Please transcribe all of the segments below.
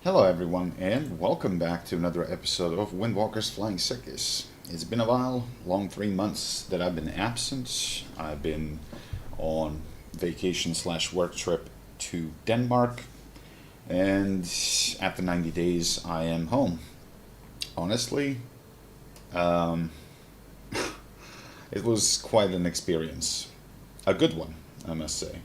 Hello everyone and welcome back to another episode of Windwalker's Flying Circus. It's been a while, long 3 months that I've been absent. I've been on vacation slash work trip to Denmark, and after 90 days I am home. Honestly, um, it was quite an experience. A good one, I must say.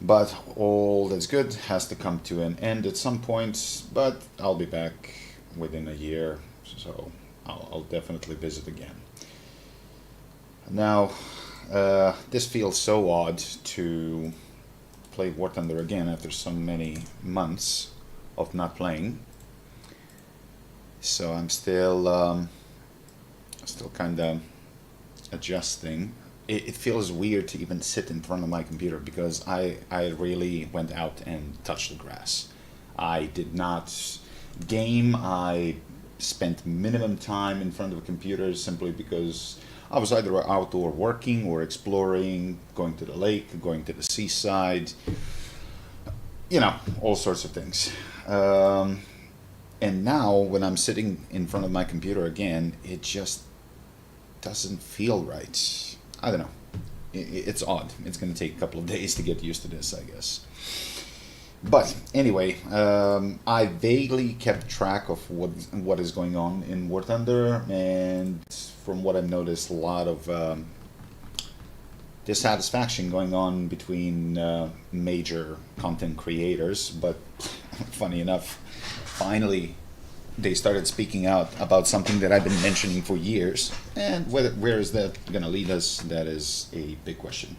But all that's good has to come to an end at some point, but I'll be back within a year, so I'll definitely visit again. Now, this feels so odd to play War Thunder again after so many months of not playing. So I'm still kind of adjusting. It feels weird to even sit in front of my computer because I really went out and touched the grass. I did not game. I spent minimum time in front of a computer simply because I was either outdoor working or exploring, going to the lake, going to the seaside, all sorts of things. And now when I'm sitting in front of my computer again, it just doesn't feel right. I don't know. It's odd. It's going to take a couple of days to get used to this, I guess. But anyway, I vaguely kept track of what is going on in War Thunder, and from what I've noticed, a lot of dissatisfaction going on between major content creators. But funny enough, finally they started speaking out about something that I've been mentioning for years, and where is that going to lead us? That is a big question.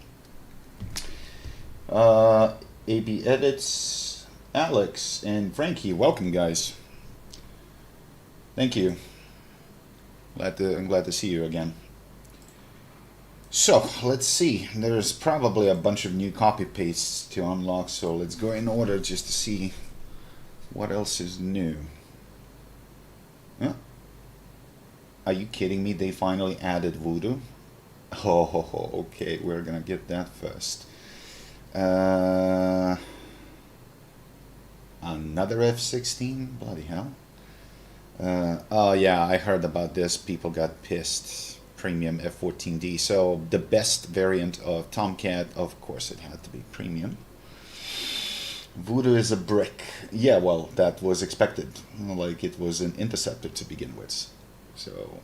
AB Edits, Alex, and Frankie, welcome guys. Thank you. I'm glad to see you again. So let's see. There's probably a bunch of new copy pastes to unlock, so let's go in order just to see what else is new. Huh? Are you kidding me? They finally added voodoo? Oh, okay, we're gonna get that first. Another F-16? Bloody hell. Oh yeah, I heard about this. People got pissed. Premium F-14D. So the best variant of Tomcat, of course it had to be premium. Voodoo is a brick. Yeah, well, that was expected. Like, it was an interceptor to begin with. So,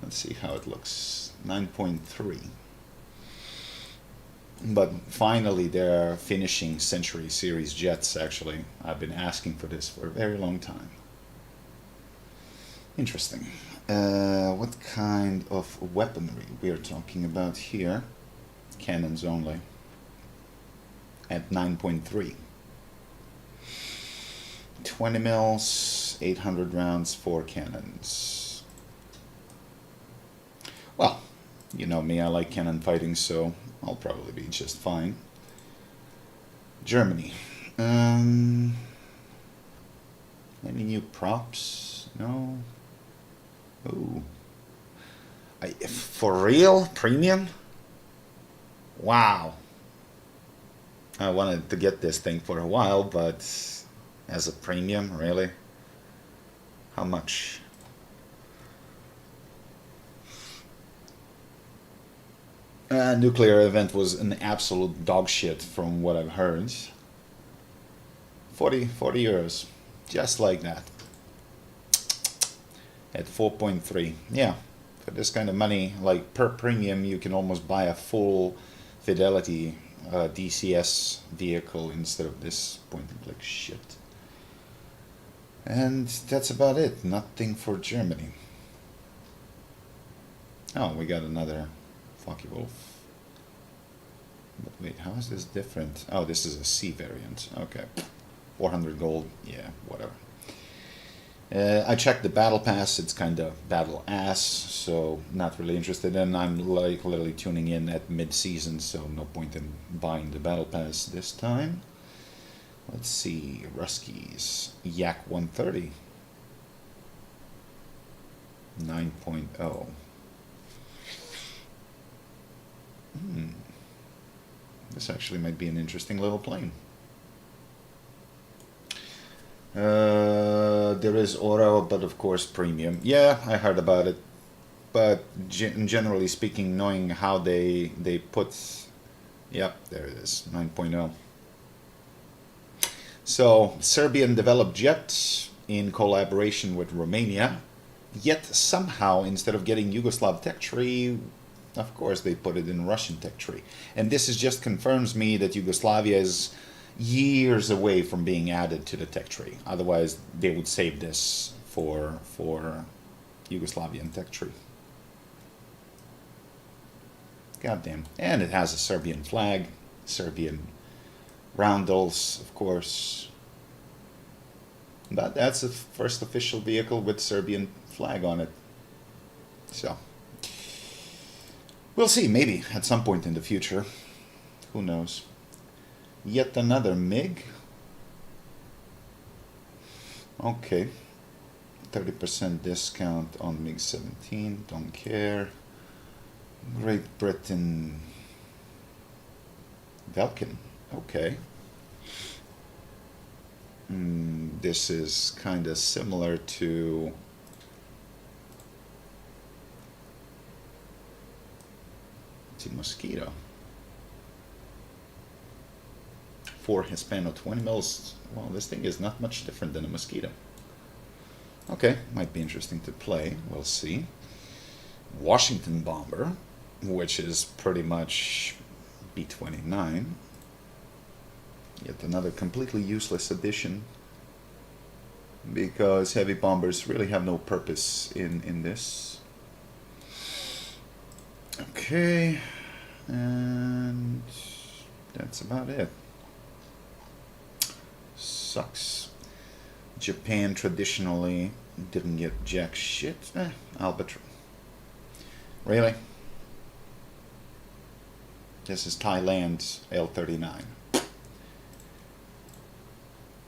let's see how it looks. 9.3. But finally, they're finishing Century Series jets, actually. I've been asking for this for a very long time. Interesting. What kind of weaponry we're talking about here? Cannons only. At 9.3. 20 mils, 800 rounds, 4 cannons. Well, you know me, I like cannon fighting, so I'll probably be just fine. Germany. Any new props? No? Ooh. For real? Premium? Wow. I wanted to get this thing for a while, but as a premium, really? How much? Nuclear event was an absolute dog shit from what I've heard. 40 euros. Just like that. At 4.3. Yeah. For this kind of money, like per premium, you can almost buy a full fidelity DCS vehicle instead of this point and click shit. And that's about it. Nothing for Germany. Oh, we got another Focke Wolf. But wait, how is this different? Oh, this is a C variant. Okay. 400 gold. Yeah, whatever. I checked the battle pass. It's kind of battle ass, so not really interested. And I'm like literally tuning in at mid-season, so no point in buying the battle pass this time. Let's see, Ruskies, Yak 130, 9.0. This actually might be an interesting little plane. There is Oro, but of course premium. Yeah, I heard about it. But generally speaking, knowing how they put... Yep, there it is, 9.0. So, Serbian developed jet in collaboration with Romania. Yet somehow, instead of getting Yugoslav tech tree, of course they put it in Russian tech tree. And this is just confirms me that Yugoslavia is years away from being added to the tech tree. Otherwise, they would save this for Yugoslavian tech tree. Goddamn. And it has a Serbian flag, Serbian roundels, of course. But that's the first official vehicle with Serbian flag on it. So, we'll see, maybe, at some point in the future. Who knows? Yet another MiG. Okay. 30% discount on MiG-17, don't care. Great Britain. Velkin, okay. This is kind of similar to Mosquito. 4 Hispano 20 mils. Well, this thing is not much different than a Mosquito. Okay, might be interesting to play. We'll see. Washington Bomber, which is pretty much B-29. Yet another completely useless addition, because heavy bombers really have no purpose in this. Okay, and that's about it. Sucks. Japan traditionally didn't get jack shit. Albatros. Really? This is Thailand's L-39.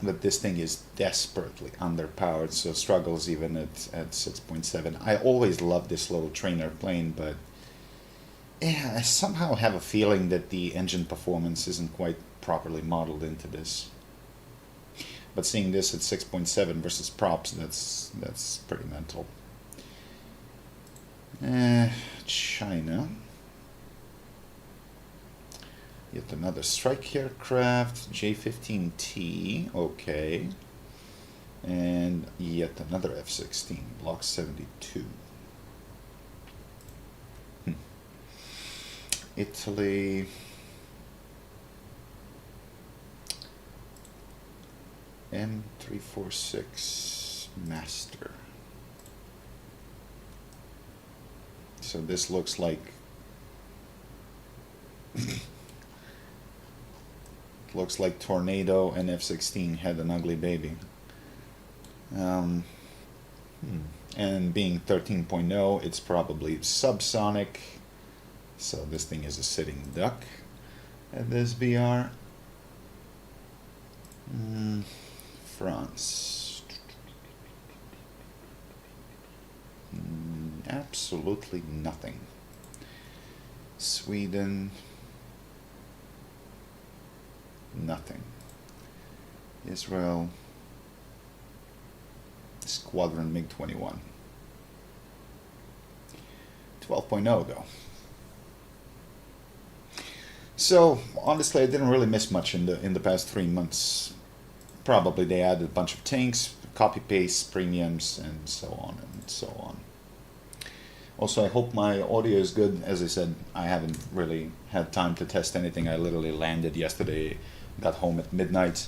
But this thing is desperately underpowered, so struggles even at 6.7. I always loved this little trainer plane, but yeah, I somehow have a feeling that the engine performance isn't quite properly modeled into this. But seeing this at 6.7 versus props, that's pretty mental. China. Yet another strike aircraft, J-15T, okay. And yet another F-16, Block 72. Italy. M346 Master. So this looks like looks like Tornado and F-16 had an ugly baby. And being 13.0, it's probably subsonic. So this thing is a sitting duck at this BR. France. Absolutely nothing. Sweden. Nothing. Israel. Squadron MiG-21. 12.0 though. So honestly, I didn't really miss much in the past 3 months. Probably they added a bunch of tanks, copy paste, premiums, and so on and so on. Also, I hope my audio is good. As I said, I haven't really had time to test anything. I literally landed yesterday, got home at midnight,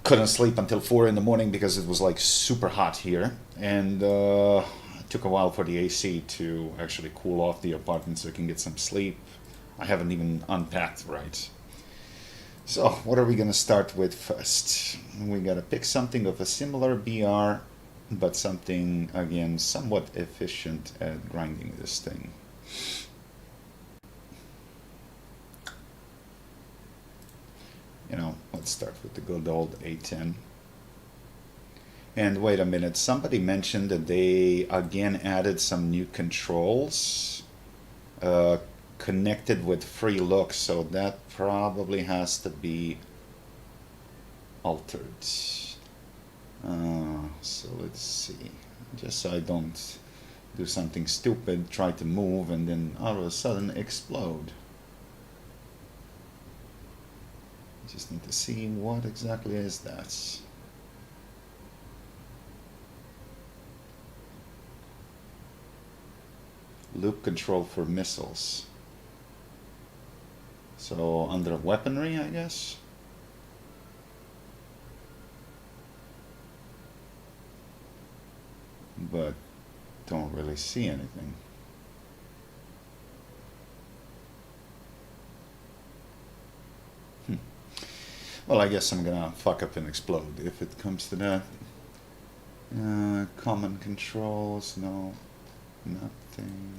couldn't sleep until 4 in the morning because it was like super hot here, and it took a while for the AC to actually cool off the apartment so I can get some sleep. I haven't even unpacked right. So what are we gonna start with first? We gotta pick something of a similar BR, but something, again, somewhat efficient at grinding this thing. You know, let's start with the good old A10. And wait a minute, somebody mentioned that they again added some new controls connected with free look, so that probably has to be altered. So let's see. Just so I don't do something stupid, try to move, and then all of a sudden explode. Just need to see what exactly is that. Loop control for missiles. So under weaponry, I guess. But don't really see anything. Well, I guess I'm gonna fuck up and explode if it comes to that. Common controls, no, nothing.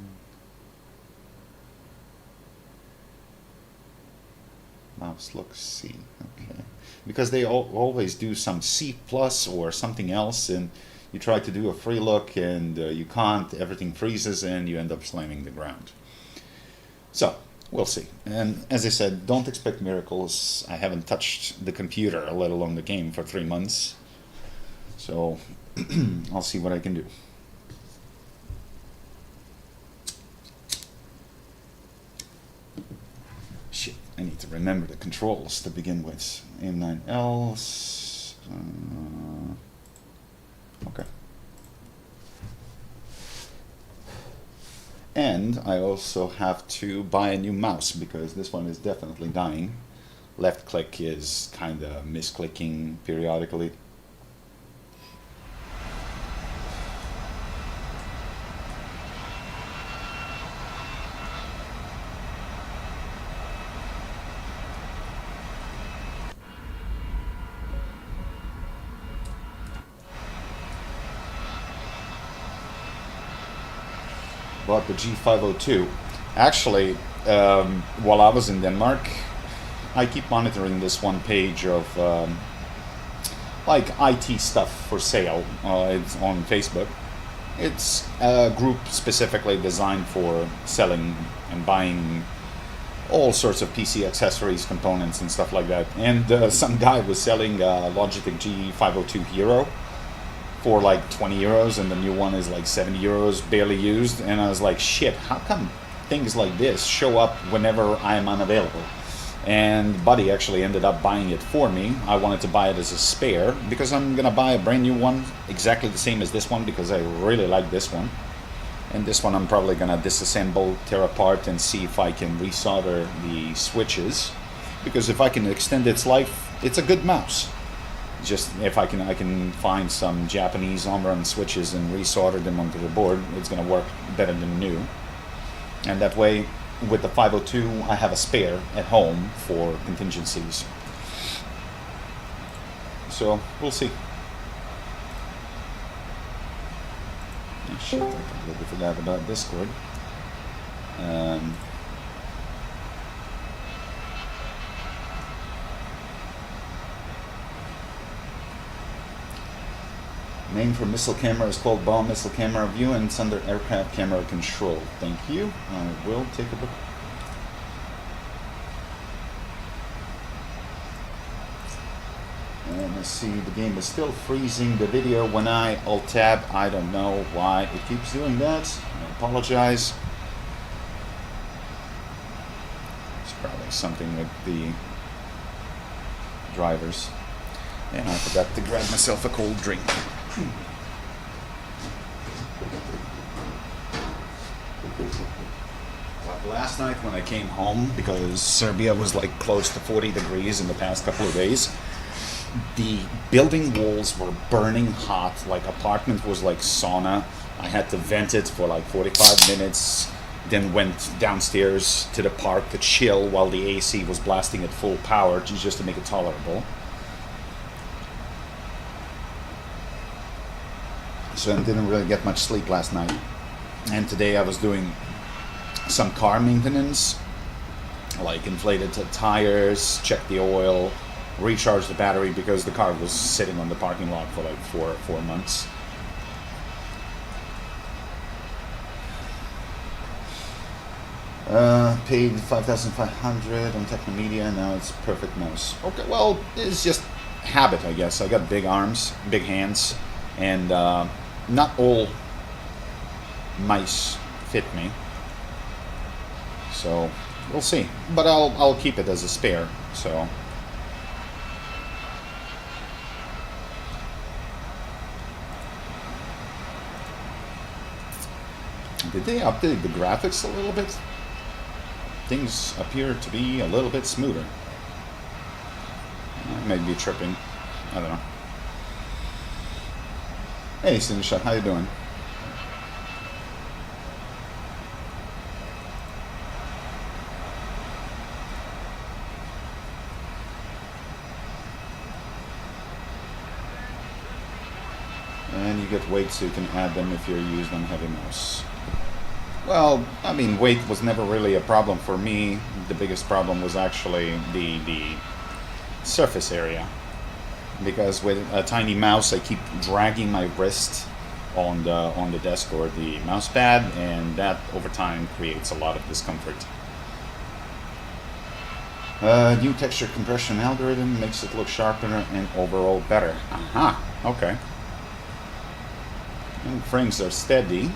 Mouse looks C, okay. Because they always do some C plus or something else, and you try to do a free look and you can't, everything freezes and you end up slamming the ground. So, we'll see. And as I said, don't expect miracles. I haven't touched the computer, let alone the game, for 3 months. So, I'll see what I can do. Shit, I need to remember the controls to begin with. Aim9Ls. Okay. And I also have to buy a new mouse because this one is definitely dying. Left click is kind of misclicking periodically. Bought the G502. Actually, while I was in Denmark, I keep monitoring this one page of like IT stuff for sale. It's on Facebook. It's a group specifically designed for selling and buying all sorts of PC accessories, components, and stuff like that. And some guy was selling a Logitech G502 Hero for like 20 euros, and the new one is like 70 euros, barely used. And I was like, shit, how come things like this show up whenever I'm unavailable? And Buddy actually ended up buying it for me. I wanted to buy it as a spare because I'm gonna buy a brand new one exactly the same as this one because I really like this one. And this one I'm probably gonna disassemble, tear apart, and see if I can resolder the switches, because if I can extend its life, it's a good mouse. Just if I can find some Japanese on-run switches and resolder them onto the board, it's gonna work better than new. And that way, with the 502, I have a spare at home for contingencies. So we'll see. Oh, shit, I completely forgot about Discord. Name for missile camera is called bomb missile camera view, and it's under aircraft camera control. Thank you. I will take a look. And let's see, the game is still freezing the video when I alt-tab. I don't know why it keeps doing that. I apologize. It's probably something with the drivers. And I forgot to grab myself a cold drink. Last night when I came home, because Serbia was like close to 40 degrees in the past couple of days, the building walls were burning hot, like apartment was like sauna. I had to vent it for like 45 minutes, then went downstairs to the park to chill while the AC was blasting at full power just to make it tolerable. So I didn't really get much sleep last night. And today I was doing some car maintenance, like inflated the tires, check the oil, recharge the battery, because the car was sitting on the parking lot for like four months. Paid 5,500 on Technomedia, now it's perfect mouse. Okay, well, it's just habit, I guess. I got big arms, big hands, and not all mice fit me. So we'll see. But I'll keep it as a spare. So. Did they update the graphics a little bit? Things appear to be a little bit smoother. I may be tripping. I don't know. Hey, Sinisha, how you doing? And you get weights so you can add them if you're used on heavy mouse. Well, I mean, weight was never really a problem for me. The biggest problem was actually the surface area. Because with a tiny mouse, I keep dragging my wrist on the desk or the mouse pad, and that over time creates a lot of discomfort. New texture compression algorithm makes it look sharper and overall better. Aha, okay. And frames are steady.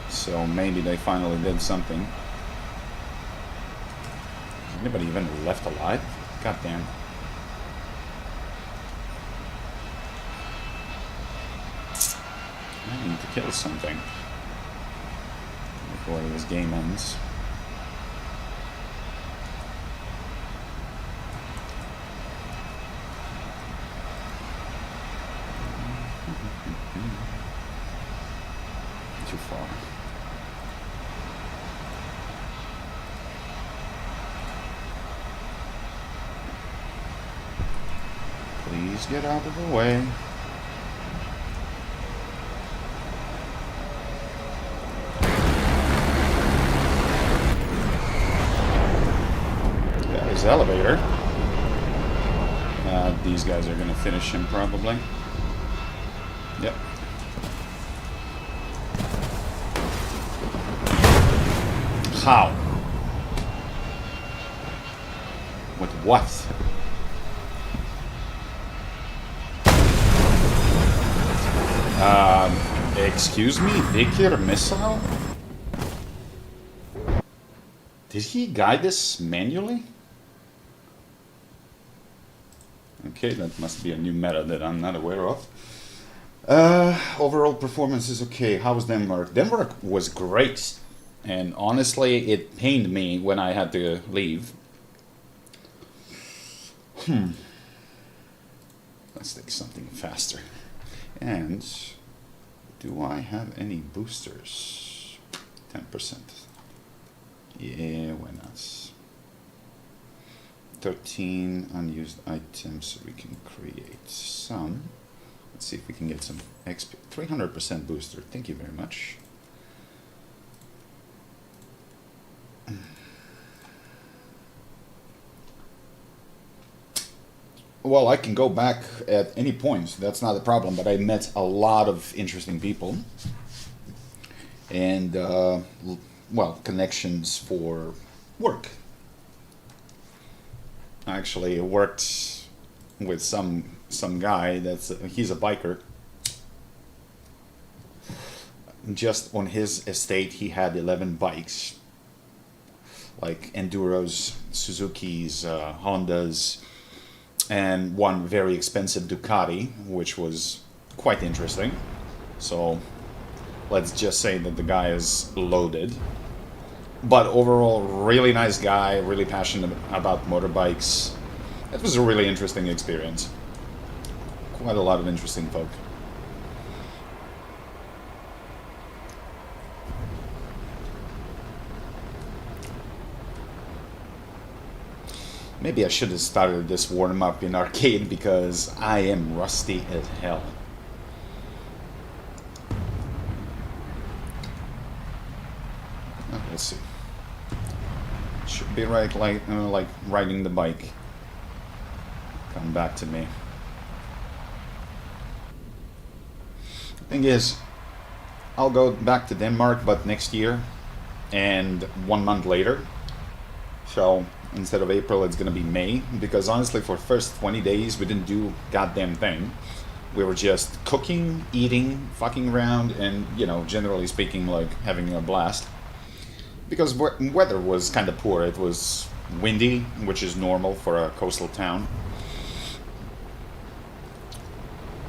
So maybe they finally did something. Is anybody even left alive? God damn. I need to kill something before this game ends. Too far. Please get out of the way. Got his elevator. These guys are gonna finish him probably. Yep. How? With what? Excuse me? Nuclear missile? Did he guide this manually? Okay, that must be a new meta that I'm not aware of. Overall performance is okay. How was Denmark? Denmark was great. And honestly, it pained me when I had to leave. Let's take something faster. And do I have any boosters? 10%. Yeah, why not? 13 unused items, we can create some. Let's see if we can get some XP. 300% booster, thank you very much. Well, I can go back at any point, that's not a problem, but I met a lot of interesting people. And, well, connections for work. I actually worked with some guy he's a biker. Just on his estate, he had 11 bikes. Like Enduros, Suzuki's, Hondas, and one very expensive Ducati, which was quite interesting. So let's just say that the guy is loaded. But overall, really nice guy, really passionate about motorbikes. It was a really interesting experience. Quite a lot of interesting folk. Maybe I should have started this warm-up in arcade because I am rusty as hell. Oh, let's see. Should be right, like riding the bike. Come back to me. Thing is, I'll go back to Denmark, but next year, and 1 month later. So instead of April, it's gonna be May. Because honestly, for first 20 days, we didn't do goddamn thing. We were just cooking, eating, fucking around, and, you know, generally speaking, like, having a blast. Because weather was kind of poor. It was windy, which is normal for a coastal town.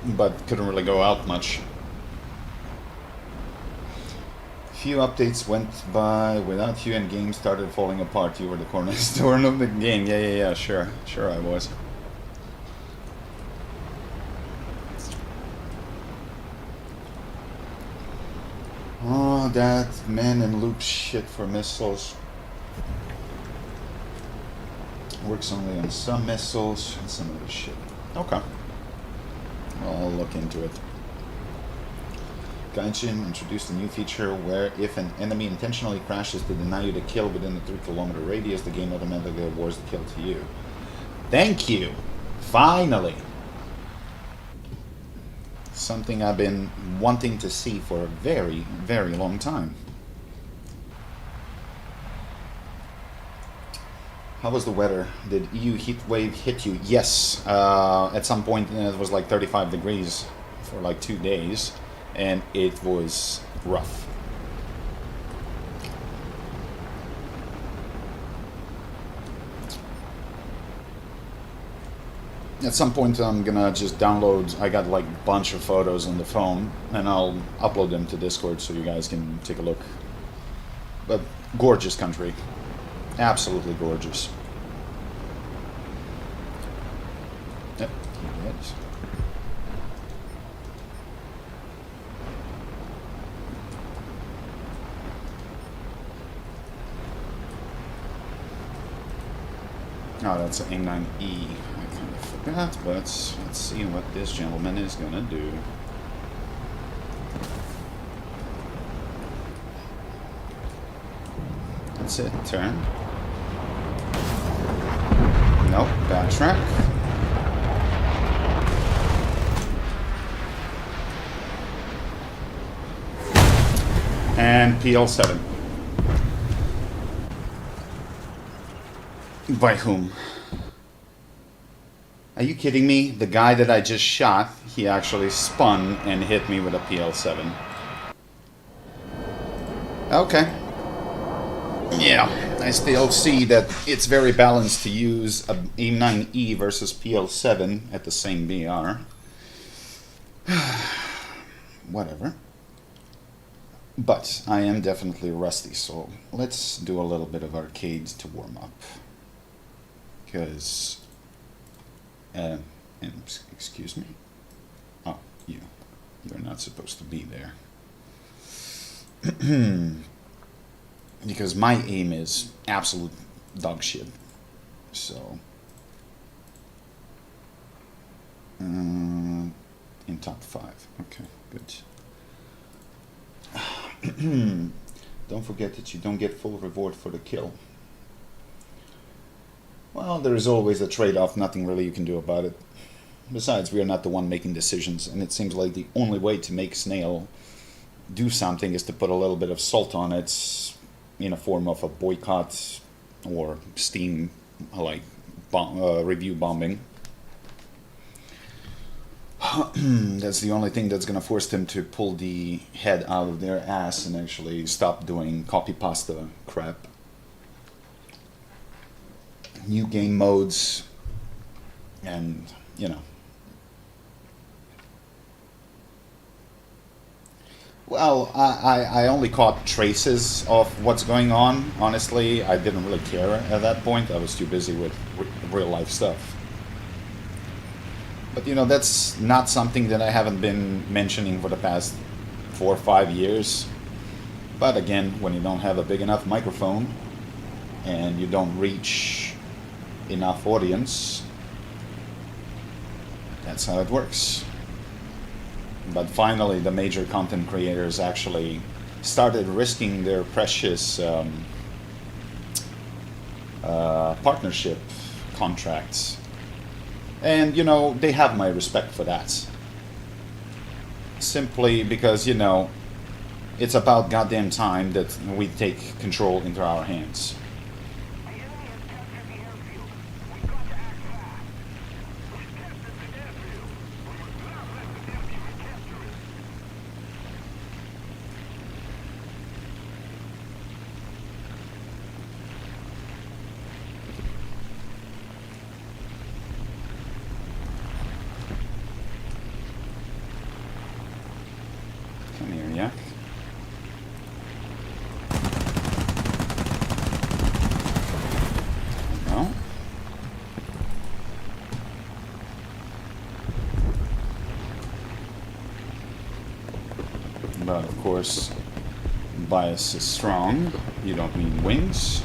But couldn't really go out much. Few updates went by without you and game started falling apart. You were the cornerstone of the game. Yeah, sure I was. Oh, that man and loop shit for missiles. Works only on some missiles and some other shit. Okay. Well, I'll look into it. Gaijin introduced a new feature where if an enemy intentionally crashes to deny you the kill within a 3-kilometer radius, the game automatically awards the kill to you. Thank you! Finally! Something I've been wanting to see for a very, very long time. How was the weather? Did EU heat wave hit you? Yes. At some point it was like 35 degrees for like 2 days. And it was rough. At some point I'm gonna just download, I got like a bunch of photos on the phone, and I'll upload them to Discord so you guys can take a look. But gorgeous country. Absolutely gorgeous. Yep, yes. Oh, that's an A9E. I kind of forgot, but let's see what this gentleman is gonna do. That's it. Turn. Nope. Backtrack. And PL7. By whom? Are you kidding me? The guy that I just shot, he actually spun and hit me with a PL7. Okay. Yeah, I still see that it's very balanced to use a A9E versus PL7 at the same BR. Whatever. But I am definitely rusty, so let's do a little bit of arcade to warm up. Because, excuse me? Oh, you're not supposed to be there. Because my aim is absolute dog shit. So, in top 5. Okay, good. Don't forget that you don't get full reward for the kill. Well, there is always a trade-off, nothing really you can do about it. Besides, we are not the one making decisions, and it seems like the only way to make Snail do something is to put a little bit of salt on it in a form of a boycott or Steam, like, review bombing. That's the only thing that's going to force them to pull the head out of their ass and actually stop doing copy-pasta crap. New game modes, and, you know. Well, I only caught traces of what's going on. Honestly, I didn't really care at that point. I was too busy with real-life stuff. But, you know, that's not something that I haven't been mentioning for the past 4 or 5 years. But again, when you don't have a big enough microphone and you don't reach enough audience, that's how it works. But finally, the major content creators actually started risking their precious partnership contracts. And, you know, they have my respect for that. Simply because, you know, it's about goddamn time that we take control into our hands. But of course, bias is strong. You don't need wings.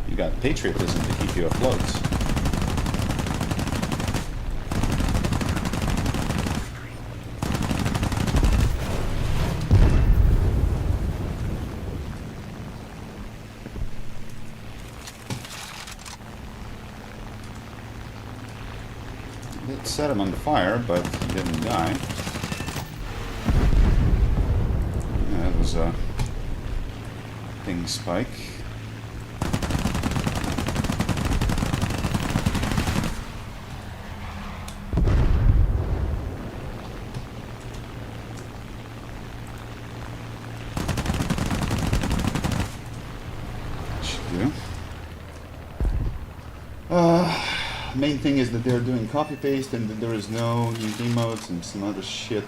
You got patriotism to keep you afloat. It set him on the fire, but he didn't die. Yeah, that was a ping spike. Should do. Main thing is that they're doing copy paste and that there is no new emotes and some other shit.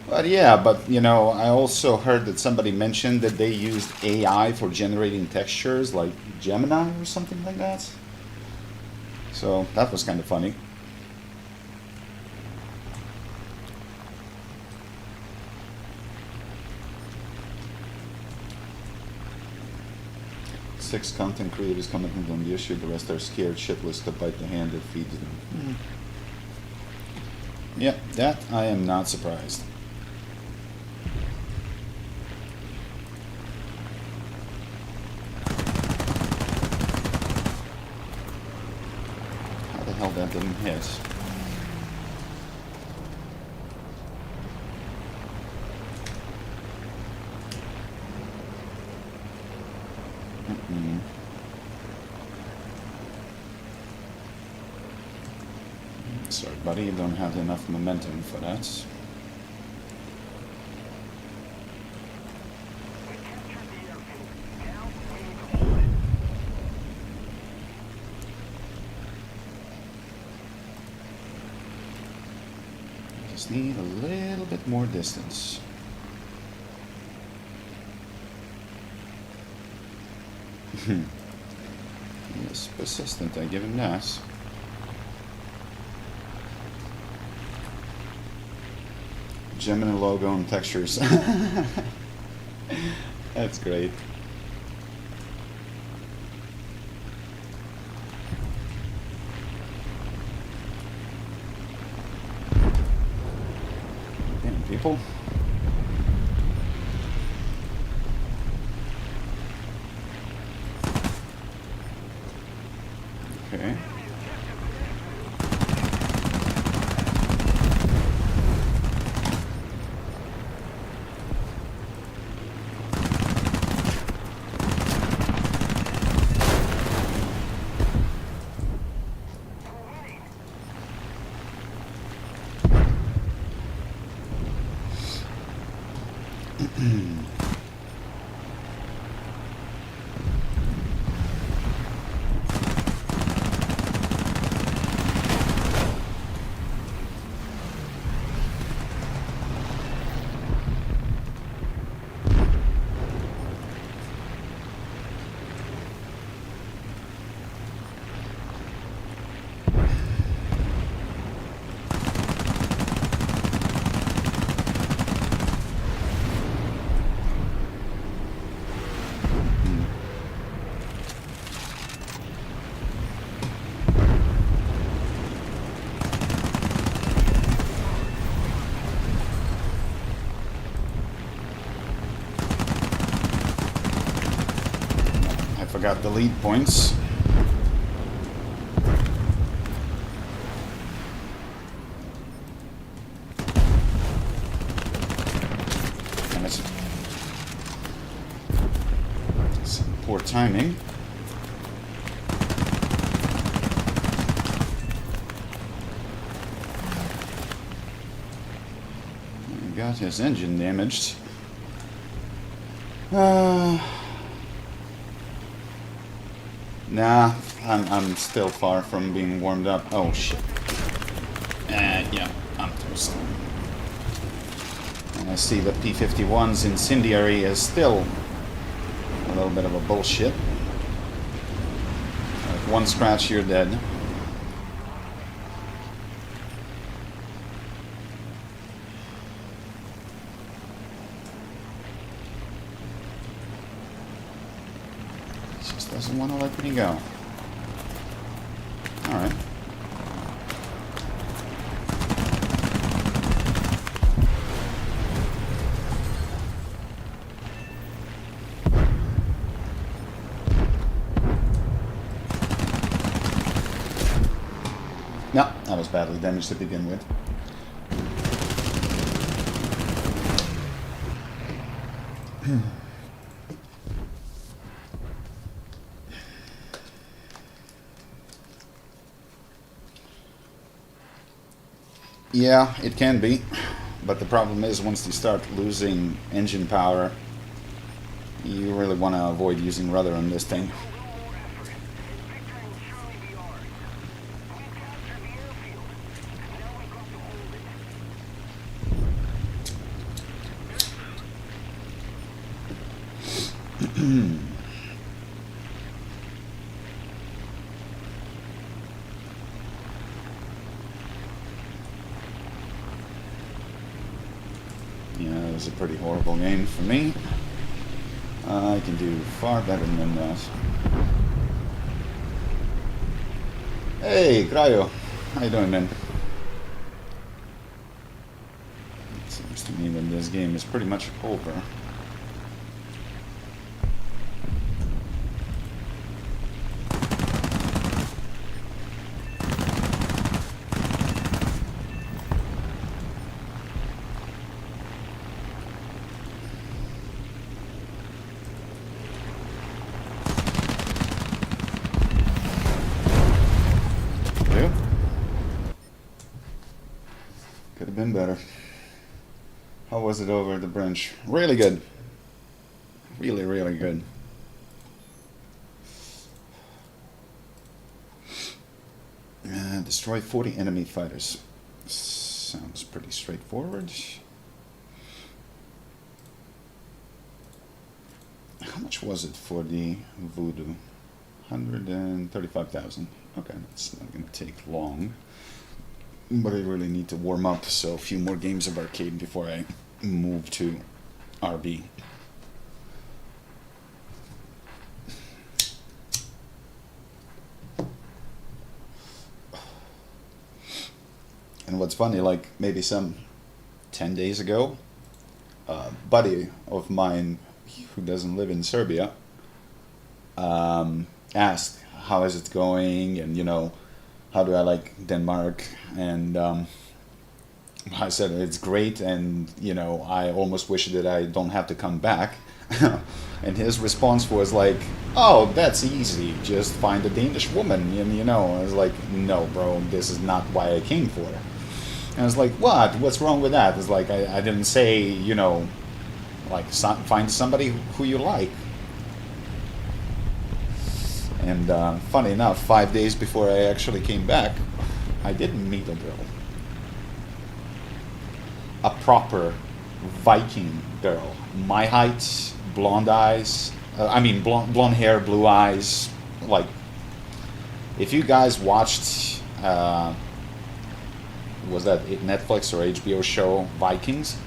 But yeah, but you know, I also heard that somebody mentioned that they used AI for generating textures, like Gemini or something like that. So that was kind of funny. Six content creators commenting on the issue, the rest are scared shitless to bite the hand that feeds them. Yeah, that I am not surprised. How the hell that didn't hit? Sorry, buddy, you don't have enough momentum for that. Just need a little bit more distance. Yes, persistent, I give him that. Gemini logo and textures. That's great. Damn people. Okay. Forgot the lead points. And it's some poor timing. He got his engine damaged. Nah, I'm still far from being warmed up. Oh shit. Yeah, I'm toast. And I see that P-51's incendiary is still a little bit of a bullshit. Like one scratch, you're dead. Just doesn't want to let me go. Alright. No, that was badly damaged to begin with. Yeah, it can be, but the problem is once you start losing engine power, you really want to avoid using rudder on this thing. Yeah, it was a pretty horrible game for me. I can do far better than that. Hey, Cryo. How you doing, man? It seems to me that this game is pretty much over. Could have been better. How was it over the branch? Really good. Really, really good. Destroy 40 enemy fighters. Sounds pretty straightforward. How much was it for the Voodoo? 135,000. Okay, that's not going to take long. But I really need to warm up, so a few more games of arcade before I move to RB. And what's funny, like maybe some 10 days ago, a buddy of mine who doesn't live in Serbia asked how is it going, and you know, how do I like Denmark? And I said it's great, and you know, I almost wish that I don't have to come back. And his response was like, oh, that's easy, just find a Danish woman. And you know, I was like, no bro, this is not why I came for. And I was like, what's wrong with that? It's like, I didn't say, you know, like find somebody who you like. And funny enough, 5 days before I actually came back, I did meet a girl. A proper Viking girl. My height, blonde eyes, blonde hair, blue eyes. Like, if you guys watched, was that Netflix or HBO show Vikings?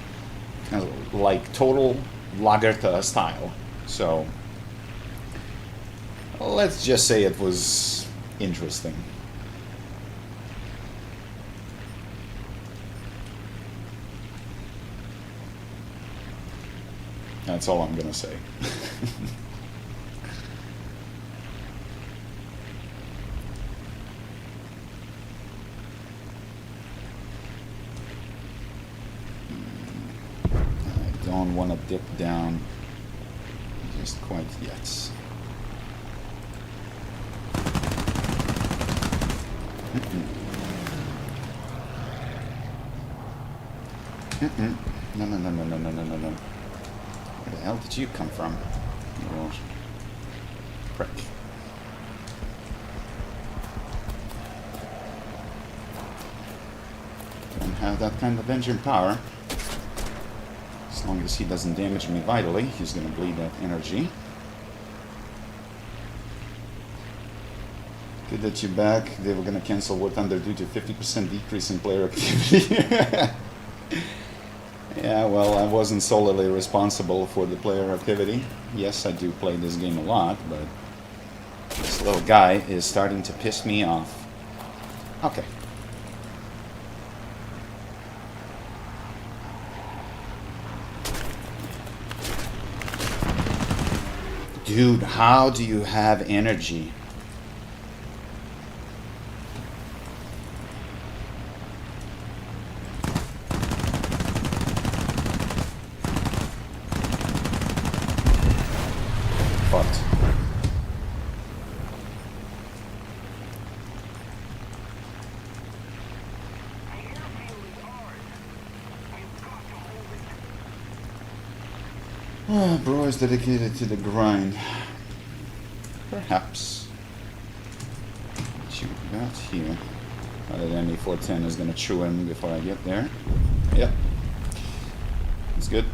Like total Lagertha style. So let's just say it was interesting. That's all I'm gonna say. I don't want to dip down just quite yet. No. Where the hell did you come from? You little prick. Don't have that kind of engine power. As long as he doesn't damage me vitally, he's gonna bleed that energy. Good that you're back. They were gonna cancel War Thunder due to 50% decrease in player activity. Yeah, well, I wasn't solely responsible for the player activity. Yes, I do play this game a lot, but This little guy is starting to piss me off. Okay. Dude, how do you have energy? Fucked. Oh, bro is dedicated to the grind. Perhaps. What you got here? Other than the 410 is gonna chew him before I get there. Yep. It's good.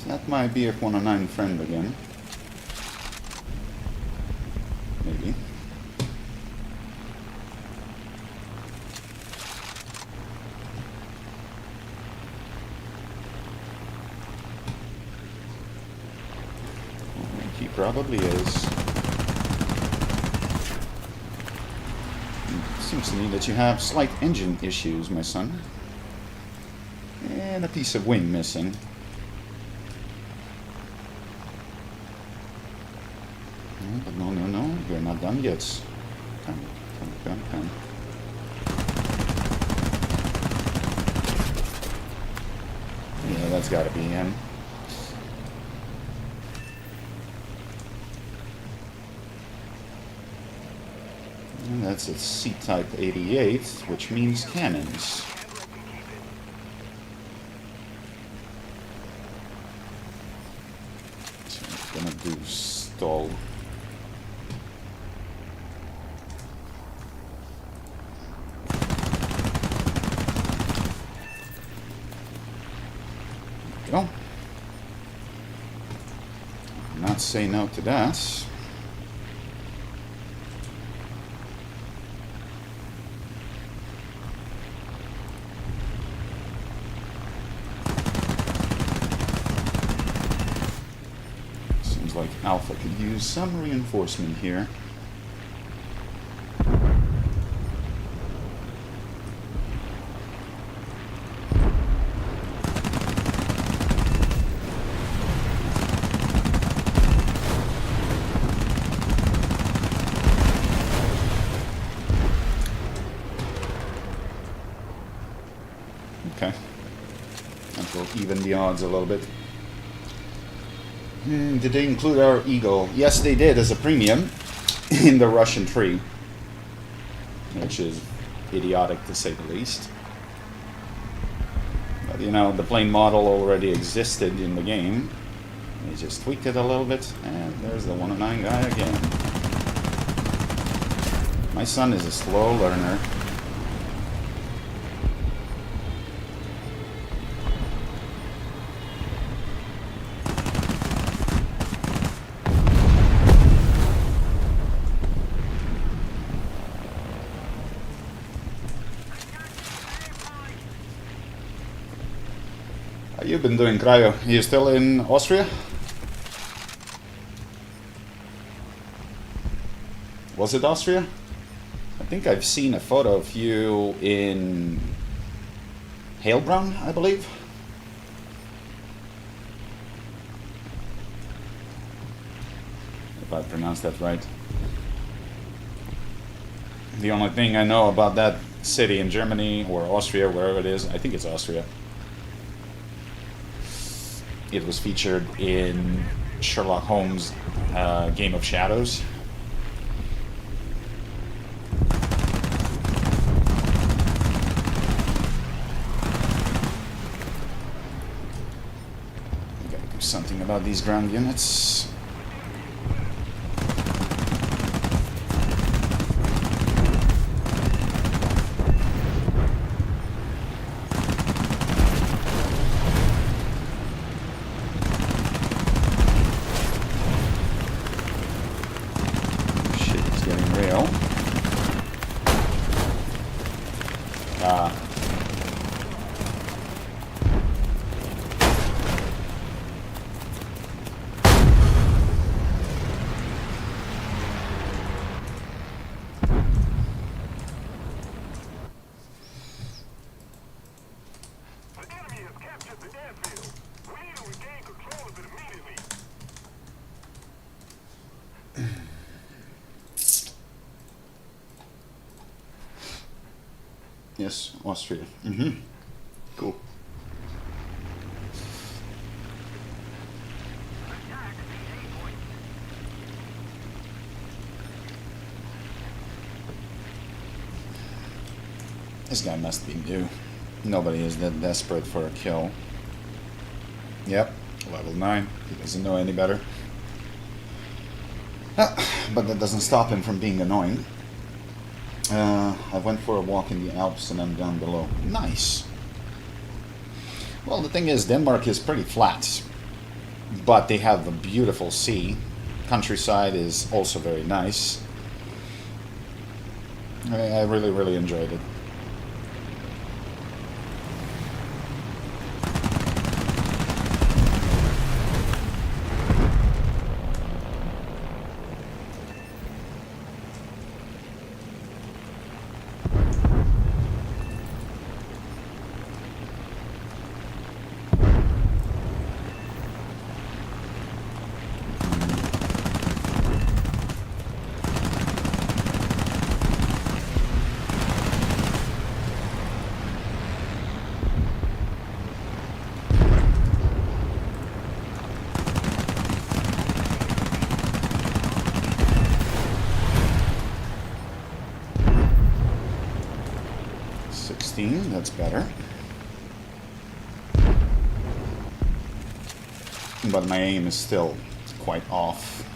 That might be a 109 friend again. Maybe. He probably is. Seems to me that you have slight engine issues, my son. And a piece of wing missing. But no, we're not done yet. Come. Yeah, that's gotta be him. And that's a C-Type 88, which means cannons. So I'm gonna do stall. Go. Not say no to that. Seems like Alpha could use some reinforcement here. Okay. That will even the odds a little bit. Did they include our Eagle? Yes, they did as a premium in the Russian tree. Which is idiotic to say the least. But you know, the plane model already existed in the game. They just tweaked it a little bit, and there's the 109 guy again. My son is a slow learner. How you been doing, Cryo? Are you still in Austria? Was it Austria? I think I've seen a photo of you in Heilbronn, I believe. If I pronounced that right. The only thing I know about that city in Germany or Austria, wherever it is, I think it's Austria. It was featured in Sherlock Holmes' Game of Shadows. Gotta do something about these ground units. real. Yes, Austria. Cool. This guy must be new. Nobody is that desperate for a kill. Yep, level 9. He doesn't know any better. But that doesn't stop him from being annoying. I went for a walk in the Alps and I'm down below. Nice. Well, the thing is, Denmark is pretty flat, but they have a beautiful sea. Countryside is also very nice. I really, really enjoyed it. That's better. But my aim is still quite off.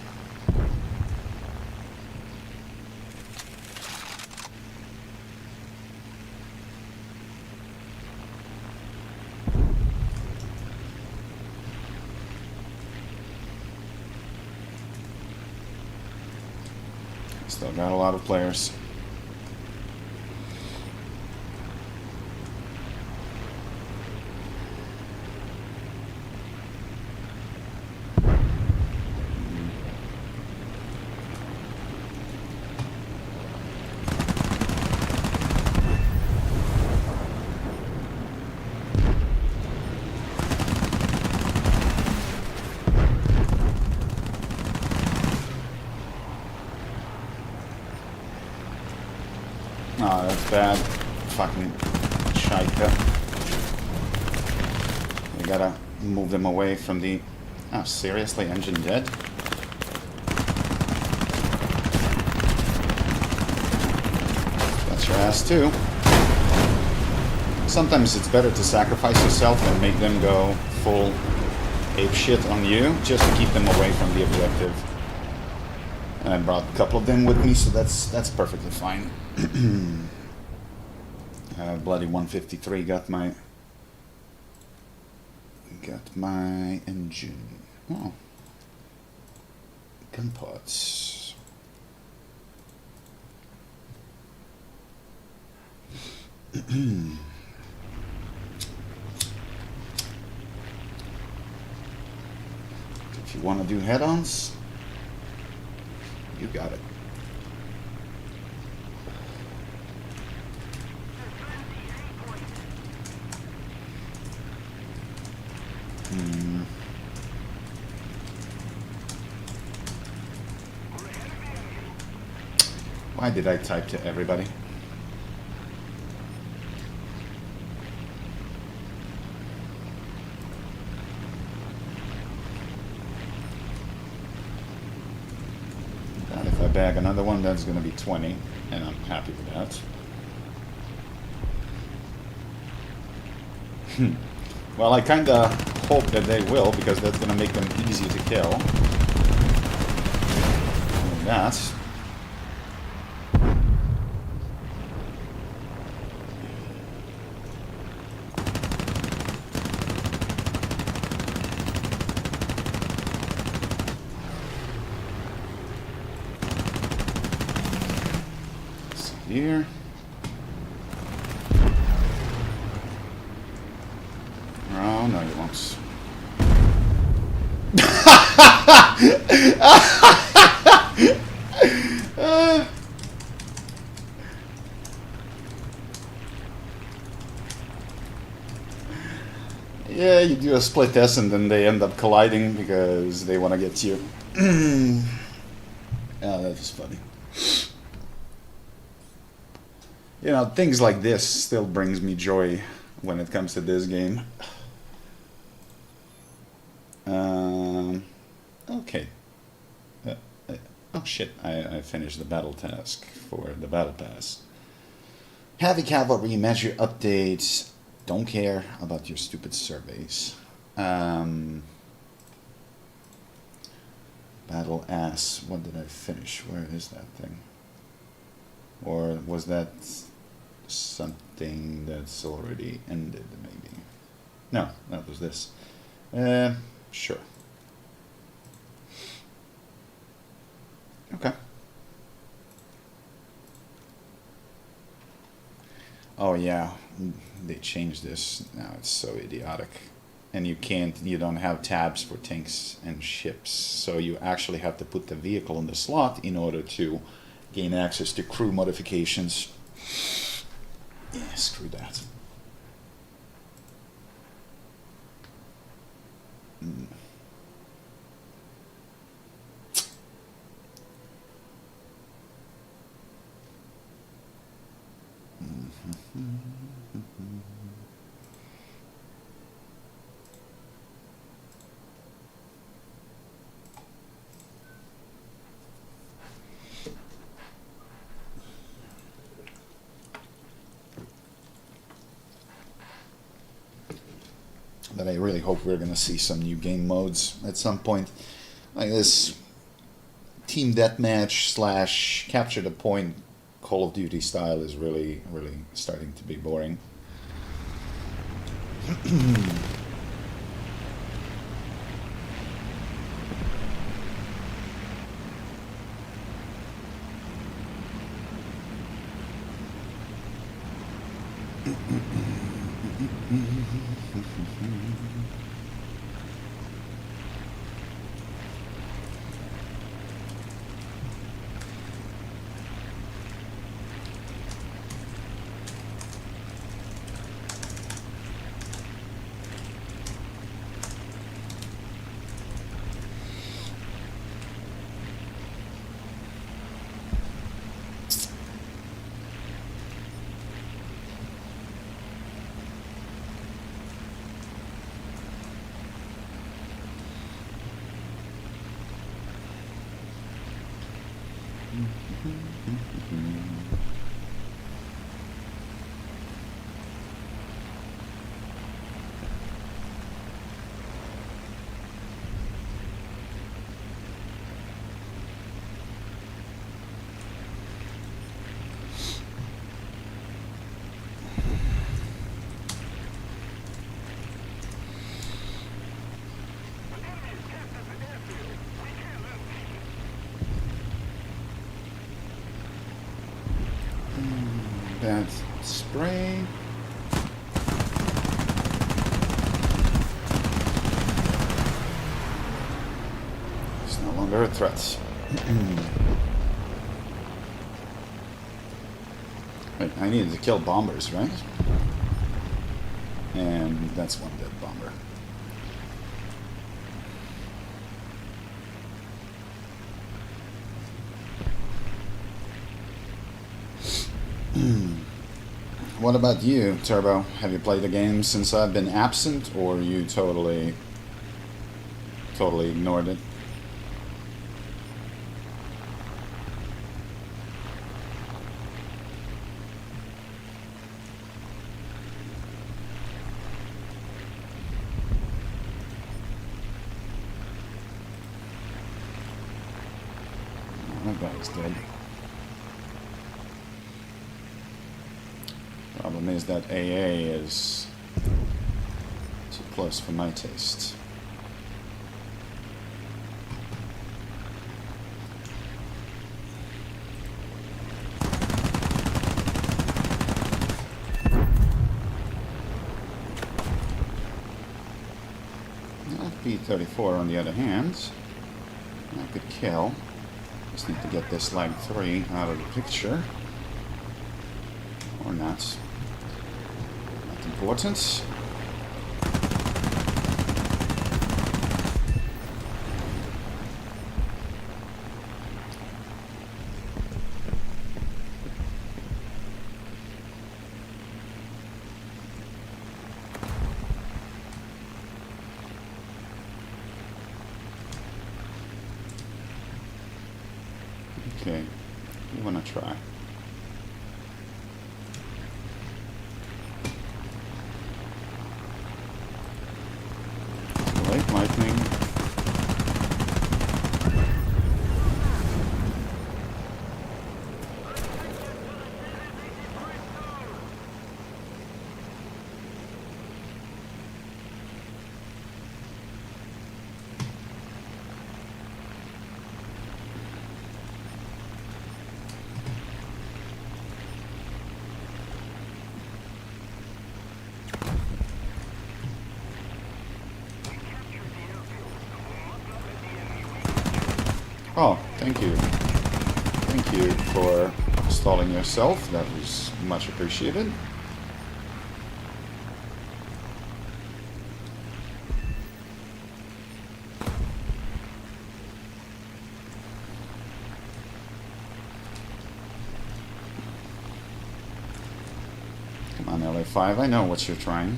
Still got a lot of players. Oh, that's bad. Fucking shite. We gotta move them away from the... Oh, seriously? Engine dead? That's your ass too. Sometimes it's better to sacrifice yourself and make them go full ape shit on you, just to keep them away from the objective. And I brought a couple of them with me, so that's perfectly fine. Bloody 153 got my engine. Oh, gun parts. If you want to do head-ons, you got it. Why did I type to everybody? And if I bag another one, that's going to be 20, and I'm happy with that. Well, I kind of hope that they will, because that's going to make them easy to kill. And that. here. Oh, no, you won't. Yeah, you do a split test and then they end up colliding because they want to get you. Oh, that was funny. You know, things like this still brings me joy when it comes to this game. Okay. Oh shit, I finished the battle task for the battle pass. Heavy cavalry measure updates. Don't care about your stupid surveys. Battle ass. What did I finish? Where is that thing? Or was that something that's already ended, maybe? No, that was this. Sure. Okay. Oh yeah, they changed this. Now it's so idiotic. And you don't have tabs for tanks and ships. So you actually have to put the vehicle in the slot in order to gain access to crew modifications. Yeah, screw that. But I really hope we're going to see some new game modes at some point. Like this team deathmatch / capture the point Call of Duty style is really starting to be boring. That spray. It's no longer a threat. Wait, I needed to kill bombers, right? And that's one dead bomber. What about you, Turbo? Have you played the game since I've been absent, or you totally ignored it? That guy's dead. Problem is that AA is too close for my taste. T-34 on the other hand, I could kill. Just need to get this lag 3 out of the picture. Or not. Not important. Okay, we want to try. Late lightning. Oh, thank you. Thank you for installing yourself. That was much appreciated. Come on, LA5, I know what you're trying.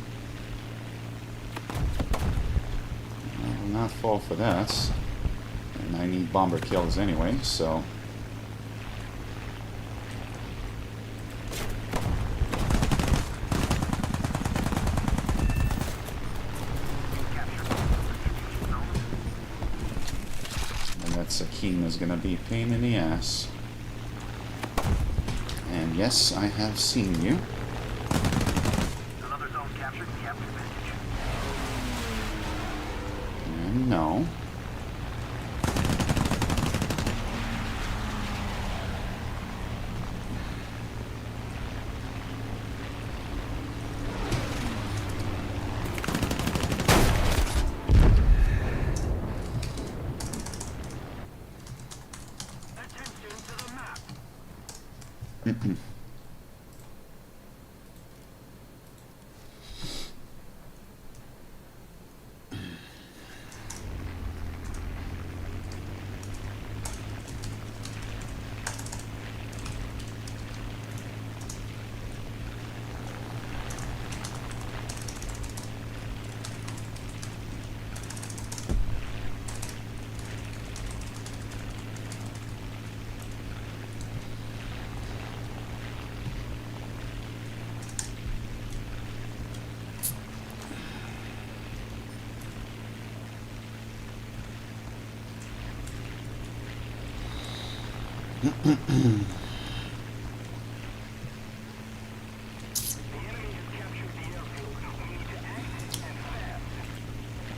I will not fall for that. And I need bomber kills anyway, so... And that Sakin is gonna be a pain in the ass. And yes, I have seen you. Another zone captured. We have advantage. And no.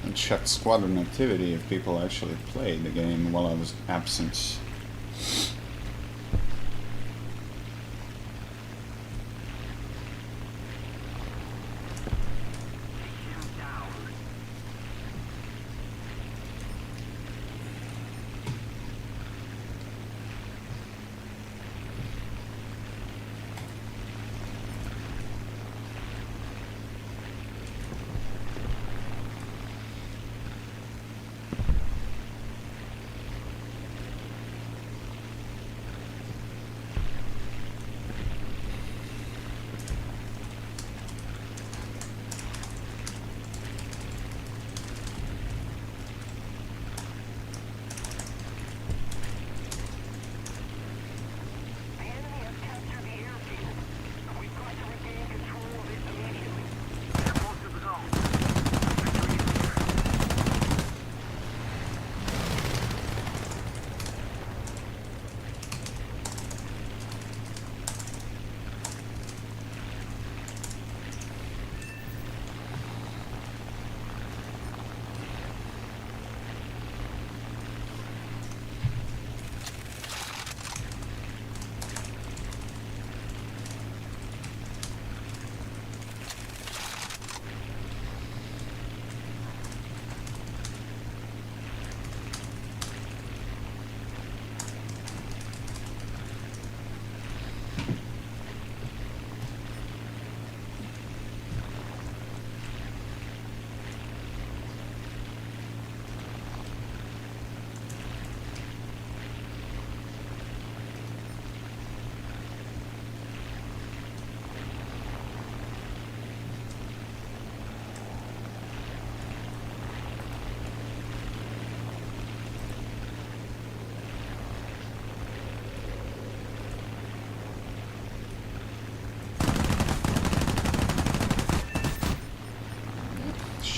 And checked squadron activity if people actually played the game while I was absent.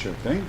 Sure thing.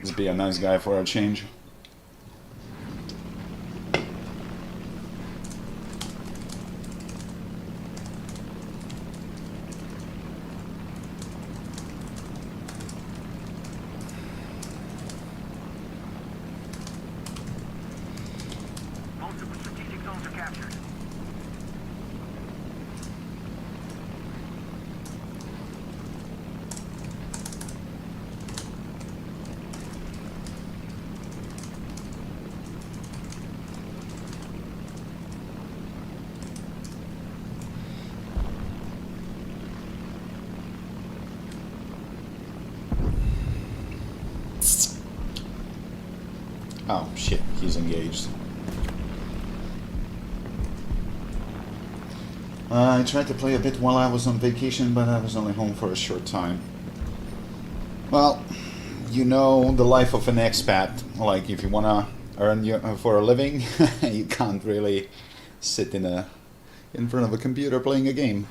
Let's be a nice guy for a change. Most of the strategic zones are captured. Oh shit, he's engaged. I tried to play a bit while I was on vacation, but I was only home for a short time. Well, you know the life of an expat. Like, if you wanna earn for a living, you can't really sit in front of a computer playing a game.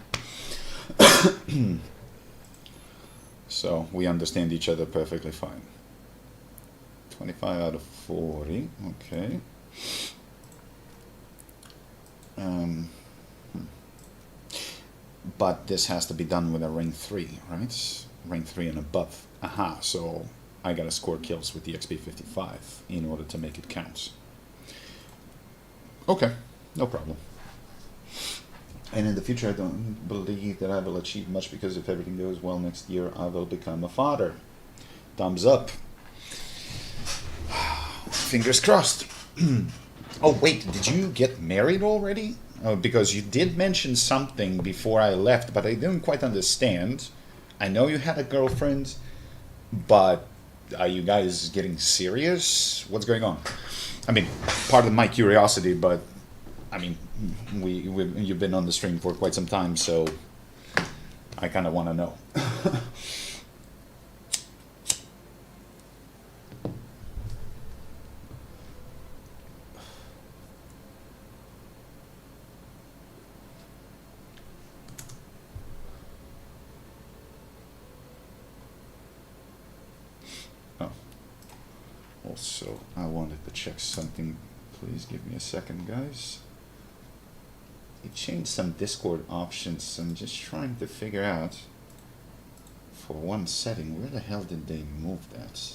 So we understand each other perfectly fine. 25 out of 40, okay. But this has to be done with a rank 3, right? Rank 3 and above. Aha, so I gotta score kills with the XP 55 in order to make it count. Okay, no problem. And in the future, I don't believe that I will achieve much, because if everything goes well next year, I will become a father. Thumbs up. Fingers crossed. Oh wait, did you get married already? Oh, because you did mention something before I left, but I didn't quite understand. I know you had a girlfriend, but are you guys getting serious? What's going on? I mean, pardon my curiosity, but I mean, you've been on the stream for quite some time, so I kind of want to know. Also, I wanted to check something. Please give me a second, guys. It changed some Discord options. I'm just trying to figure out, for one setting, where the hell did they move that?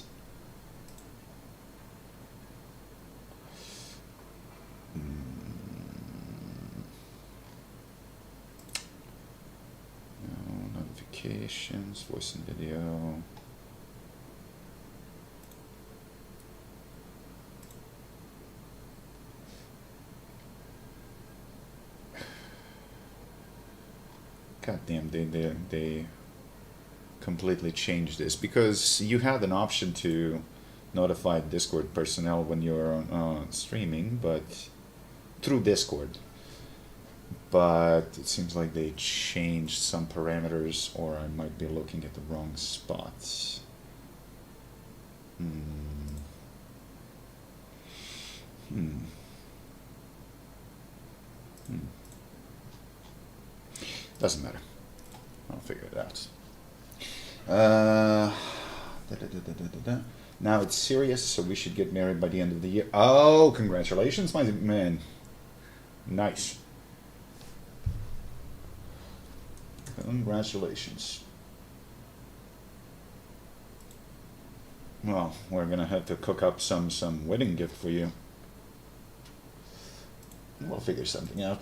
No, notifications, voice and video. God damn, they completely changed this, because you had an option to notify Discord personnel when you're streaming, but through Discord. But it seems like they changed some parameters, or I might be looking at the wrong spots. Doesn't matter. I'll figure it out. Now it's serious, so we should get married by the end of the year. Oh, congratulations, my man. Nice. Congratulations. Well, we're gonna have to cook up some wedding gift for you. We'll figure something out.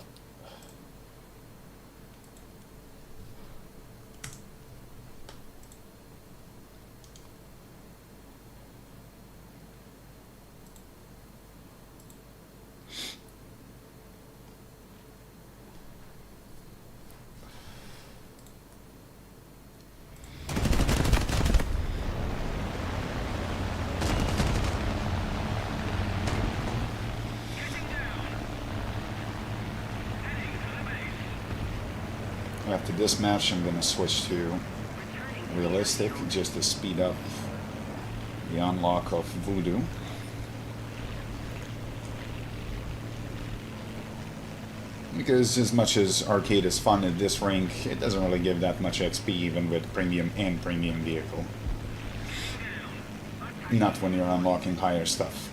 After this match, I'm gonna switch to realistic just to speed up the unlock of Voodoo. Because as much as arcade is fun at this rank, it doesn't really give that much XP even with premium and premium vehicle. Not when you're unlocking higher stuff.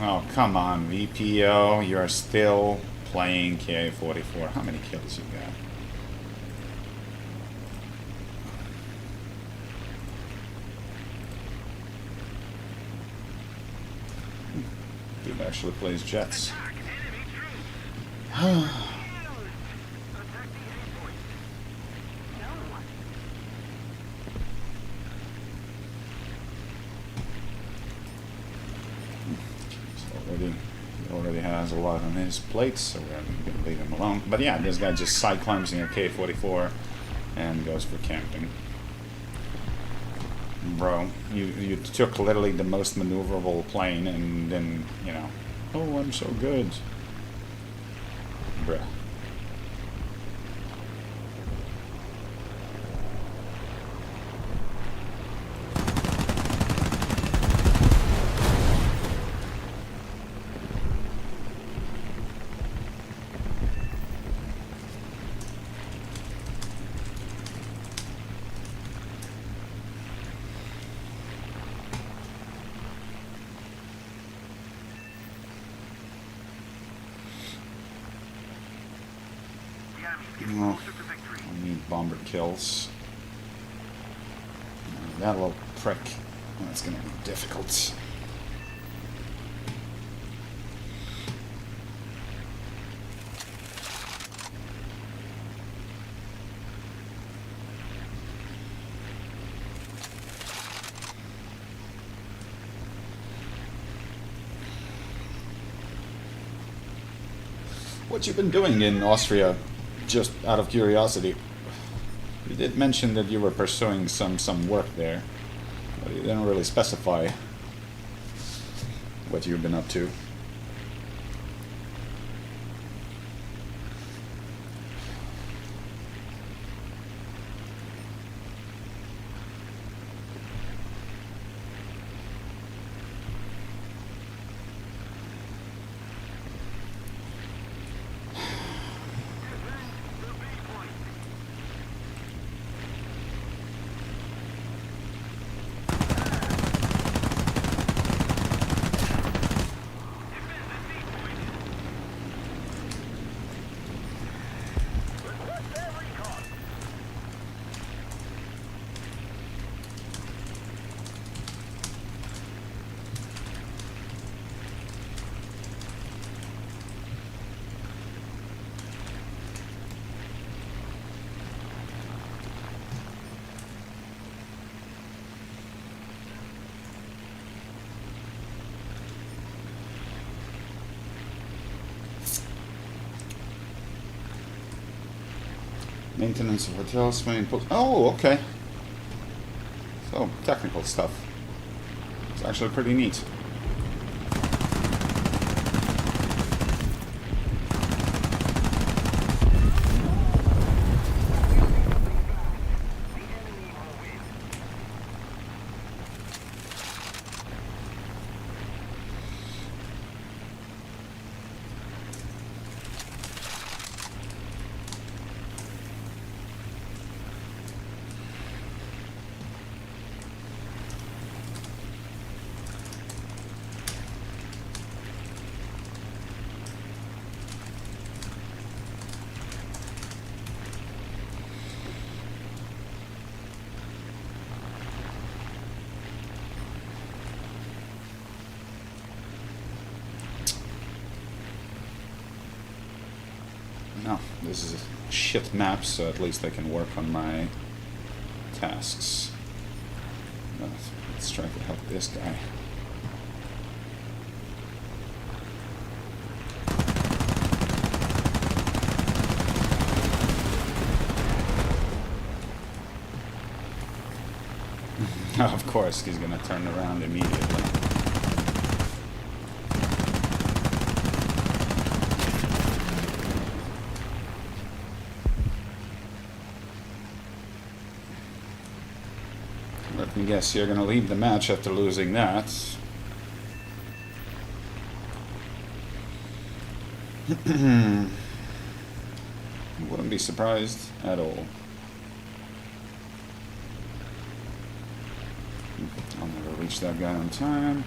Oh, come on, VPO, you're still playing KA-44. How many kills you got? Dude actually plays jets. He already has a lot on his plate, so we're gonna leave him alone. But yeah, this guy just side climbs in a K-44 and goes for camping. Bro, you took literally the most maneuverable plane, and then, you know, oh, I'm so good. Bruh. Well, I need bomber kills. That little prick. That's gonna be difficult. What you been doing in Austria? Just out of curiosity. You did mention that you were pursuing some work there, but you didn't really specify what you've been up to. Maintenance of hotels, swimming pools. Oh, okay. So, technical stuff. It's actually pretty neat. No, this is a shit map, so at least I can work on my tasks. Let's try to help this guy. Of course, he's gonna turn around immediately. Let me guess, you're gonna leave the match after losing that. Wouldn't be surprised at all. I'll never reach that guy on time.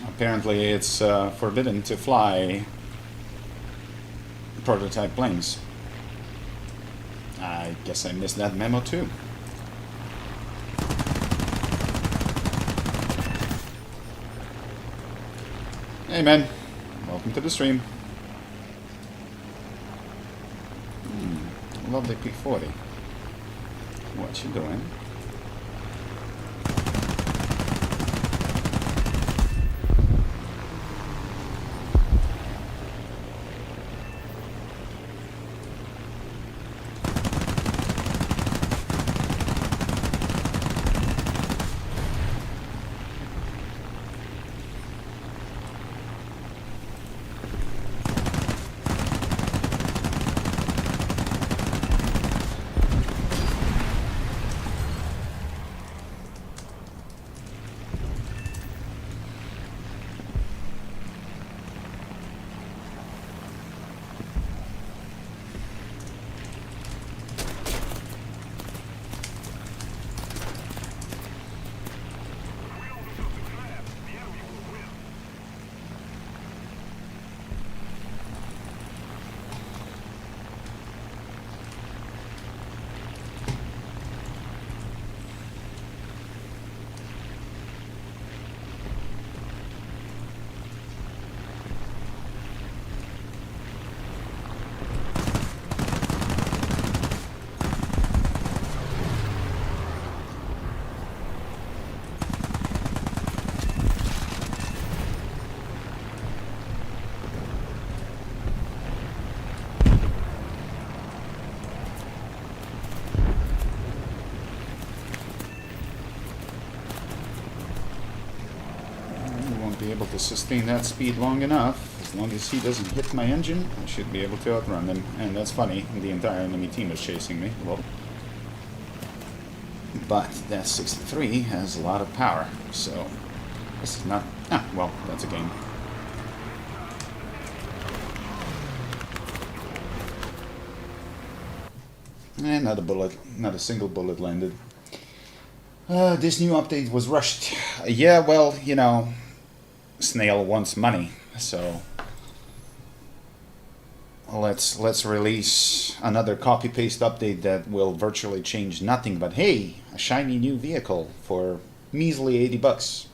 Apparently it's forbidden to fly prototype planes. I guess I missed that memo too. Hey man, welcome to the stream. Lovely P40. What you doing? sustain that speed long enough. As long as he doesn't hit my engine, I should be able to outrun him. And that's funny, the entire enemy team is chasing me. Well, but that 63 has a lot of power, so this is not... Ah, well, that's a game. And not a bullet, not a single bullet landed. This new update was rushed. Yeah, well, you know, Snail wants money, so let's release another copy-paste update that will virtually change nothing. But hey, a shiny new vehicle for measly $80.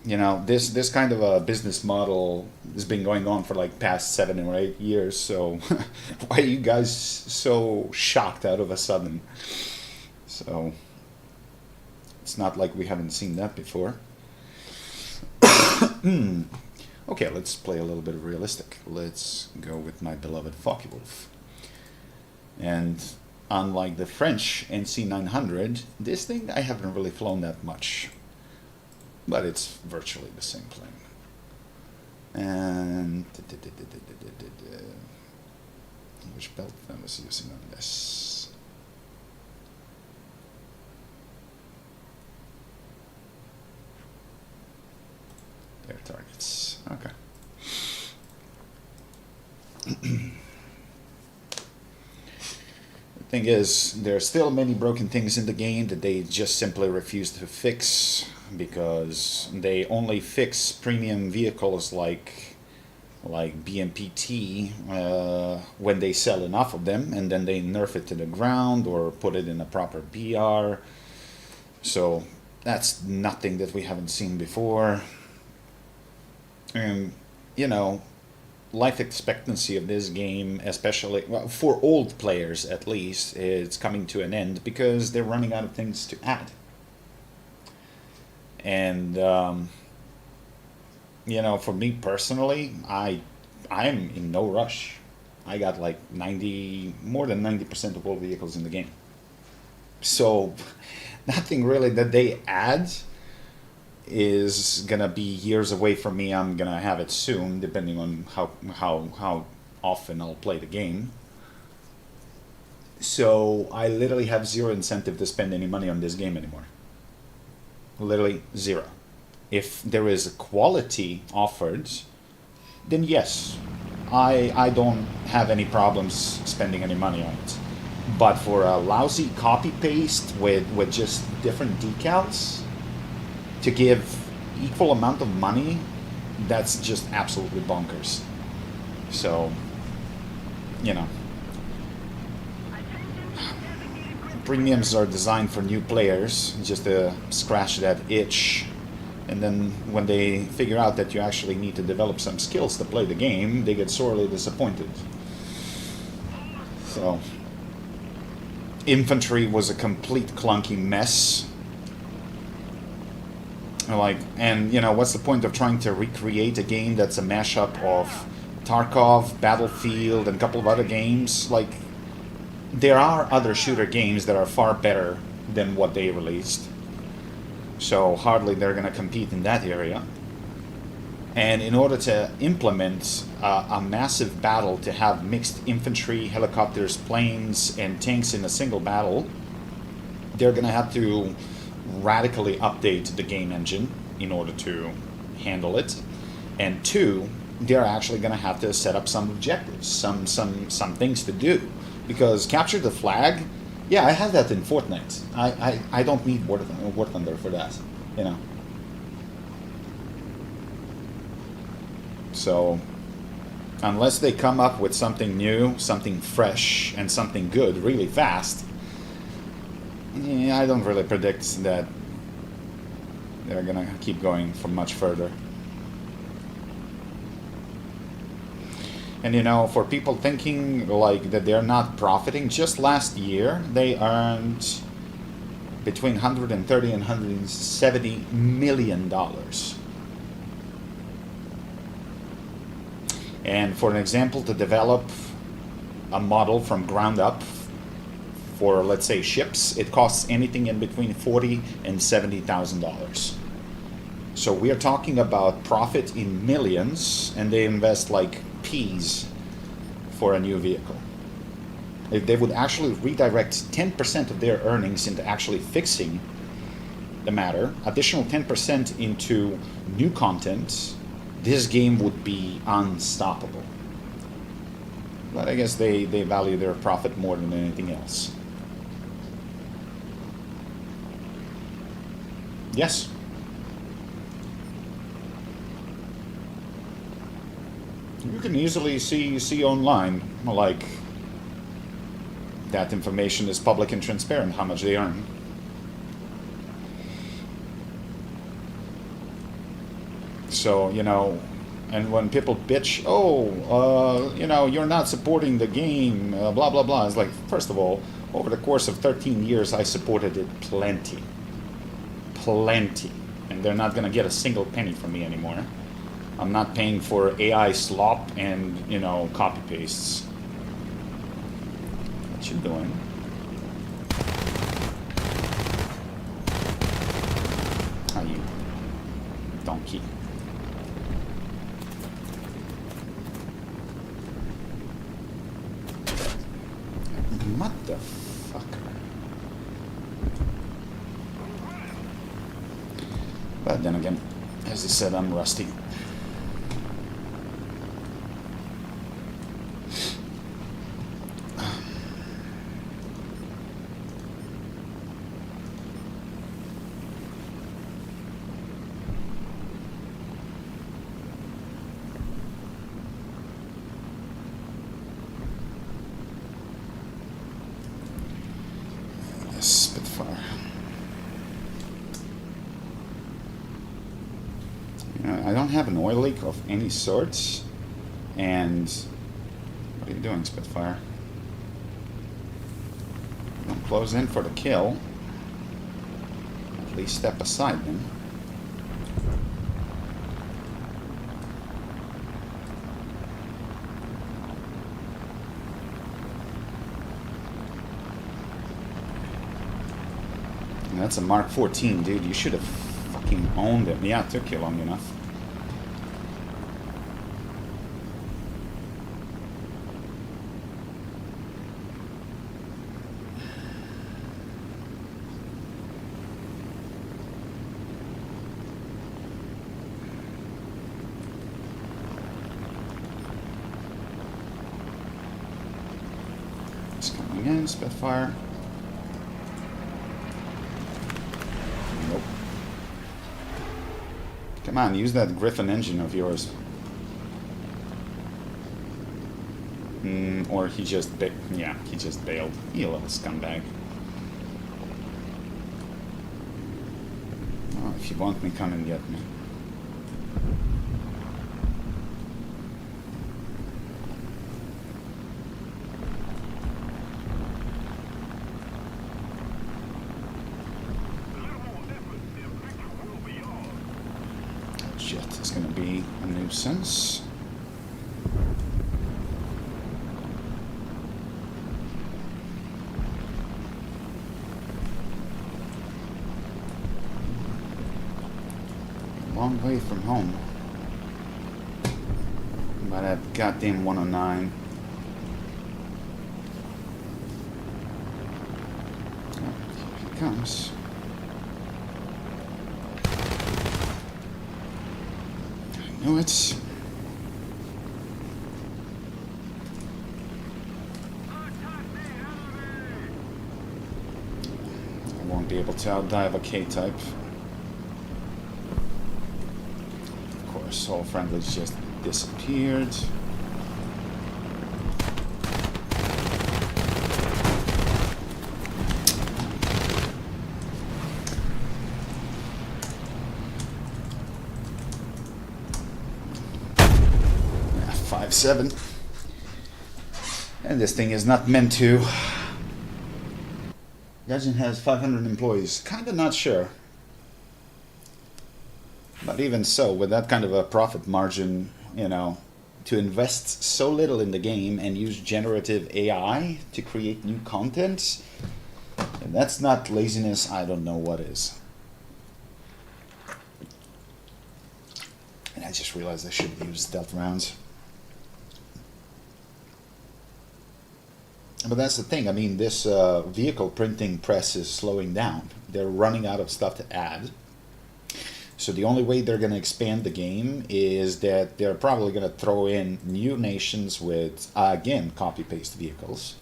You know, this kind of a business model has been going on for like past 7 or 8 years. So why are you guys so shocked out of a sudden? So it's not like we haven't seen that before. Okay, let's play a little bit of realistic. Let's go with my beloved Focke-Wulf. And unlike the French NC900, this thing I haven't really flown that much. But it's virtually the same plane. And which belt I was using on this? Their targets. Okay. The thing is, there are still many broken things in the game that they just simply refuse to fix, because they only fix premium vehicles like BMPT when they sell enough of them, and then they nerf it to the ground or put it in a proper BR. So that's nothing that we haven't seen before. And you know, life expectancy of this game, especially well, for old players at least, is coming to an end because they're running out of things to add. And you know, for me personally, I'm in no rush. I got like more than 90% of all vehicles in the game. So nothing really that they add is gonna be years away from me. I'm gonna have it soon, depending on how often I'll play the game. So I literally have zero incentive to spend any money on this game anymore. Literally zero. If there is a quality offered, then yes, I don't have any problems spending any money on it. But for a lousy copy paste with just different decals to give equal amount of money, that's just absolutely bonkers. So, you know, premiums are designed for new players, just to scratch that itch. And then when they figure out that you actually need to develop some skills to play the game, they get sorely disappointed. So, infantry was a complete clunky mess. And you know, what's the point of trying to recreate a game that's a mashup of Tarkov, Battlefield, and a couple of other games? Like, there are other shooter games that are far better than what they released. So hardly they're going to compete in that area. And in order to implement a massive battle, to have mixed infantry, helicopters, planes, and tanks in a single battle, they're going to have to radically update the game engine in order to handle it. And two, they're actually going to have to set up some objectives, some things to do. Because capture the flag, yeah, I have that in Fortnite. I don't need War Thunder for that, you know. So, unless they come up with something new, something fresh, and something good really fast, yeah, I don't really predict that they're gonna keep going for much further. And you know, for people thinking like that they're not profiting, just last year they earned between 130 and 170 million dollars. And for an example, to develop a model from ground up for, let's say, ships, it costs anything in between $40,000 and $70,000. So we are talking about profit in millions, and they invest like peas for a new vehicle. If they would actually redirect 10% of their earnings into actually fixing the matter, additional 10% into new content, this game would be unstoppable. But I guess they value their profit more than anything else. Yes. You can easily see online, like, that information is public and transparent, how much they earn. So, you know, and when people bitch, you know, you're not supporting the game, blah, blah, blah. It's like, first of all, over the course of 13 years, I supported it plenty. Plenty. And they're not going to get a single penny from me anymore. I'm not paying for AI slop and, you know, copy pastes. What you doing? How you donkey? Motherfucker. But then again, as I said, I'm rusty. Spitfire. I don't have an oil leak of any sorts, and what are you doing, Spitfire? Don't close in for the kill. At least step aside then. And that's a Mark 14, dude. You should have fucking owned it. Yeah, it took you long enough. It's coming in, Spitfire. Nope. Come on, use that Griffin engine of yours. Or he just he just bailed. You little scumbag. Oh, if you want me, come and get me. Jet is going to be a nuisance. Long way from home. By that goddamn 109. Oh, here he comes. I knew it. I won't be able to outdive a K-type. All friendlies just disappeared. Yeah, 5-7. And this thing is not meant to. Legend has 500 employees. Kinda not sure. But even so, with that kind of a profit margin, you know, to invest so little in the game and use generative AI to create new content, if that's not laziness, I don't know what is. And I just realized I should have used stealth rounds. But that's the thing. I mean, this vehicle printing press is slowing down. They're running out of stuff to add. So the only way they're going to expand the game is that they're probably going to throw in new nations with, again, copy-paste vehicles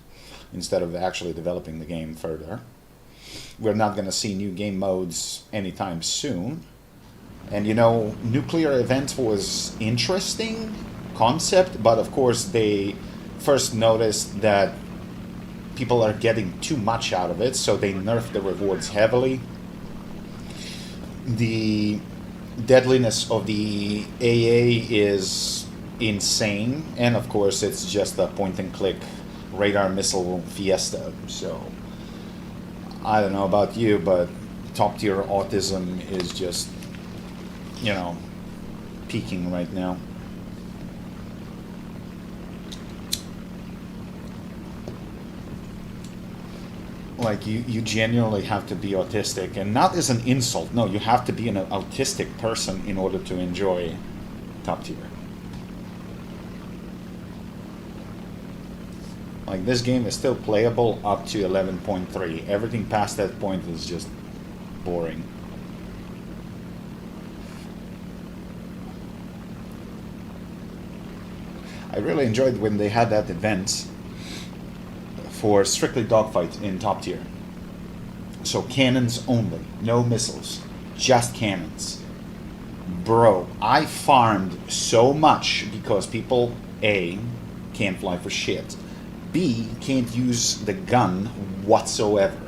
instead of actually developing the game further. We're not going to see new game modes anytime soon. And, you know, nuclear event was interesting concept, but of course they first noticed that people are getting too much out of it, so they nerfed the rewards heavily. The deadliness of the AA is insane, and of course it's just a point-and-click radar missile fiesta. So I don't know about you, but top-tier autism is just, you know, peaking right now. Like, you genuinely have to be autistic, and not as an insult. No, you have to be an autistic person in order to enjoy top tier. Like, this game is still playable up to 11.3. Everything past that point is just boring. I really enjoyed when they had that event for strictly dogfight in top tier. So cannons only, no missiles, just cannons. Bro, I farmed so much because people, A, can't fly for shit, B, can't use the gun whatsoever.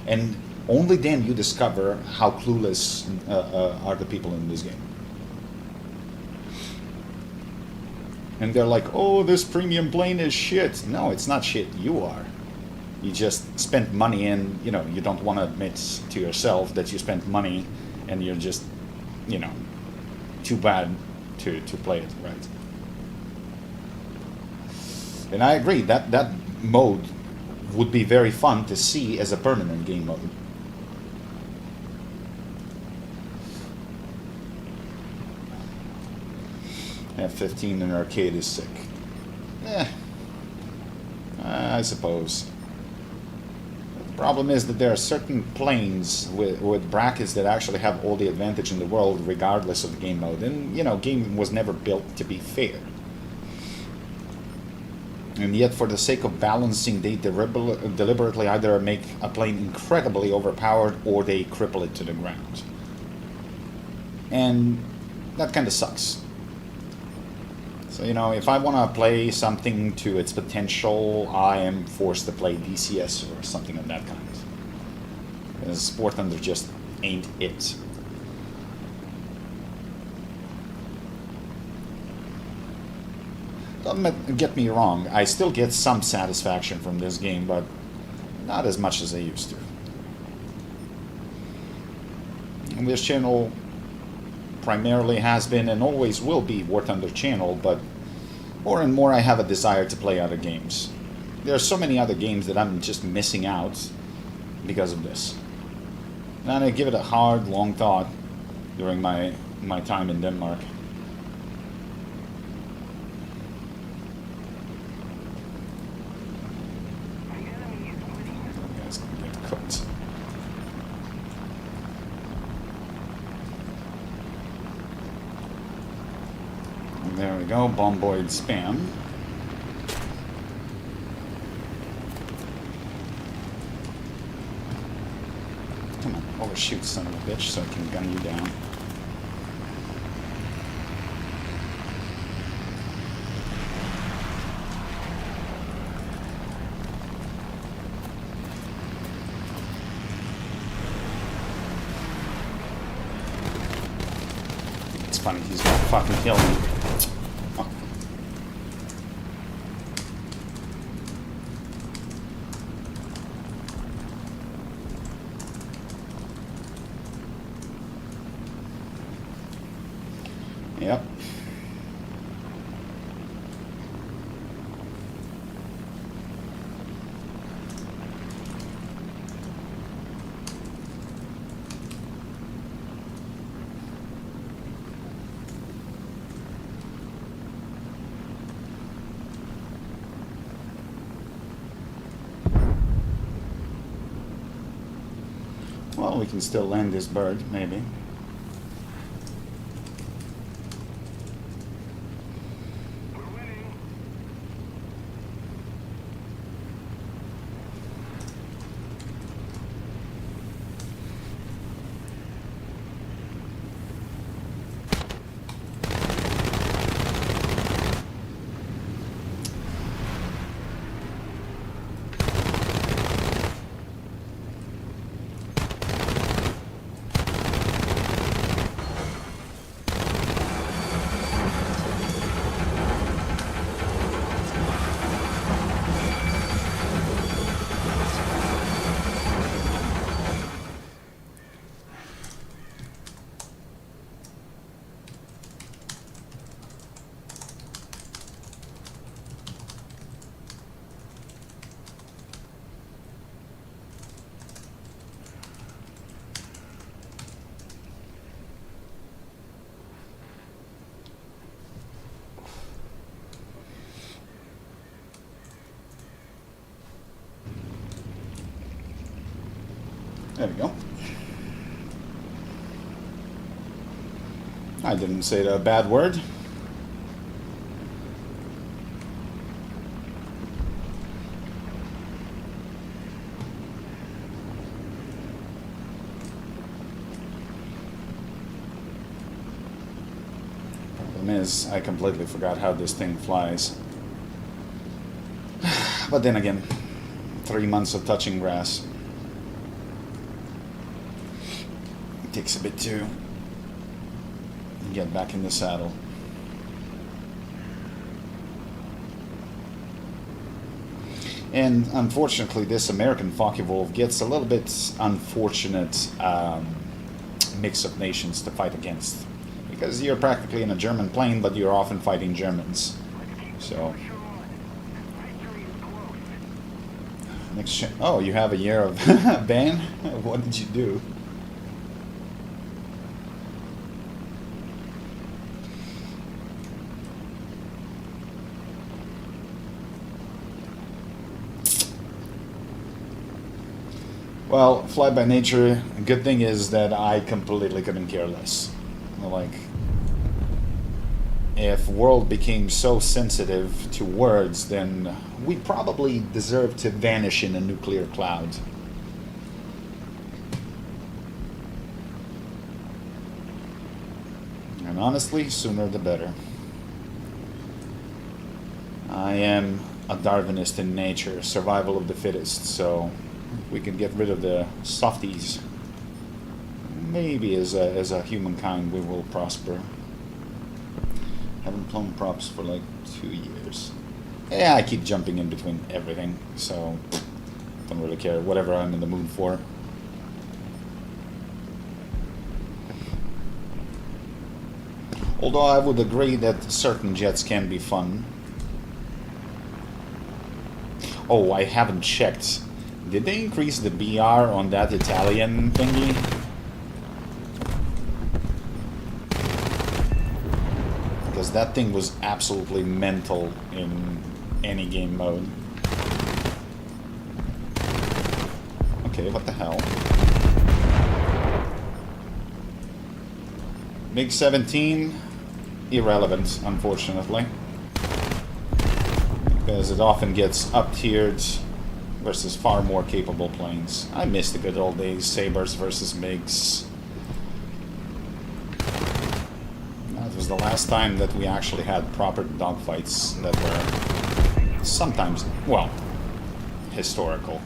And only then you discover how clueless are the people in this game. And they're like, oh, this premium plane is shit. No, it's not shit, you are. You just spent money, and, you know, you don't want to admit to yourself that you spent money, and you're just, you know, too bad to play it right. And I agree, that mode would be very fun to see as a permanent game mode. F-15 in arcade is sick. I suppose. The problem is that there are certain planes with brackets that actually have all the advantage in the world regardless of the game mode. And, you know, game was never built to be fair. And yet, for the sake of balancing, they deliberately either make a plane incredibly overpowered or they cripple it to the ground. And that kind of sucks. So, you know, if I want to play something to its potential, I am forced to play DCS or something of that kind. Because Sport Thunder just ain't it. Don't get me wrong, I still get some satisfaction from this game, but not as much as I used to. And this channel primarily has been and always will be War Thunder channel, but more and more I have a desire to play other games. There are so many other games that I'm just missing out because of this. And I give it a hard, long thought during my time in Denmark. You guys can get cooked. There we go, bomboid spam. Come on, overshoot, son of a bitch, so I can gun you down. It's funny, he's gonna fucking kill me. Oh. Yep. Well, we can still land this bird, maybe. We're winning. There we go. I didn't say the bad word. Problem is, I completely forgot how this thing flies. But then again, 3 months of touching grass. It takes a bit to get back in the saddle. And unfortunately, this American Focke-Wulf gets a little bit unfortunate mix of nations to fight against. Because you're practically in a German plane, but you're often fighting Germans. So... Oh, you have a year of ban? What did you do? Well, fly by nature, a good thing is that I completely couldn't care less. Like, if world became so sensitive to words, then we probably deserve to vanish in a nuclear cloud. And honestly, sooner the better. I am a Darwinist in nature, survival of the fittest, so if we can get rid of the softies, maybe as a humankind we will prosper. Haven't flown props for like 2 years. Yeah, I keep jumping in between everything, so don't really care. Whatever I'm in the mood for. Although I would agree that certain jets can be fun. Oh, I haven't checked. Did they increase the BR on that Italian thingy? Because that thing was absolutely mental in any game mode. Okay, what the hell? MiG 17, irrelevant, unfortunately. Because it often gets up-tiered versus far more capable planes. I miss the good old days, Sabres versus MiGs. That was the last time that we actually had proper dogfights that were sometimes, well, historical.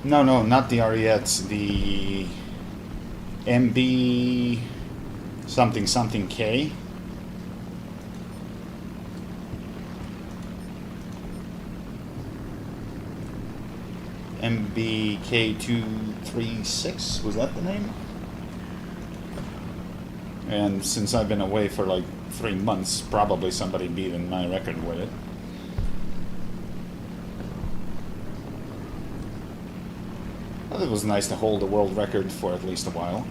No, no, not the REX. The MB something something K. MBK236, was that the name? And since I've been away for like 3 months, probably somebody beaten my record with it. Well, it was nice to hold the world record for at least a while.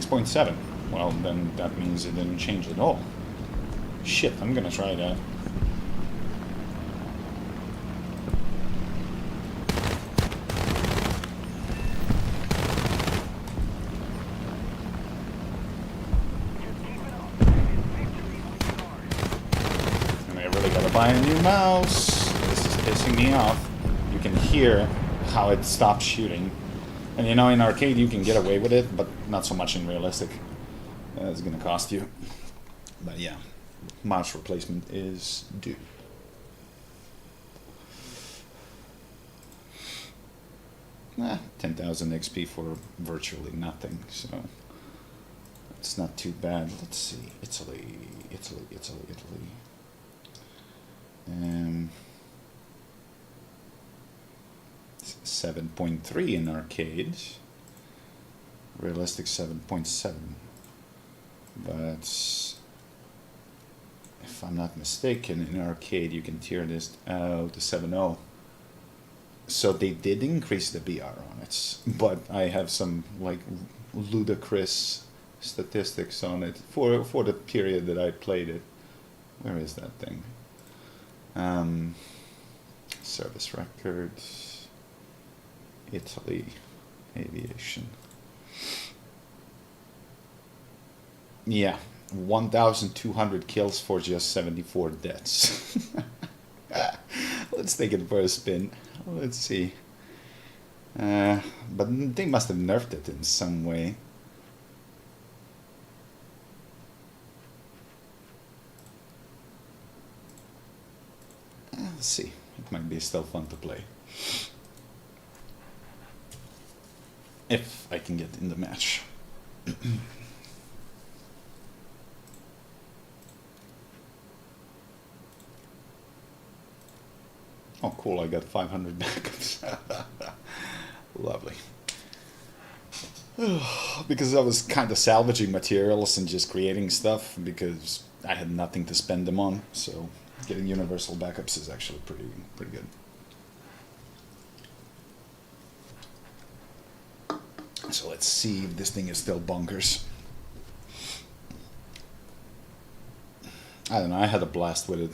.7. Well, then that means it didn't change at all. Shit, I'm gonna try that. And I really gotta buy a new mouse. This is pissing me off. You can hear how it stopped shooting. And you know, in arcade you can get away with it, but not so much in realistic. It's gonna cost you. But yeah, mouse replacement is due. Nah, 10,000 XP for virtually nothing, so it's not too bad. Let's see, Italy. 7.3 in arcades. Realistic 7.7. But if I'm not mistaken, in arcade you can tier this out to 7.0. So they did increase the BR on it, but I have some like ludicrous statistics on it for the period that I played it. Where is that thing? Service records, Italy, aviation. Yeah, 1,200 kills for just 74 deaths. Let's take it for a spin. Let's see. But they must have nerfed it in some way. Let's see. It might be still fun to play. If I can get in the match. Oh, cool, I got 500 backups. Lovely. Because I was kind of salvaging materials and just creating stuff because I had nothing to spend them on, so getting universal backups is actually pretty good. So let's see if this thing is still bonkers. I don't know, I had a blast with it.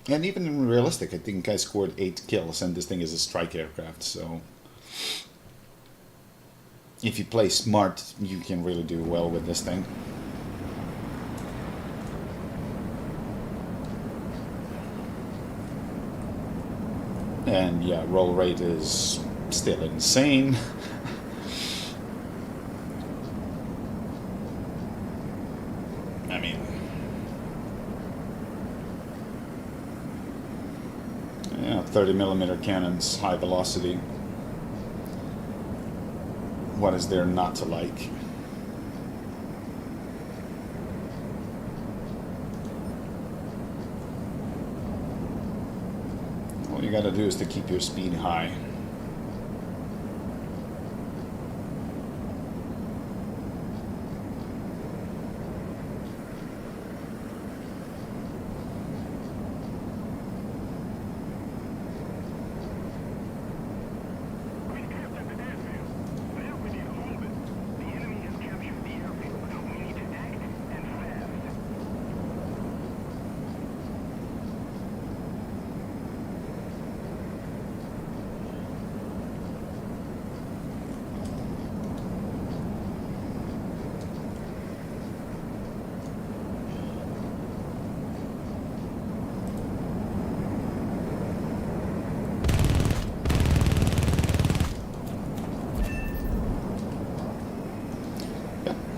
And even in realistic, I think I scored 8 kills, and this thing is a strike aircraft, so if you play smart, you can really do well with this thing. And yeah, roll rate is still insane. I mean, 30mm cannons, high velocity. What is there not to like? All you gotta do is to keep your speed high.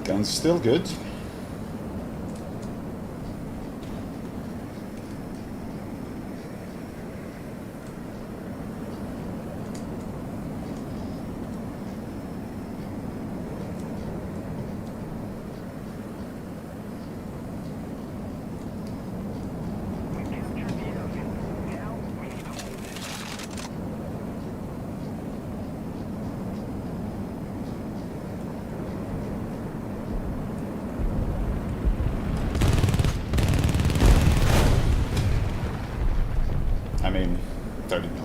Guns still good. We captured the area. Now we need to hold it. I mean, 30 mil.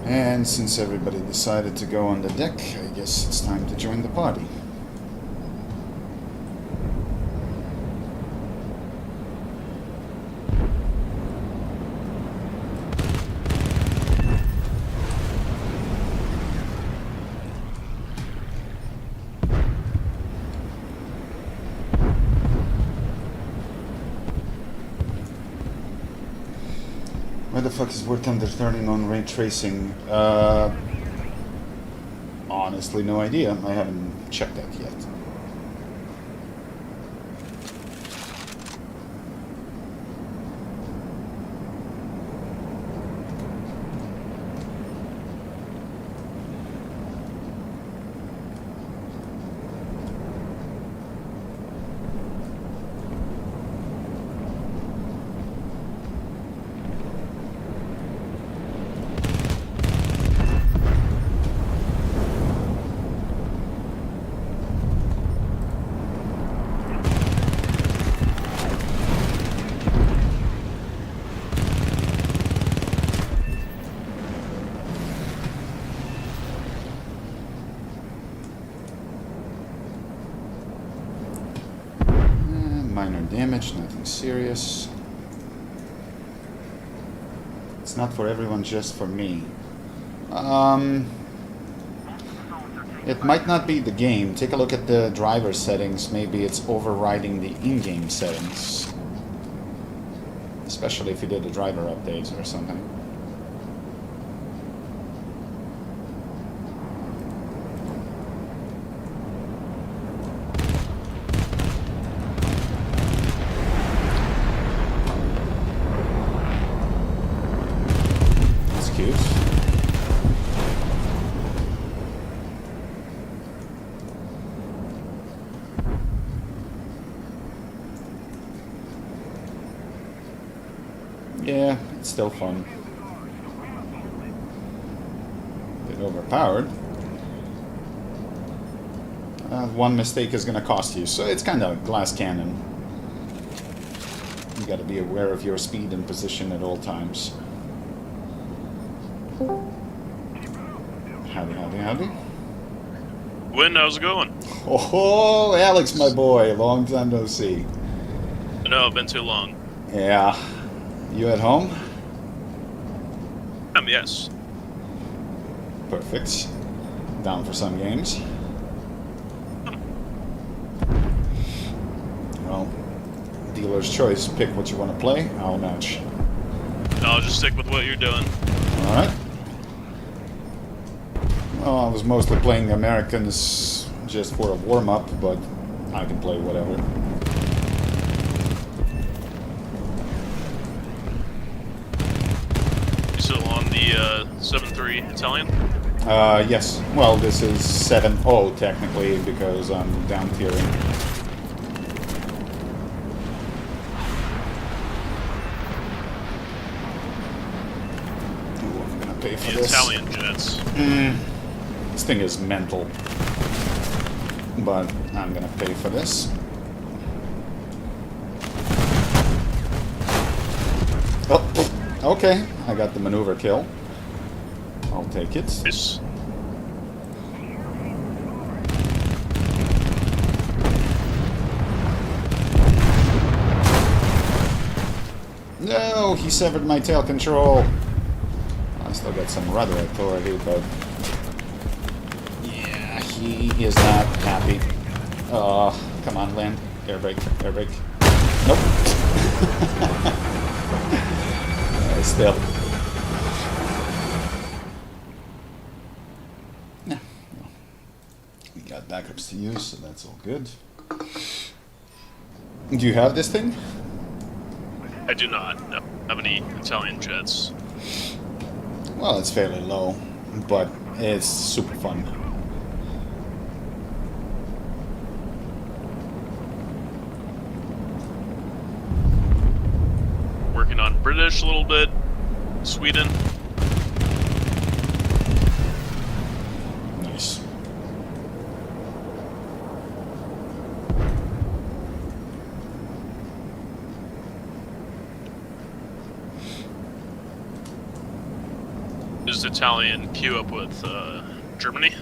And since everybody decided to go on the deck, I guess it's time to join the party. Where the fuck is War Thunder turning on ray tracing? Honestly, no idea. I haven't checked that yet. Minor damage, nothing serious. It's not for everyone, just for me. It might not be the game. Take a look at the driver settings. Maybe it's overriding the in-game settings. Especially if you did the driver updates or something. Yeah, it's still fun. Bit overpowered. One mistake is going to cost you, so it's kind of a glass cannon. You got to be aware of your speed and position at all times. Howdy, howdy, howdy. Wind, how's it going? Oh, Alex, my boy, long time no see. No, been too long. Yeah. You at home? Yes. Perfect. Down for some games. Well, dealer's choice. Pick what you want to play. I'll match. I'll just stick with what you're doing. Alright. Well, I was mostly playing Americans just for a warm-up, but I can play whatever. Still on the 7-3 Italian? Yes. Well, this is 7-0 technically because I'm down tiering. Ooh, I'm gonna pay for The this. Italian jets. This thing is mental. But I'm gonna pay for this. Oh, okay. I got the maneuver kill. I'll take it. Nice. No, he severed my tail control. I still got some rudder authority, but yeah, he is not happy. Come on, land. Air brake, air brake. Nope. Still. Got backups to use, so that's all good. Do you have this thing? I do not. No. Have any Italian jets? Well, it's fairly low, but it's super fun. Working on British a little bit. Sweden. Nice. Is Italian queue up with Germany?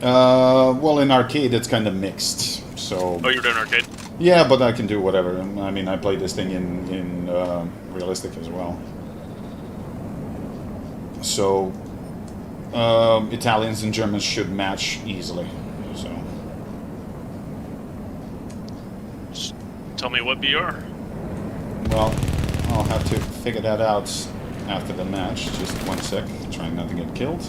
Well, in arcade, it's kind of mixed. So Oh, you're doing arcade? yeah, but I can do whatever. I mean, I play this thing in realistic as well. So Italians and Germans should match easily. So Just tell me what BR. well, I'll have to figure that out after the match. Just 1 sec. Trying not to get killed.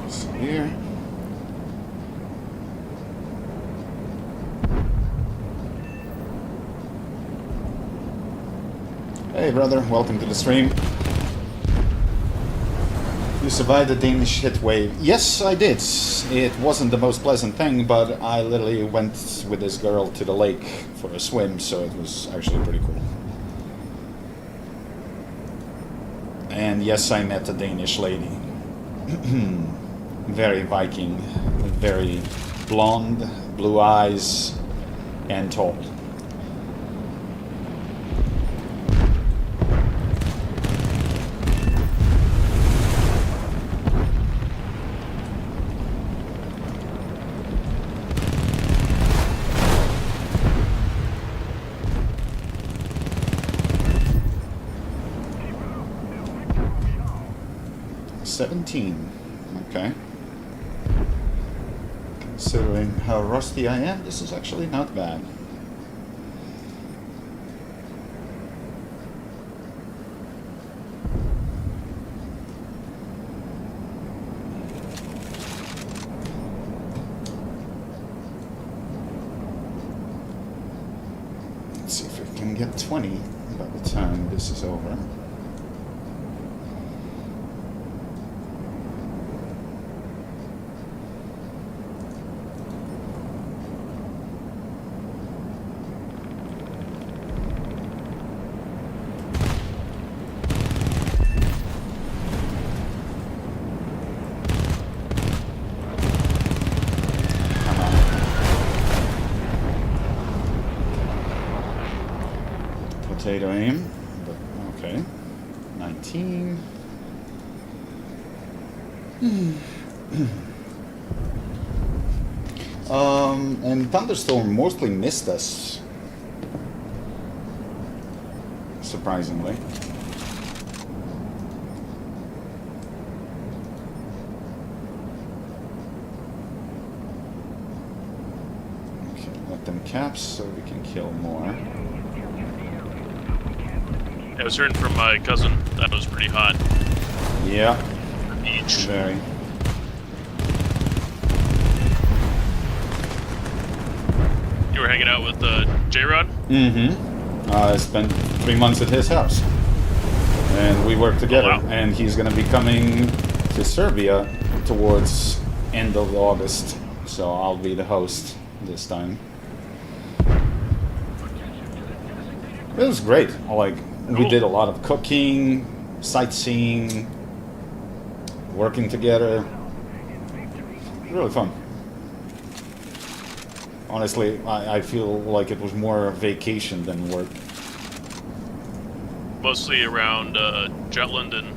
So here. Hey brother, welcome to the stream. You survived the Danish hit wave. Yes, I did. It wasn't the most pleasant thing, but I literally went with this girl to the lake for a swim, so it was actually pretty cool. And yes, I met a Danish lady. Very Viking, very blonde, blue eyes, and tall. Okay. Considering how rusty I am, this is actually not bad. Let's see if we can get 20 by the time this is over. Potato aim, but okay. 19. And Thunderstorm mostly missed us. Surprisingly. Okay, let them caps so we can kill more. I was hearing from my cousin that was pretty hot. Yeah. Beach. Very. You were hanging out with J-Rod? Mm-hmm. I spent 3 months at his house. And we worked together. Oh, wow. And he's going to be coming to Serbia towards end of August. So I'll be the host this time. It was great. We Cool. did a lot of cooking, sightseeing, working together. Really fun. Honestly, I feel like it was more a vacation than work. Mostly around Jutland and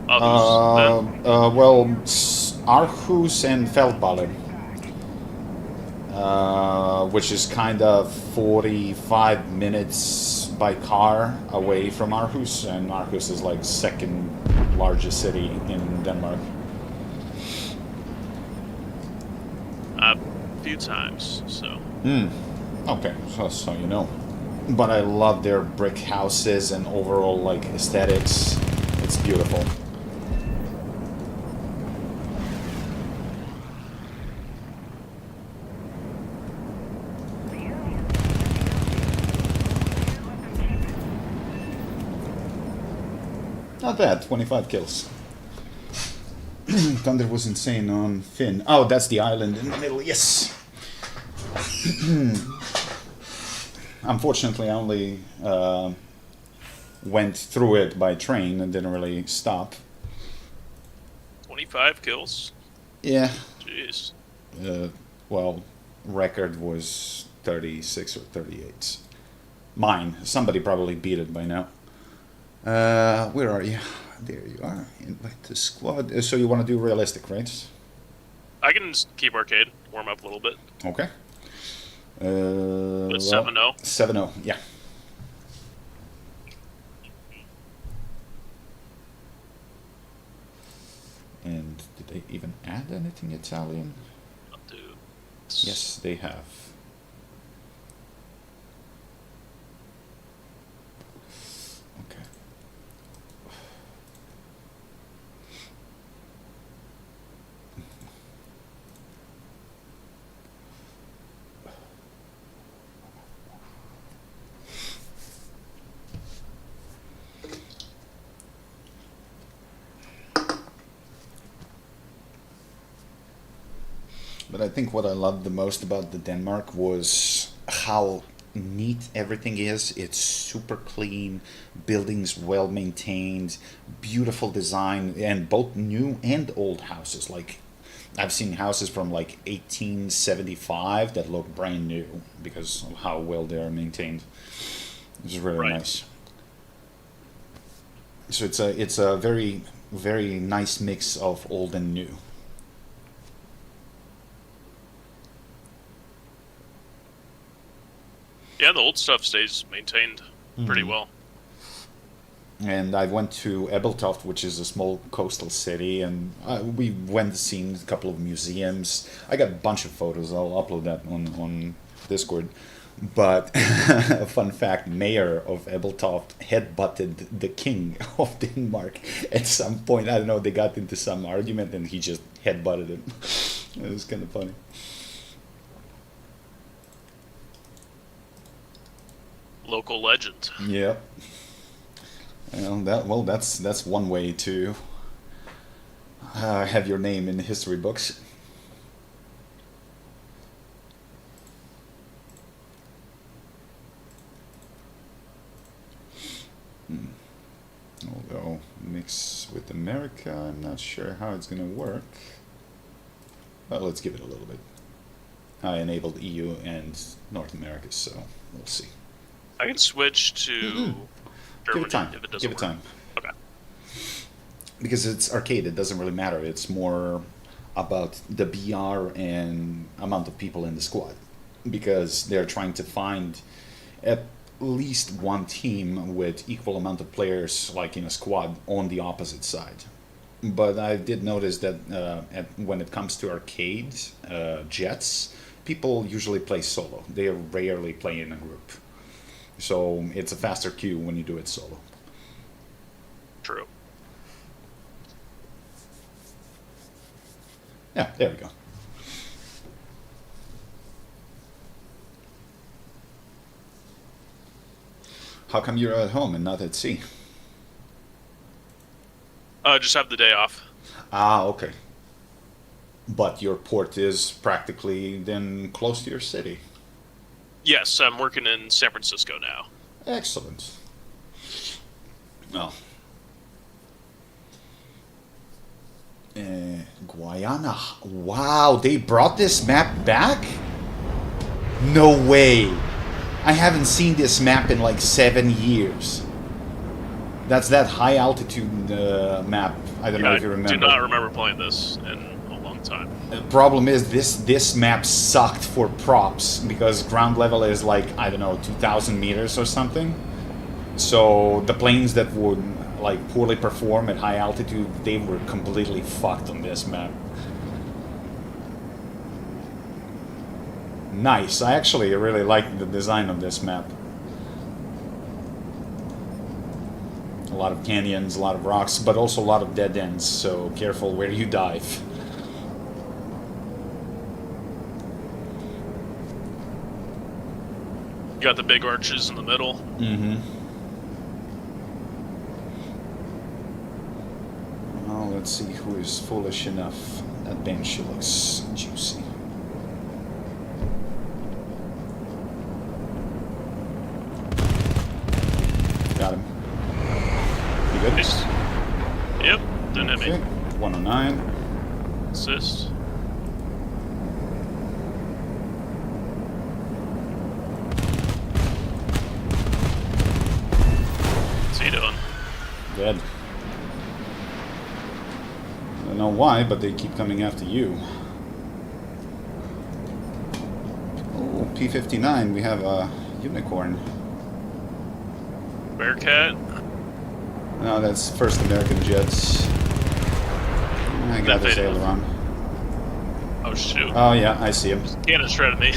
others. Well, Aarhus and Veldballer. Which is kind of 45 minutes by car away from Aarhus, and Aarhus is like second largest city in Denmark. A few times, so. Okay, so you know. But I love their brick houses and overall like aesthetics. It's beautiful. Not bad, 25 kills. Thunder was insane on Finn. Oh, that's the island in the middle, yes! Unfortunately, I only went through it by train and didn't really stop. 25 kills. Yeah. Jeez. Well, record was 36 or 38. Mine. Somebody probably beat it by now. Where are you? There you are. Invite the squad. So you want to do realistic, right? I can just keep arcade, warm up a little bit. Okay. But Well, 7-0. 7-0, yeah. And did they even add anything Italian? I'll do. Yes, they have. Okay. But I think what I loved the most about the Denmark was how neat everything is. It's super clean, buildings well maintained, beautiful design, and both new and old houses. Like, I've seen houses from like 1875 that look brand new because of how well they are maintained. It's really Right. nice. So it's a very very nice mix of old and new. Yeah, the old stuff stays maintained pretty well. And I went to Ebeltoft, which is a small coastal city, and we went and seen a couple of museums. I got a bunch of photos. I'll upload that on Discord. But a fun fact: Mayor of Ebeltoft headbutted the king of Denmark at some point. I don't know. They got into some argument, and he just headbutted him. It was kind of funny. Local legend. Yeah. That's one way to have your name in the history books. Although mix with America, I'm not sure how it's gonna work. Well, let's give it a little bit. I enabled EU and North America, so we'll see. I can switch to Germany Give it time. if it doesn't Give it work. time. Okay. Because it's arcade, it doesn't really matter. It's more about the BR and amount of people in the squad. Because they're trying to find at least one team with equal amount of players, like in a squad, on the opposite side. But I did notice that when it comes to arcade jets, people usually play solo. They rarely play in a group. So it's a faster queue when you do it solo. True. Yeah, there we go. How come you're at home and not at sea? Just have the day off. Ah, okay. But your port is practically then close to your city. Yes, I'm working in San Francisco now. Excellent. Oh. Guyana. Wow, they brought this map back? No way. I haven't seen this map in like 7 years. That's that high altitude map. I don't know if you remember. I do not remember playing this in a long time. The problem is this map sucked for props because ground level is like, I don't know, 2,000 meters or something. So the planes that would like poorly perform at high altitude, they were completely fucked on this map. Nice. I actually really like the design of this map. A lot of canyons, a lot of rocks, but also a lot of dead ends, so careful where you dive. You got the big arches in the middle. Mm-hmm. let's see who is foolish enough. That Banshee looks juicy. Got him. You good? Nice. Yep, didn't hit Okay, me. 109. Assist. What's he doing? Dead. I don't know why, but they keep coming after you. Oh, P-59, we have a unicorn. Bearcat? No, that's First American Jets. I got his Faded. aileron. Oh shoot. Oh yeah, I see him. Cannon shredded me.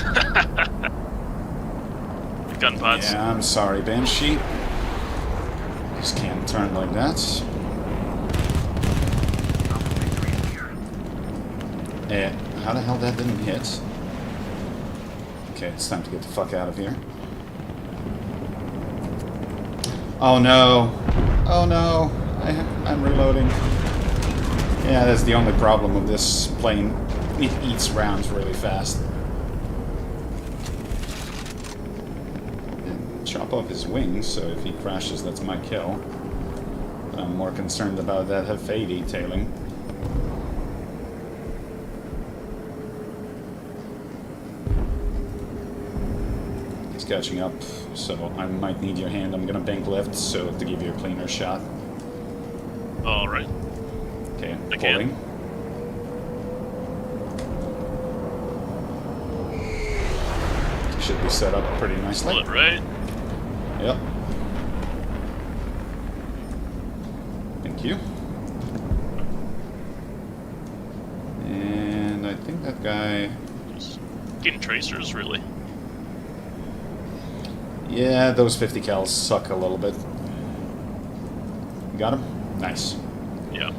Gun pots. Yeah, I'm sorry, Banshee. Just can't turn like that. How the hell that didn't hit? Okay, it's time to get the fuck out of here. Oh no! Oh no! I'm reloading. Yeah, that's the only problem with this plane. It eats rounds really fast. Chop off his wings, so if he crashes, that's my kill. But I'm more concerned about that F-8 detailing. He's catching up, so I might need your hand. I'm gonna bank left, so to give you a cleaner shot. Alright. Okay, I can. pulling. Should be set up pretty nicely. Pull it right. Yep. Thank you. And I think that guy... Just getting tracers, really. Yeah, those 50 cals suck a little bit. You got him? Nice. Yeah.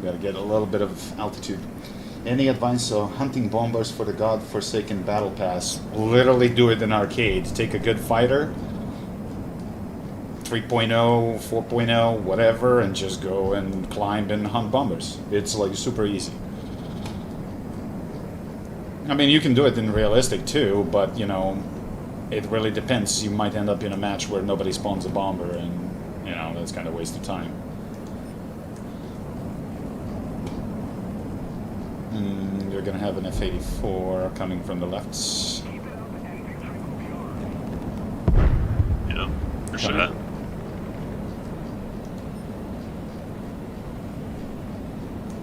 Gotta get a little bit of altitude. Any advice on hunting bombers for the godforsaken battle pass? Literally do it in arcade. Take a good fighter, 3.0, 4.0, whatever, and just go and climb and hunt bombers. It's like super easy. I mean, you can do it in realistic too, but you know, it really depends. You might end up in a match where nobody spawns a bomber, and you know, that's kind of a waste of time. You're gonna have an F-84 coming from the left. Yeah. For sure. Coming.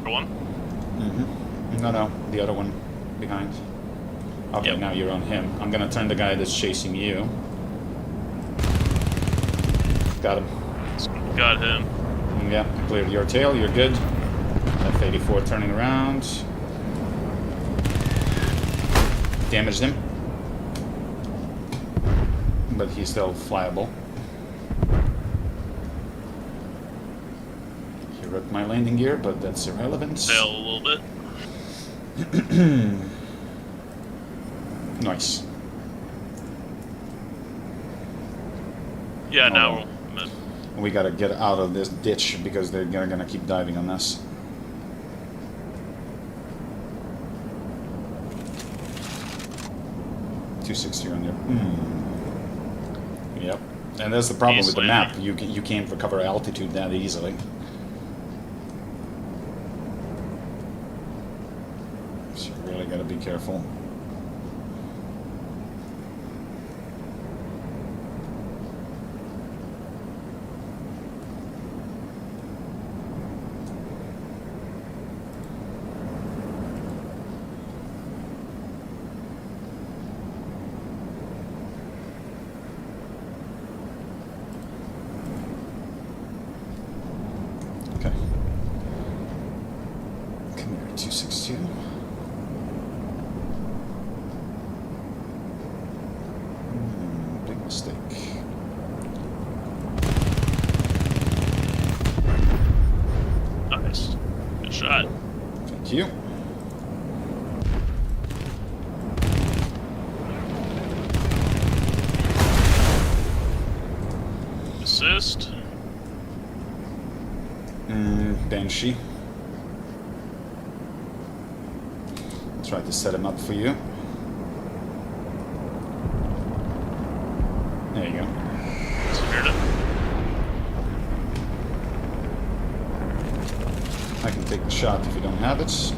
For one? Mm-hmm. No, the other one behind. Okay, Yep. now you're on him. I'm gonna turn the guy that's chasing you. Got him. Got him. Yeah, cleared your tail, you're good. F-84 turning around. Damaged him. But he's still flyable. He ripped my landing gear, but that's irrelevant. Sail a little bit. Nice. Yeah, Oh. now We gotta get out of this ditch because they're gonna keep diving on us. .260 on there. Yep. And that's the problem with the map. You can't recover altitude that easily. So you really gotta be careful. Okay. Come here, 262. Banshee. Try to set him up for you. There you go. Secured it. I can take the shot if you don't have it. It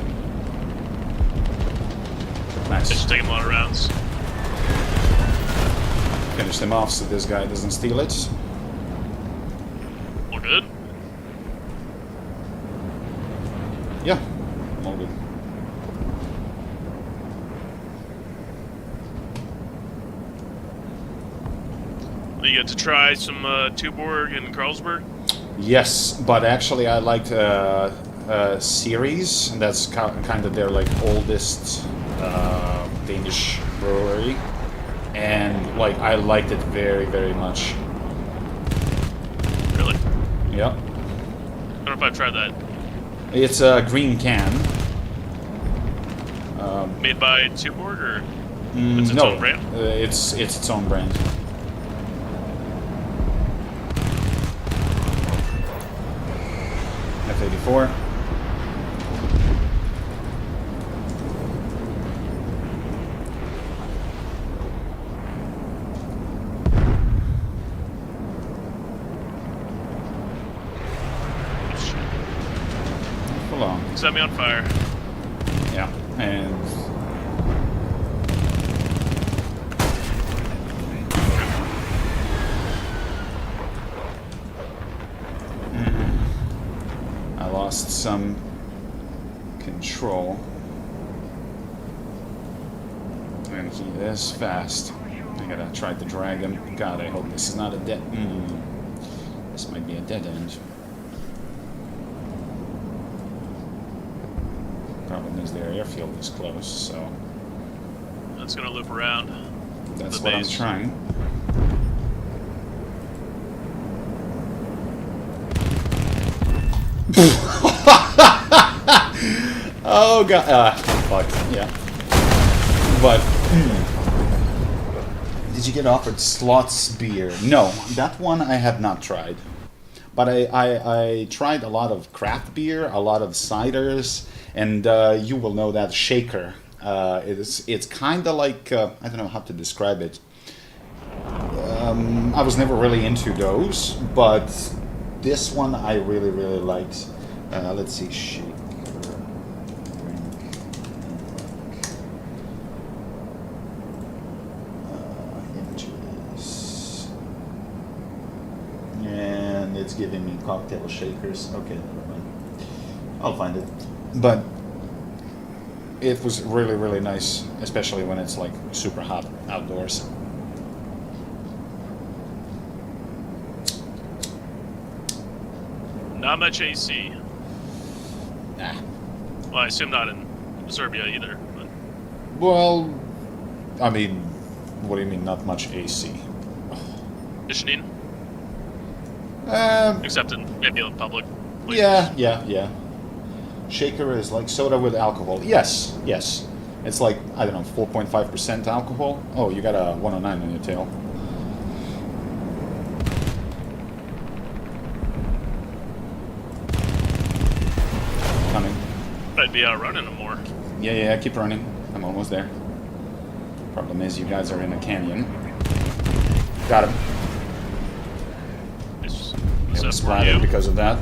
Nice. should take him a lot of rounds. Finish them off so this guy doesn't steal it. All good? Yeah, all good. You get to try some Tuborg and Carlsberg. Yes, but actually I liked a series. That's kind of their like oldest Danish brewery, and like I liked it very, very much. Really? Yep. I don't know if I've tried that. It's a green can. Made by Tuborg or it's its No, own brand? it's its own brand. F-84. Hold on. Set me on fire. Yeah, and I lost some control. And he is fast. I gotta try to drag him. God, I hope this is not a dead. This might be a dead end. Problem is their airfield is close, so That's gonna loop around. that's The what base. I'm trying. Oh god, fuck, yeah. But did you get offered Slots beer? No, that one I have not tried. But I tried a lot of craft beer, a lot of ciders, and you will know that Shaker. It's kind of like I don't know how to describe it. I was never really into those, but this one I really liked. Let's see, Shaker. Images. And it's giving me cocktail shakers. Okay, never mind. I'll find it. But it was really nice, especially when it's like super hot outdoors. Not much AC. Nah. Well, I assume not in Serbia either. But Well, I mean, what do you mean not much AC? conditioning, Um, except in maybe in public places. yeah. Shaker is like soda with alcohol. Yes. It's like, I don't know, 4.5% alcohol. Oh, you got a 109 on your tail. Coming. I'd be running them more. Yeah, keep running. I'm almost there. Problem is, you guys are in a canyon. Got him. It's, It so was for splattered you. because of that.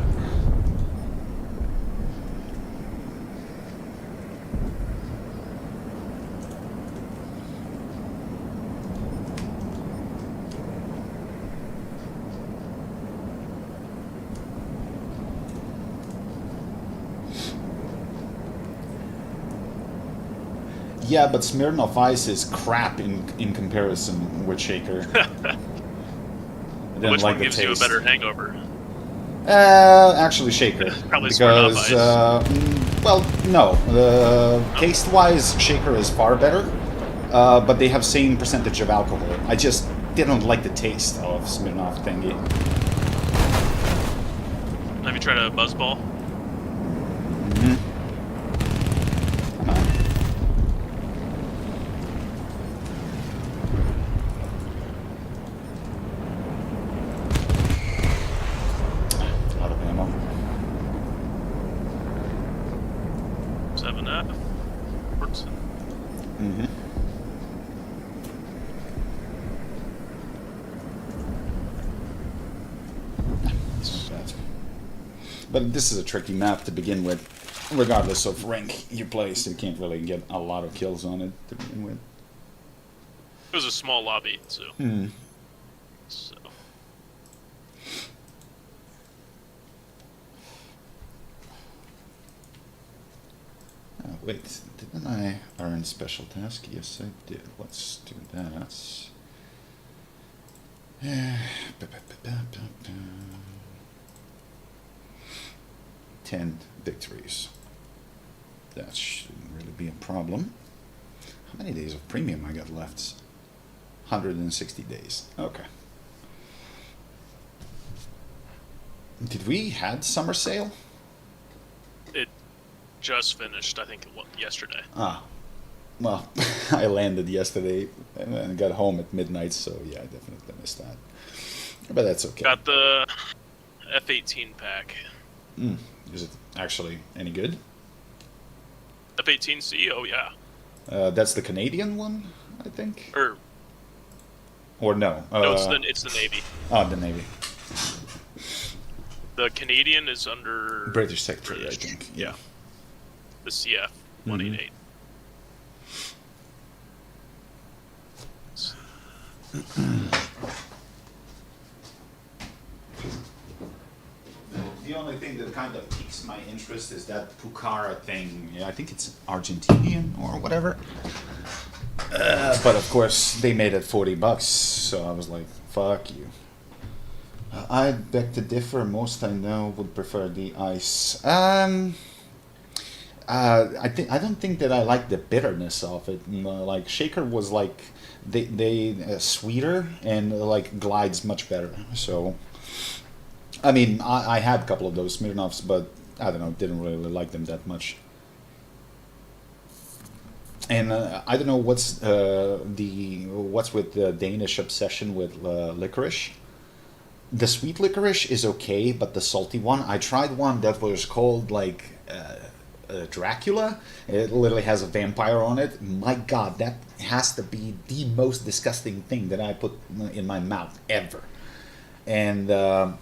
Yeah, but Smirnoff Ice is crap in comparison with Shaker. I didn't Which like one the gives you a taste. better hangover? Actually Shaker. Probably Because, Smirnoff well, no. Taste-wise, Shaker is far better, but they have same percentage of alcohol. I just didn't like the taste of Smirnoff thingy. Have you tried a buzzball? Come on. Out of ammo. Mm-hmm. It's not bad. But this is a tricky map to begin with. Regardless of rank you place, you can't really get a lot of kills on it to begin with. It was a small lobby, so. Hmm. So. Oh, wait, didn't I earn special task? Yes, I did. Let's do that. 10 victories. That shouldn't really be a problem. How many days of premium I got left? 160 days. Okay. Did we had summer sale? It just finished, I think, yesterday. Ah. Well, I landed yesterday and got home at midnight, so yeah, I definitely missed that. But that's okay. Got the F-18 pack. Is it actually any good? F-18C? Oh, yeah. That's the Canadian one, I think? Or no? no, it's the Navy. Oh, the Navy. The Canadian is under... British Secretary, I think. Yeah. The CF 188. The only thing that kind of piques my interest is that Pucara thing. Yeah, I think it's Argentinian or whatever. But of course, they made it $40, so I was like, fuck you. I beg to differ. Most I know would prefer the ice. I don't think that I like the bitterness of it. You know, like Shaker was like they sweeter and like glides much better. So, I mean, I had a couple of those Smirnoffs, but I don't know, didn't really like them that much. And I don't know what's with the Danish obsession with licorice. The sweet licorice is okay, but the salty one, I tried one that was called like Dracula. It literally has a vampire on it. My God, that has to be the most disgusting thing that I put in my mouth ever. And but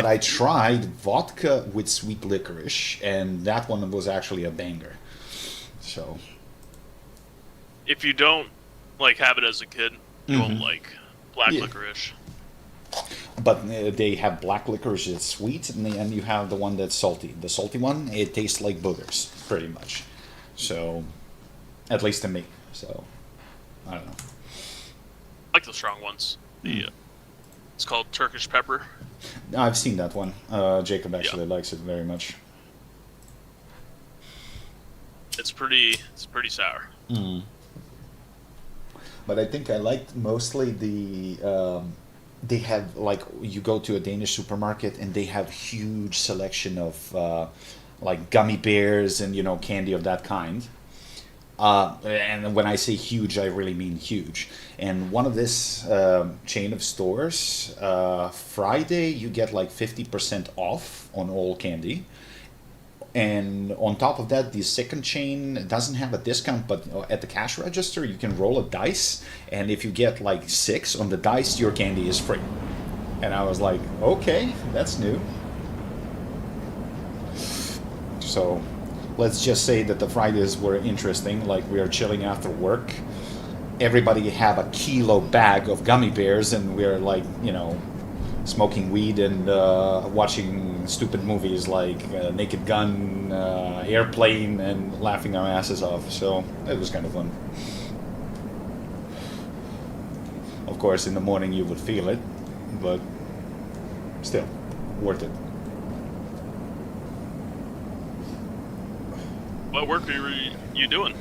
I tried vodka with sweet licorice, and that one was actually a banger. So, if you don't like have it as a kid, you won't like black licorice. But they have black licorice that's sweet, and you have the one that's salty. The salty one, it tastes like boogers, pretty much. So, at least to me. So, I don't know. I like the strong ones. It's called Turkish pepper. I've seen that one. Jacob actually likes it very much. It's pretty sour. But I think I liked mostly the... they have, like, you go to a Danish supermarket and they have huge selection of like gummy bears and, you know, candy of that kind. And when I say huge, I really mean huge. And one of this chain of stores, Friday you get like 50% off on all candy. And on top of that, the second chain doesn't have a discount, but at the cash register, you can roll a dice. And if you get like 6 on the dice, your candy is free. And I was like, okay, that's new. So let's just say that the Fridays were interesting. Like, we were chilling after work. Everybody had a kilo bag of gummy bears, and we were like, you know, smoking weed and watching stupid movies like Naked Gun, Airplane, and laughing our asses off. So it was kind of fun. Of course, in the morning you would feel it, but still, worth it. What work are you doing?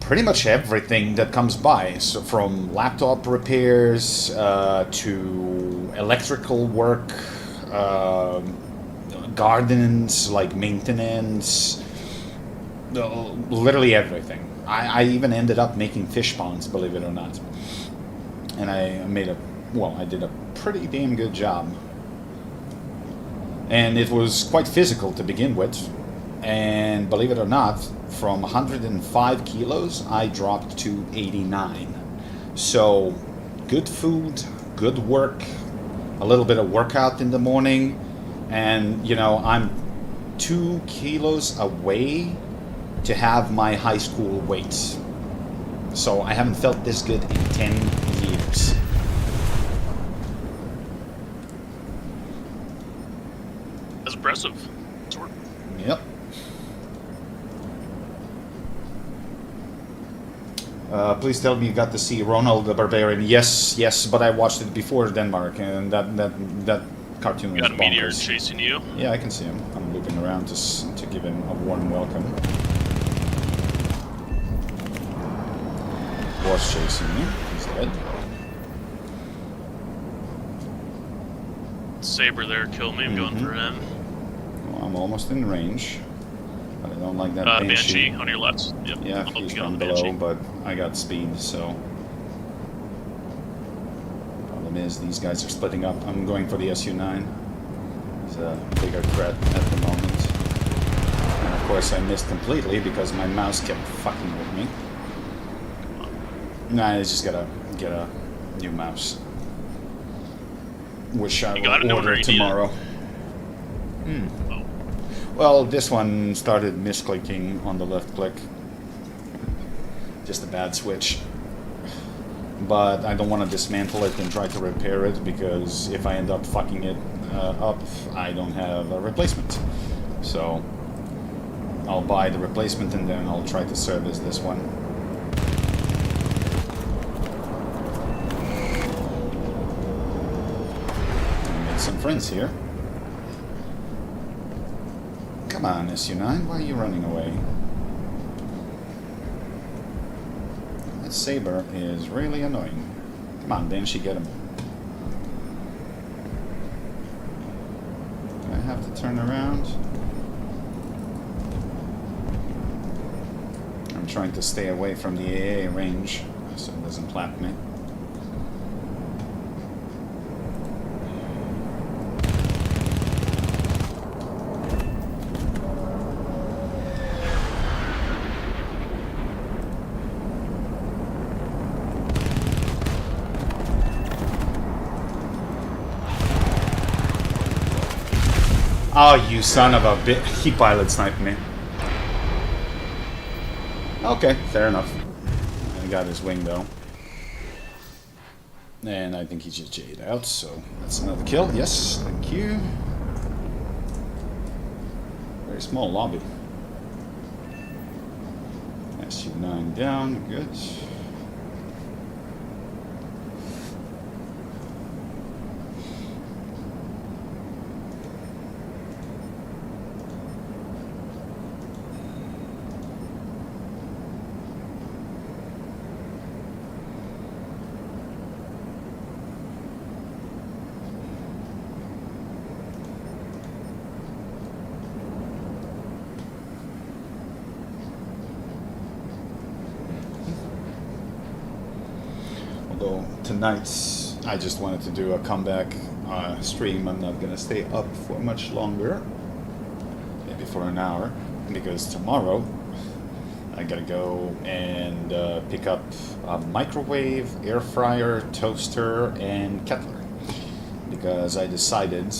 Pretty much everything that comes by. So from laptop repairs to electrical work, gardens, like maintenance, literally everything. I even ended up making fish ponds, believe it or not. And I did a pretty damn good job. And it was quite physical to begin with. And believe it or not, from 105 kilos, I dropped to 89. So, good food, good work, a little bit of workout in the morning, and you know, I'm 2 kilos away to have my high school weight. So I haven't felt this good in 10 years. That's impressive. Sort. Yep. Please tell me you got to see Ronald the Barbarian. Yes, yes, but I watched it before Denmark, and that cartoon You was got a meteor bonkers. chasing you. Yeah, I can see him. I'm looping around to give him a warm welcome. Was chasing me. He's dead. Saber there, kill me. I'm going for him. Well, I'm almost in range, but I don't like that Banshee on your left. Yep. Yeah, I'll he's get on from the below, Banshee. but I got speed, so... Problem is, these guys are splitting up. I'm going for the SU-9. He's a bigger threat at the moment. And of course I missed completely because my mouse kept fucking with me. Nah, I just gotta get a new mouse. Wish I would order tomorrow. Oh. Well, this one started misclicking on the left click. Just a bad switch. But I don't want to dismantle it and try to repair it, because if I end up fucking it up, I don't have a replacement. So I'll buy the replacement and then I'll try to service this one. I made some friends here. Come on, SU-9, why are you running away? That Saber is really annoying. Come on, Banshee, get him. Do I have to turn around? I'm trying to stay away from the AA range so it doesn't plap me. Oh, you son of a bitch. He pilot sniped me. Okay, fair enough. I got his wing, though. And I think he just J'd out, so that's another kill. Yes, thank you. Very small lobby. SU-9 down, good. Although tonight I just wanted to do a comeback stream. I'm not gonna stay up for much longer, maybe for an hour, because tomorrow I gotta go and pick up a microwave, air fryer, toaster, and kettler, because I decided,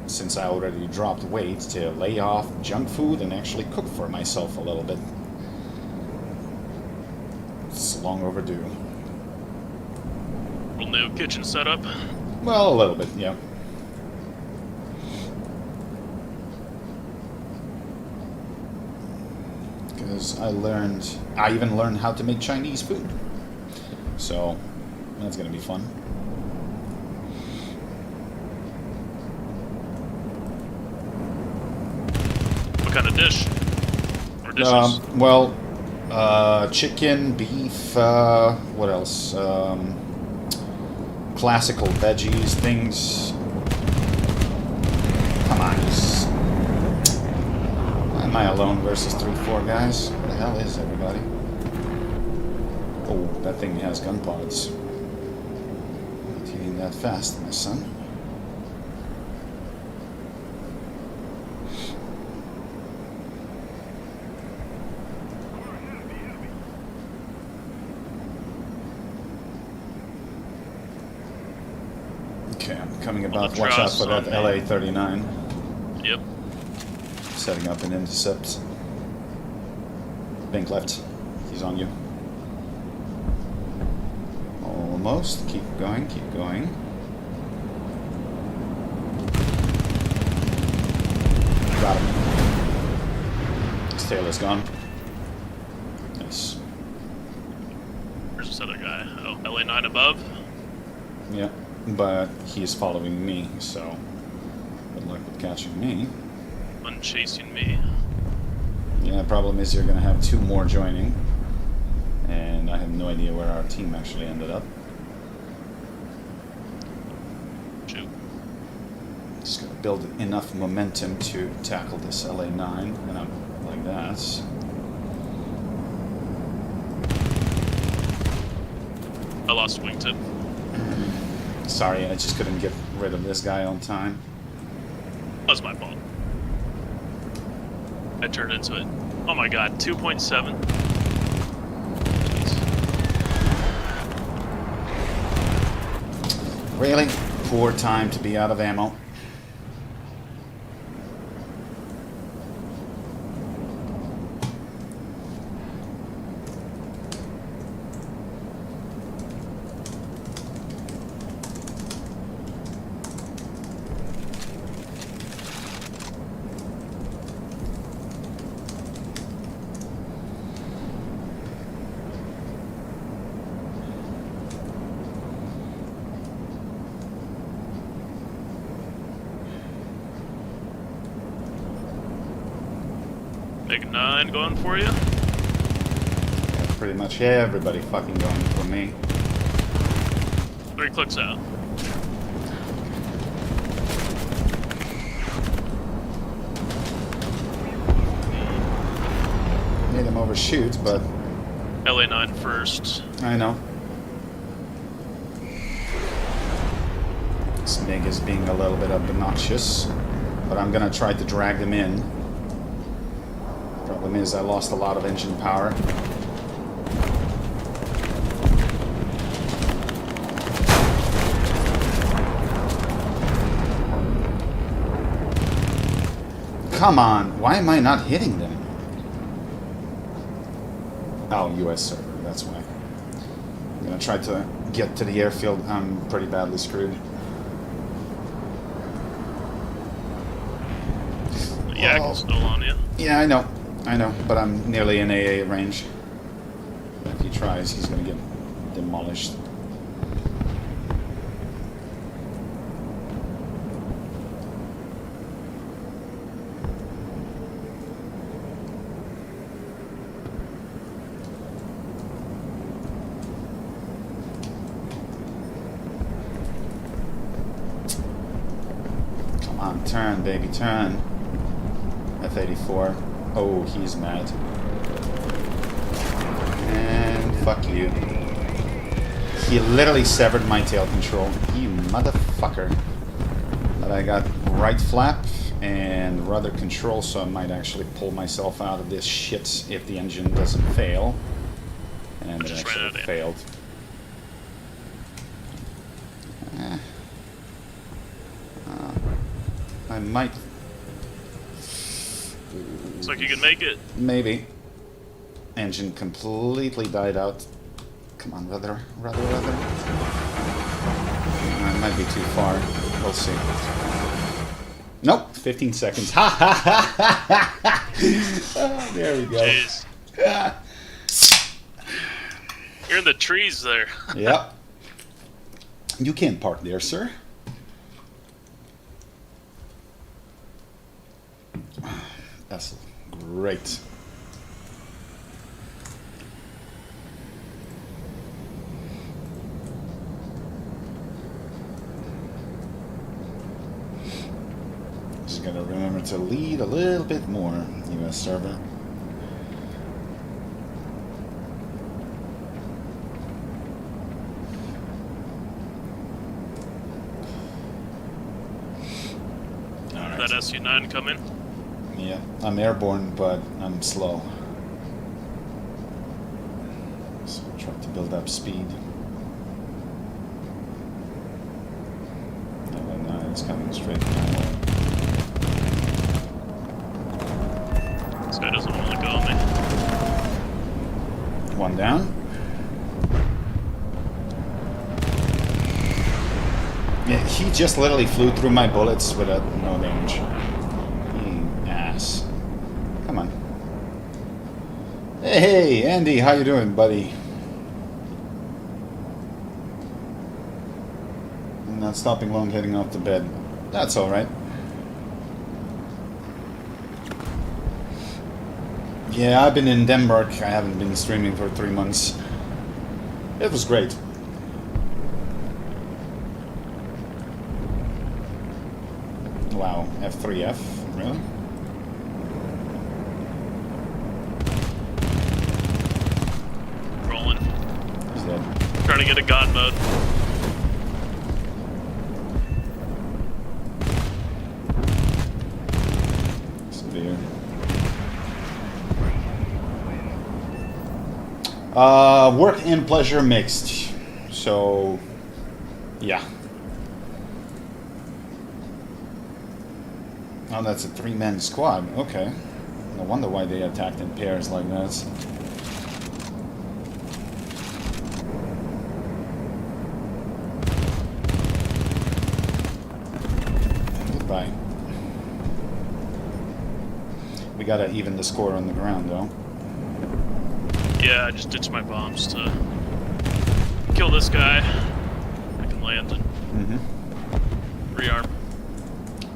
since I already dropped weight, to lay off junk food and actually cook for myself a little bit. It's long overdue. Little new kitchen setup. Well, a little bit, yeah. Because I even learned how to make Chinese food. So, that's gonna be fun. What kind of dish? Or dishes? Well, chicken, beef, what else? Classical veggies, things. Come on, why am I alone versus 3-4 guys? Where the hell is everybody? Oh, that thing has gun pods. Not eating that fast, my son. Okay, I'm coming On about. the Watch out truss for that on me. LA-39. Yep. Setting up an intercept. Bank left. He's on you. Almost. Keep going, keep going. Got him. His tail is gone. Nice. Where's this other guy? Oh, LA9 above. Yeah, but he is following me, so good luck with catching me. One chasing me. Yeah, the problem is you're going to have two more joining, and I have no idea where our team actually ended up. Shoot. Just got to build enough momentum to tackle this LA9, and I'm like that. I lost wingtip. Sorry, I just couldn't get rid of this guy on time. That was my fault. I turned into it. Oh my god, 2.7. Really? Poor time to be out of ammo. Big 9 going for you. Yeah, pretty much everybody fucking going for me. 3 clicks out. Made him overshoot, but LA9 first. I know. This MiG is being a little bit obnoxious, but I'm gonna try to drag them in. Problem is I lost a lot of engine power. Come on, why am I not hitting them? Oh, US server, that's why. I'm gonna try to get to the airfield. I'm pretty badly screwed. The yak is still on you. Yeah, I know, but I'm nearly in AA range. If he tries, he's gonna get demolished. Come on, turn, baby, turn. F-84. Oh, he's mad. And fuck you. He literally severed my tail control. You motherfucker. But I got right flap and rudder control, so I might actually pull myself out of this shit if the engine doesn't fail. And it just ran out actually of failed. I might... Looks like you can make it. Maybe. Engine completely died out. Come on, rudder. It might be too far. We'll see. Nope, 15 seconds. Ha ha ha ha! Oh, there we go. Jeez. You're in the trees there. Yep. You can't park there, sir. That's great. Just gotta remember to lead a little bit more, US server. That SU9 coming. Yeah, I'm airborne, but I'm slow. So I'll try to build up speed. It's coming straight my way. This guy doesn't want to let go of me. One down. Yeah, he just literally flew through my bullets without no damage. You ass. Come on. Hey, Andy, how you doing, buddy? Not stopping long, heading off to bed. That's all right. Yeah, I've been in Denmark. I haven't been streaming for 3 months. It was great. Wow, F3F, really? Rolling. He's dead. Trying to get a god mode. Severe. Work and pleasure mixed. So, yeah. Oh, that's a 3-man squad. Okay. No wonder why they attacked in pairs like that. Goodbye. We gotta even the score on the ground, though. Yeah, I just ditched my bombs to kill this guy. I can land and rearm.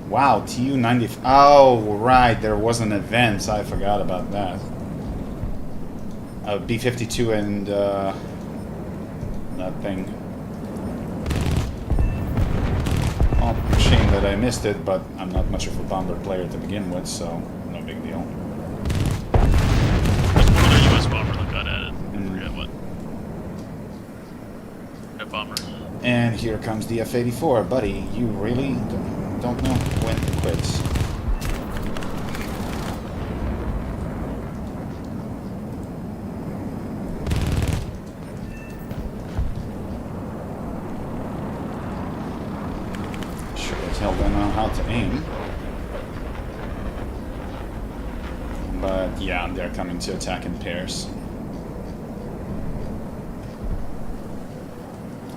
Wow, TU-90. Oh, right, there was an event. I forgot about that. B-52 and that thing. Oh, shame that I missed it, but I'm not much of a bomber player to begin with, so no big deal. There's one other US bomber that got added. I forget what. Yeah, bomber. And here comes the F-84. Buddy, you really don't know when to quit. Sure as hell don't know how to aim. But yeah, they're coming to attack in pairs.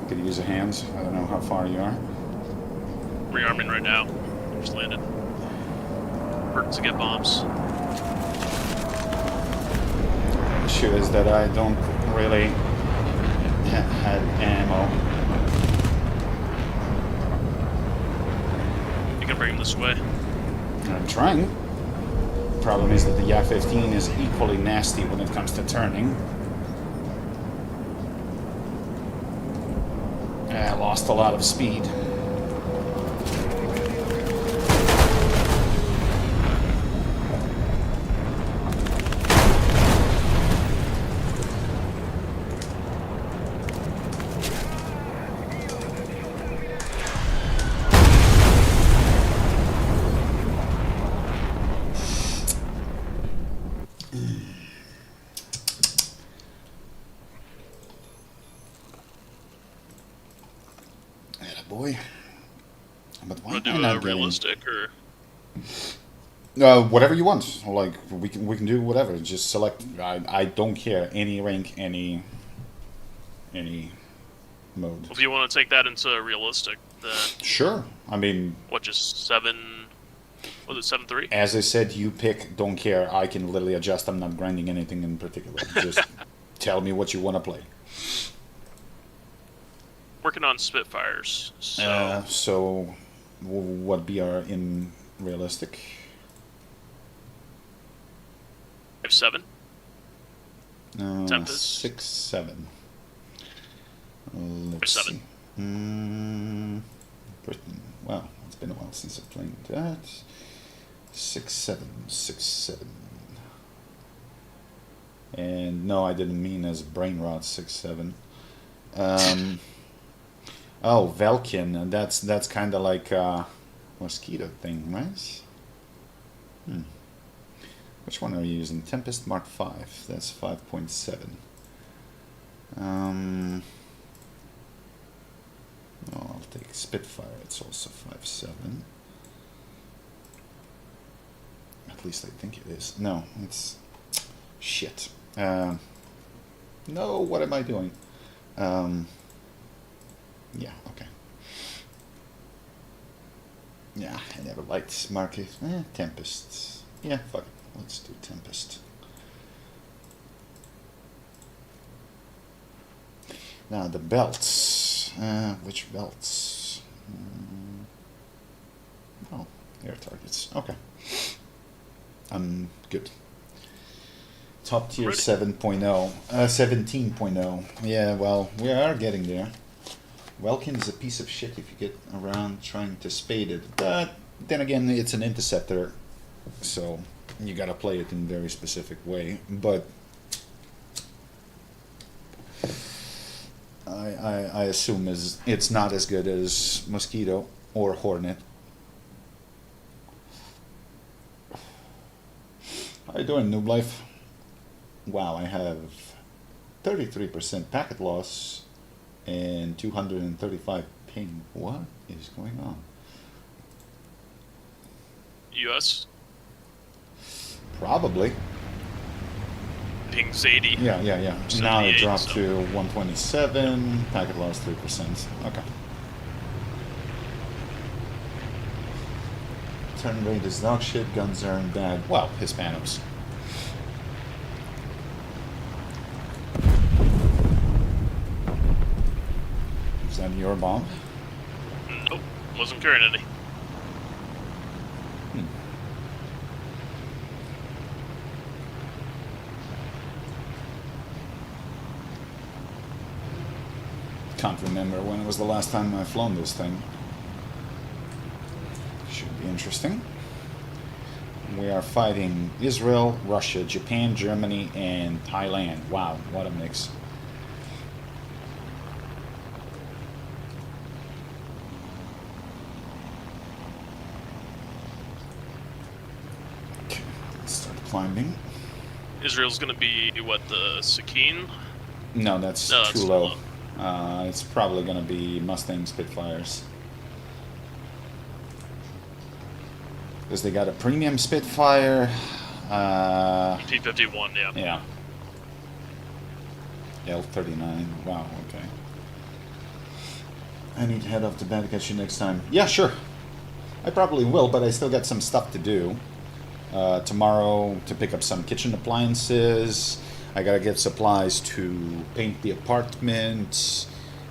You could use a hand. I don't know how far you are. Rearming right now. Just landed. Hurt to get bombs. The issue is that I don't really have ammo. You can bring him this way. I'm trying. Problem is that the YA-15 is equally nasty when it comes to turning. I lost a lot of speed. Boy, but why Want to am I do not a getting... realistic or? whatever you want. Like we can do whatever. Just select. I don't care any rank, any mode. If you want to take that into realistic, then Sure. I mean, what? Just 7? Was it 7-3? as I said, you pick. Don't care. I can literally adjust. I'm not grinding anything in particular. Just tell me what you want to play. Working on Spitfires. So So, what BR in realistic? 5-7. Tempest. 6-7. Let's 5-7. see. Britain. Wow, it's been a while since I played that. 6-7. 6-7. And no, I didn't mean as brain rot 6-7. Oh, Velkin. That's kind of like a mosquito thing, right? Which one are you using? Tempest Mark 5. That's 5.7. Oh, I'll take Spitfire, it's also 5.7. At least I think it is. No, it's... Shit. No, what am I doing? Yeah, okay. Yeah, I never liked Market. Tempest. Yeah, fuck it. Let's do Tempest. Now the belts. Which belts? Oh, air targets. Okay. I'm good. Top tier 7.0. 17.0. Yeah, well, we are getting there. Welkin is a piece of shit if you get around trying to spade it. But then again, it's an interceptor, so you gotta play it in a very specific way. But I assume it's not as good as Mosquito or Hornet. How you doing, Noob Life? Wow, I have 33% packet loss and 235 ping. What is going on? US? Probably. Ping's 80. Yeah. Now it dropped so. to 127. Packet loss 3%. Okay. Turn rate is dog shit. Guns are bad. Well, Hispanos. Is that your bomb? Nope, wasn't carrying any. Can't remember when it was the last time I flown this thing. Should be interesting. We are fighting Israel, Russia, Japan, Germany, and Thailand. Wow, what a mix. Okay, let's start climbing. Israel's gonna be, what, the Sakine? No, that's too low. It's probably going to be Mustang Spitfires. Because they got a premium Spitfire. P-51, yeah. Yeah. L-39. Wow, okay. I need to head off to bed, catch you next time. Yeah, sure. I probably will, but I still got some stuff to do. Tomorrow to pick up some kitchen appliances. I gotta get supplies to paint the apartment,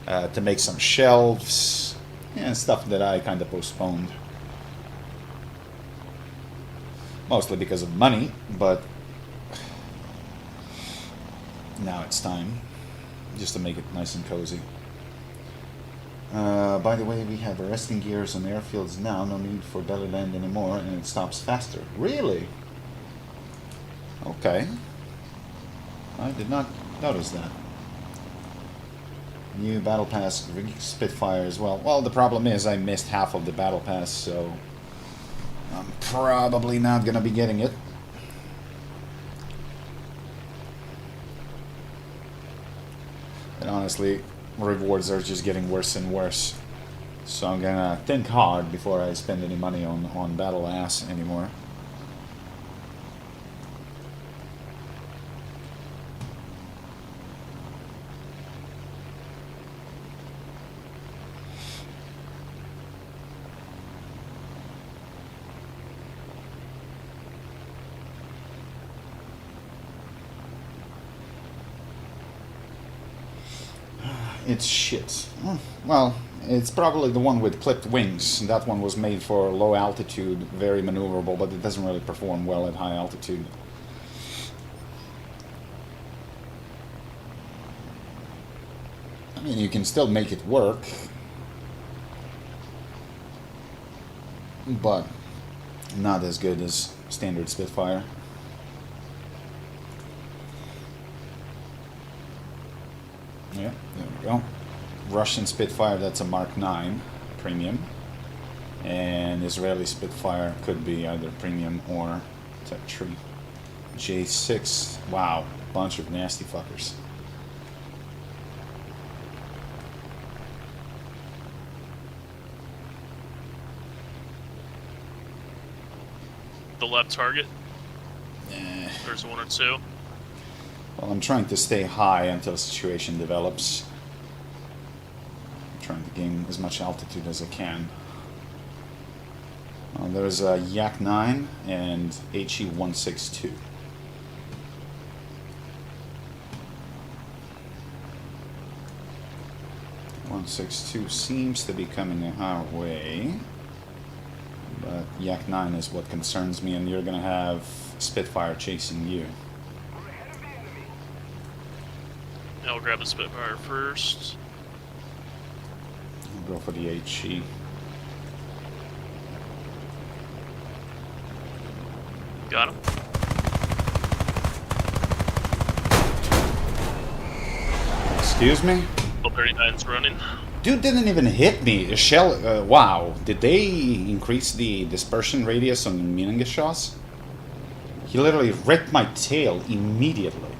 to make some shelves, and stuff that I kind of postponed. Mostly because of money, but now it's time just to make it nice and cozy. By the way, we have arresting gears on airfields now, no need for belly land anymore, and it stops faster. Really? Okay. I did not notice that. New Battle Pass Spitfire as well. Well, the problem is I missed half of the Battle Pass, so I'm probably not going to be getting it. And honestly, rewards are just getting worse and worse. So I'm going to think hard before I spend any money on Battle Ass anymore. It's shit. Well, it's probably the one with clipped wings. That one was made for low altitude, very maneuverable, but it doesn't really perform well at high altitude. I mean, you can still make it work, but not as good as standard Spitfire. Yeah, there we go. Russian Spitfire, that's a Mark 9 premium. And Israeli Spitfire could be either premium or Tech 3. J6, wow, bunch of nasty fuckers. the left target? Eh. There's one or two. Well, I'm trying to stay high until the situation develops. I'm trying to gain as much altitude as I can. There's a Yak 9 and HE 162. .162 seems to be coming our way, but Yak 9 is what concerns me, and you're gonna have Spitfire chasing you. I'll grab the Spitfire first. I'll go for the HE. Got him. Excuse me? 39's running. Dude didn't even hit me. A shell. Wow. Did they increase the dispersion radius on the meaningless shots? He literally ripped my tail immediately.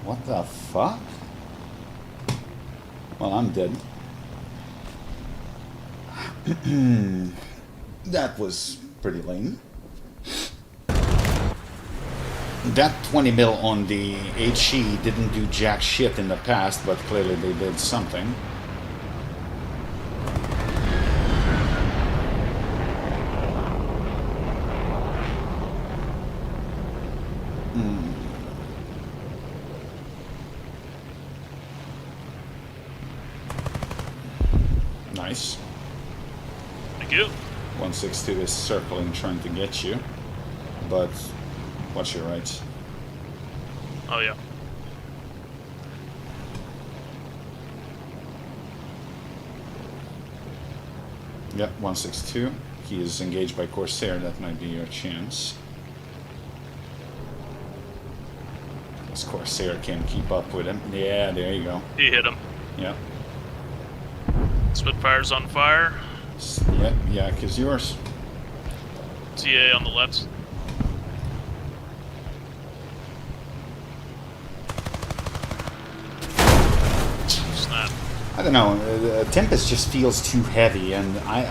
What the fuck? Well, I'm dead. That was pretty lame. That 20 mil on the HE didn't do jack shit in the past, but clearly they did something. Nice. Thank you. 162 is circling, trying to get you, but watch your right. Oh, yeah. Yep, 162. He is engaged by Corsair. That might be your chance. This Corsair can't keep up with him. Yeah, there you go. He hit him. Yep. Spitfire's on fire. Yep, Yak is yours. TA on the left. Snap. I don't know, Tempest just feels too heavy, and I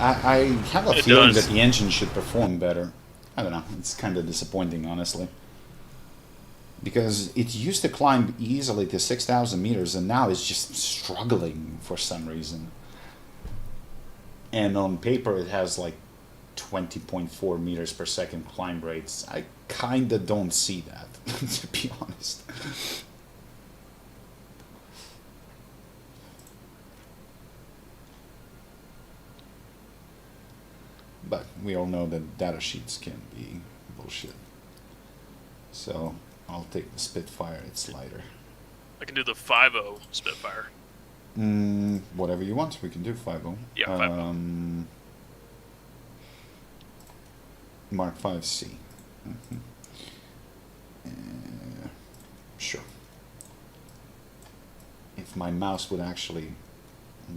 have a It feeling does. that the engine should perform better. I don't know, it's kind of disappointing, honestly. Because it used to climb easily to 6,000 meters, and now it's just struggling for some reason. And on paper it has like 20.4 meters per second climb rates. I kinda don't see that, to be honest. But we all know that data sheets can be bullshit. So I'll take the Spitfire, it's lighter. I can do the 5.0 Spitfire. Whatever you want, we can do 5.0. Yeah, 5.0. Mark 5C. Sure. If my mouse would actually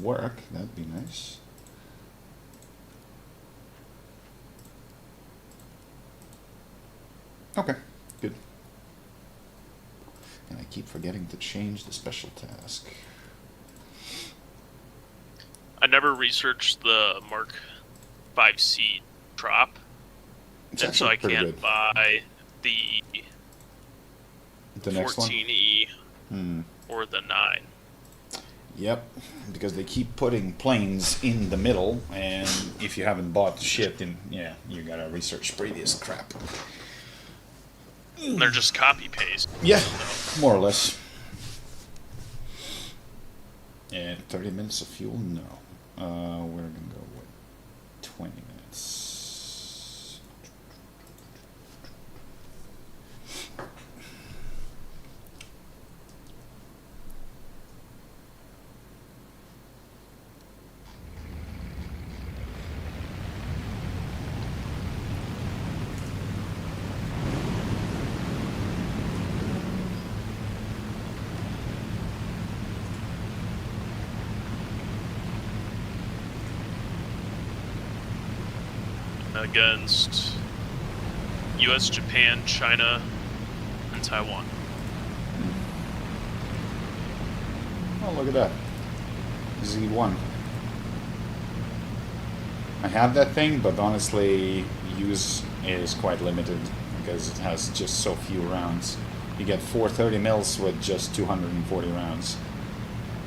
work, that'd be nice. Okay, good. And I keep forgetting to change the special task. I never researched the Mark 5C drop, It's and so I actually pretty can't good. buy the The next one? 14E or the 9. Yep, because they keep putting planes in the middle, and if you haven't bought shit, then yeah, you gotta research previous crap. They're just copy paste. Yeah, more or less. And 30 minutes of fuel? No. We're gonna go with 20 minutes. Against US, Japan, China, and Taiwan. Oh, look at that. Z1. I have that thing, but honestly, use is quite limited because it has just so few rounds. You get 430 mils with just 240 rounds.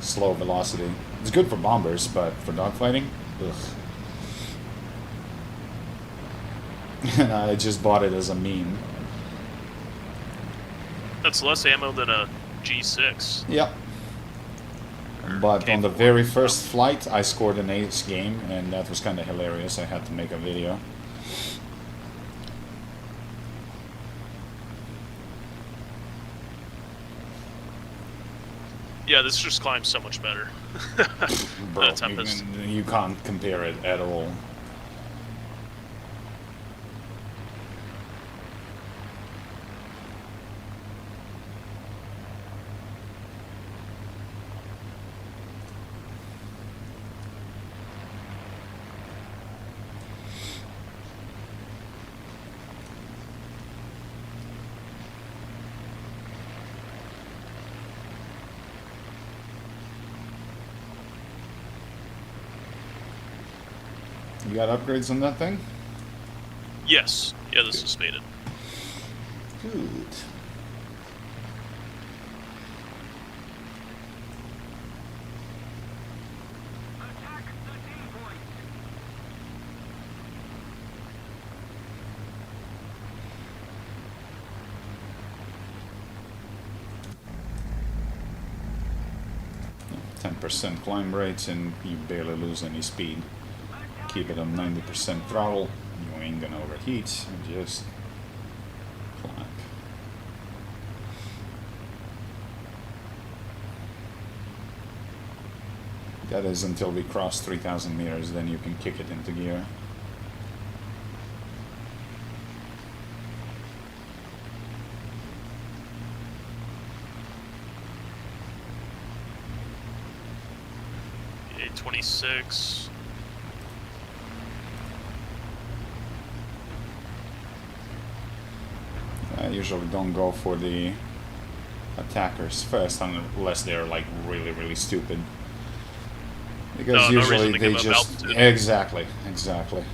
Slow velocity. It's good for bombers, but for dogfighting, ugh. And I just bought it as a meme. That's less ammo than a G6. Yep. But on the very first flight, I scored an ace game, and that was kind of hilarious. I had to make a video. Yeah, this just climbs so much better. Bro, The Tempest. you can't compare it at all. You got upgrades on that thing? Yes. Yeah, this is spaded. Good. Attack the D point. Yeah, 10% climb rates and you barely lose any speed. Keep it on 90% throttle, you ain't gonna overheat, just climb. That is until we cross 3,000 meters, then you can kick it into gear. A26. I usually don't go for the attackers first unless they're like really stupid. Because No usually reason to they give up just altitude. exactly.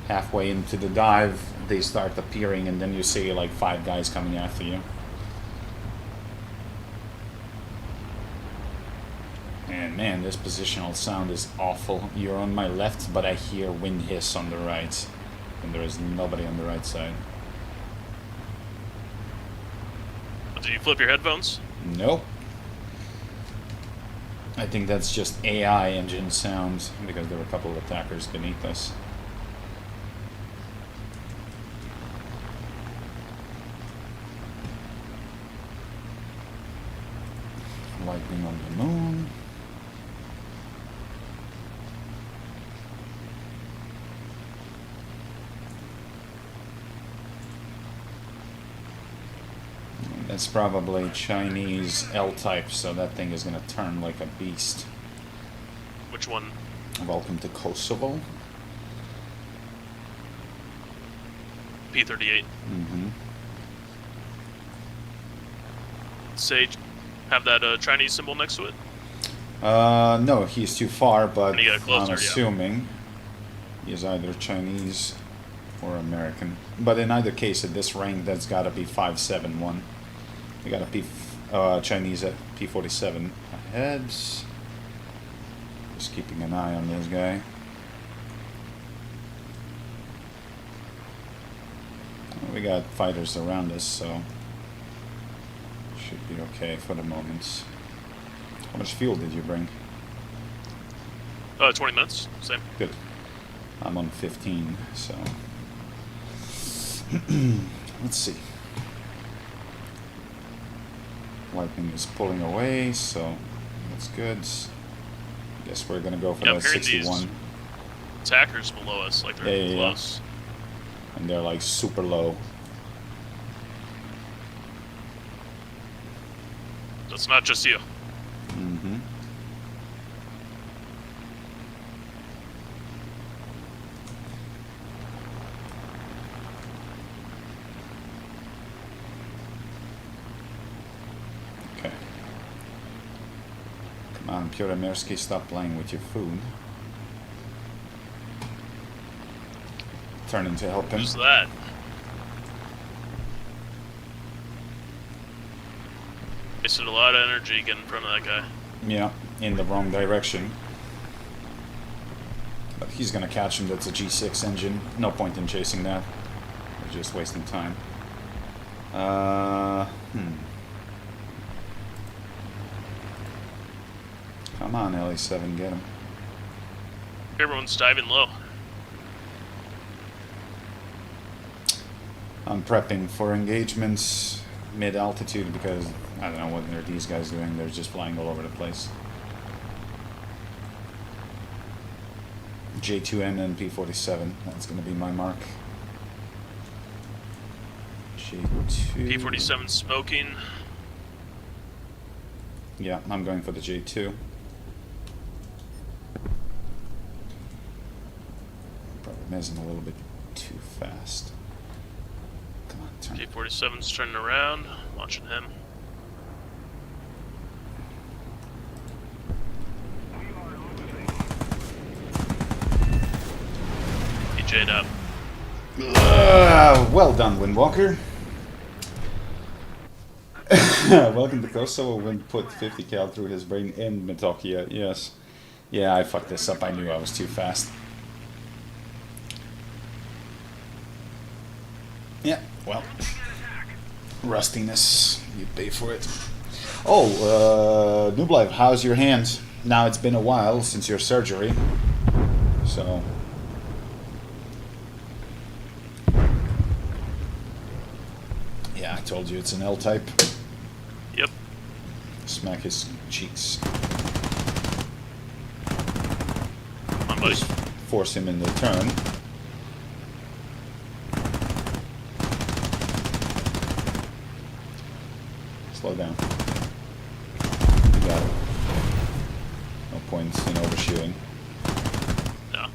Halfway into the dive, they start appearing, and then you see like 5 guys coming after you. And man, this positional sound is awful. You're on my left, but I hear wind hiss on the right, and there is nobody on the right side. Did you flip your headphones? Nope. I think that's just AI engine sounds because there were a couple of attackers beneath us. Lightning on the moon. That's probably Chinese L-type, so that thing is gonna turn like a beast. Which one? Welcome to Kosovo. P-38. Mm-hmm. Sage, have that Chinese symbol next to it? No, he's too far, but When you get closer, I'm yeah. assuming he's either Chinese or American. But in either case, at this rank, that's gotta be 571. We got a Chinese at P-47 ahead. Just keeping an eye on this guy. We got fighters around us, so should be okay for the moment. How much fuel did you bring? 20 minutes. Same. Good. I'm on 15, so let's see. Lightning is pulling away, so that's good. Guess we're gonna go for Yeah, that I'm hearing 61. these attackers below us, like they're Yeah. close. And they're like super low. That's not just you. Mm-hmm. Okay. Come on, Pure Mirsky, stop playing with your food. turning to help him. Who's that? Wasted a lot of energy getting in front of that guy. Yeah, in the wrong direction. But he's gonna catch him. That's a G6 engine. No point in chasing that. We're just wasting time. Come on, LE7, get him. Everyone's diving low. I'm prepping for engagements mid-altitude because I don't know what are these guys doing. They're just flying all over the place. J2N and P47. That's going to be my mark. J2. P47 smoking. Yeah, I'm going for the J2. Probably messing a little bit too fast. Come on, turn. P47's turning around. Watching him. He J'd up. Well done, Windwalker. Welcome to Kosovo. Wind put 50 cal through his brain in Metokia. Yes. Yeah, I fucked this up. I knew I was too fast. Yeah, well. Rustiness. You pay for it. Oh, Nublive, how's your hand? Now it's been a while since your surgery. So... yeah, I told you it's an L-type. Yep. Smack his cheeks. Come on, buddy. Just force him in the turn. Slow down. You got it. No points in overshooting. No.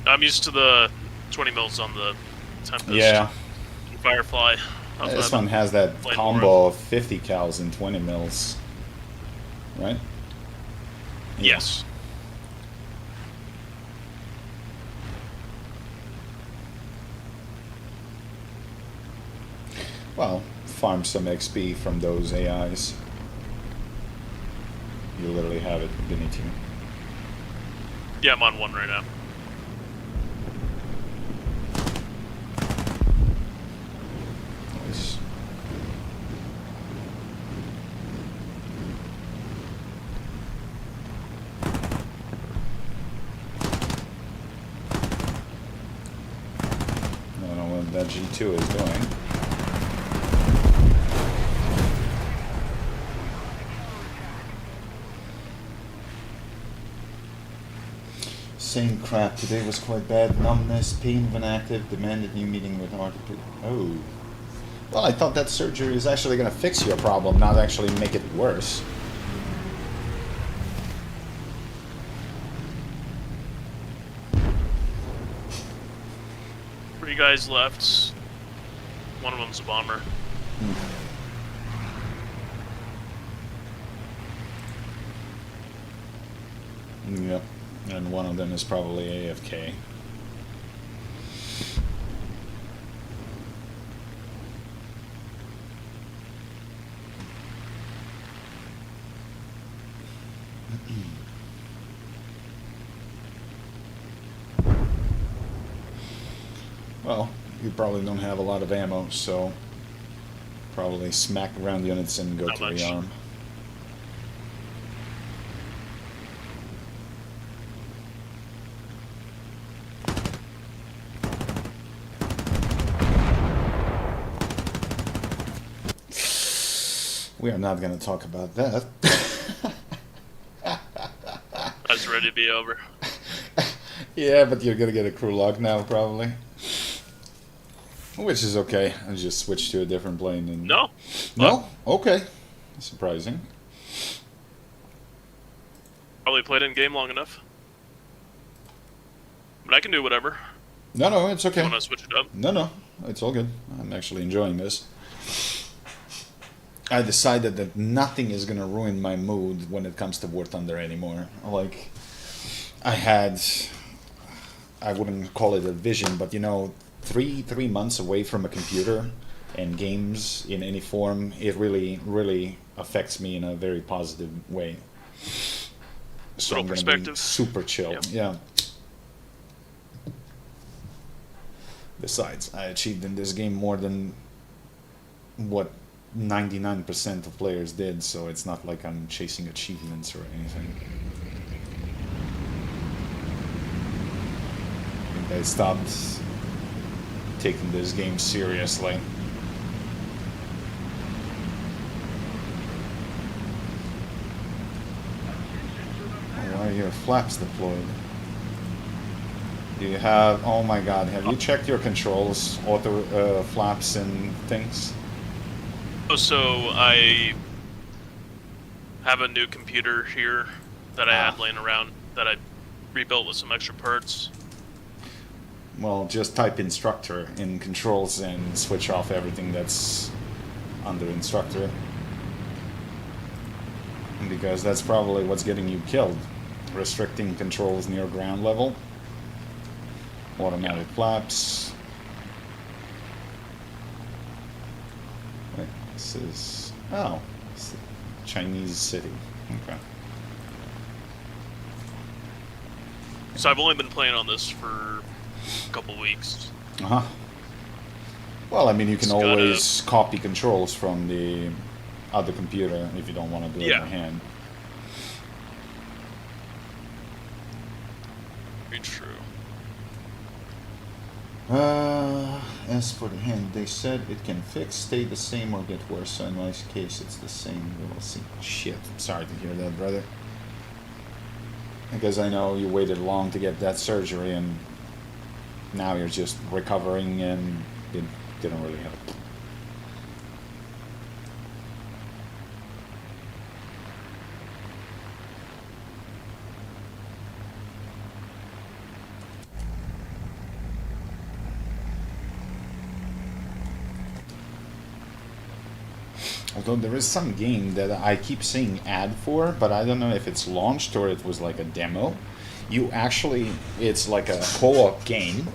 I'm used to the 20 mils on the Tempest. Yeah. Firefly. This one has that Playing combo of 50 cals and 20 mils. Right? Yes. Well, farm some XP from those AIs. You literally have it beneath you. Yeah, I'm on one right now. Nice. I don't know what that G2 is doing. Same crap. Today was quite bad. Numbness, pain when active, demanded new meeting with orthopedic. Oh. Well, I thought that surgery is actually going to fix your problem, not actually make it worse. Three guys left. One of them's a bomber. Yep. And one of them is probably AFK. Well, you probably don't have a lot of ammo, so probably smack around units and go Not to much. rearm. We are not going to talk about that. I was ready to be over. Yeah, but you're going to get a crew lock now, probably. Which is okay. I just switched to a different plane. And... No. No? Okay. Surprising. Probably played in game long enough. But I can do whatever. No, no, it's okay. You want to switch it up? No, no. It's all good. I'm actually enjoying this. I decided that nothing is gonna ruin my mood when it comes to War Thunder anymore. Like, I wouldn't call it a vision, but you know, three months away from a computer and games in any form, it really affects me in a very positive way. So Little I'm gonna perspective. be super chill. Yep. Yeah. Besides, I achieved in this game more than what 99% of players did, so it's not like I'm chasing achievements or anything. I think I stopped taking this game seriously. Why are your flaps deployed? Do you have... Oh my god, have you checked your controls, auto flaps and things? Oh, so I have a new computer here that I had laying around that I rebuilt with some extra parts. Well, just type instructor in controls and switch off everything that's under instructor. Because that's probably what's getting you killed. Restricting controls near ground level. Automatic flaps. Wait, this is... Oh, it's a Chinese city. Okay. So I've only been playing on this for a couple weeks. Uh-huh. Well, I mean, you can Just gotta- always copy controls from the other computer if you don't want to do it Yeah. by hand. Very true. As for the hand, they said it can fix, stay the same, or get worse. So in my case, it's the same. We'll see. Shit. Sorry to hear that, brother. Because I know you waited long to get that surgery, and now you're just recovering, and it didn't really help. Although there is some game that I keep seeing ad for, but I don't know if it's launched or it was like a demo. You actually, it's like a co-op game,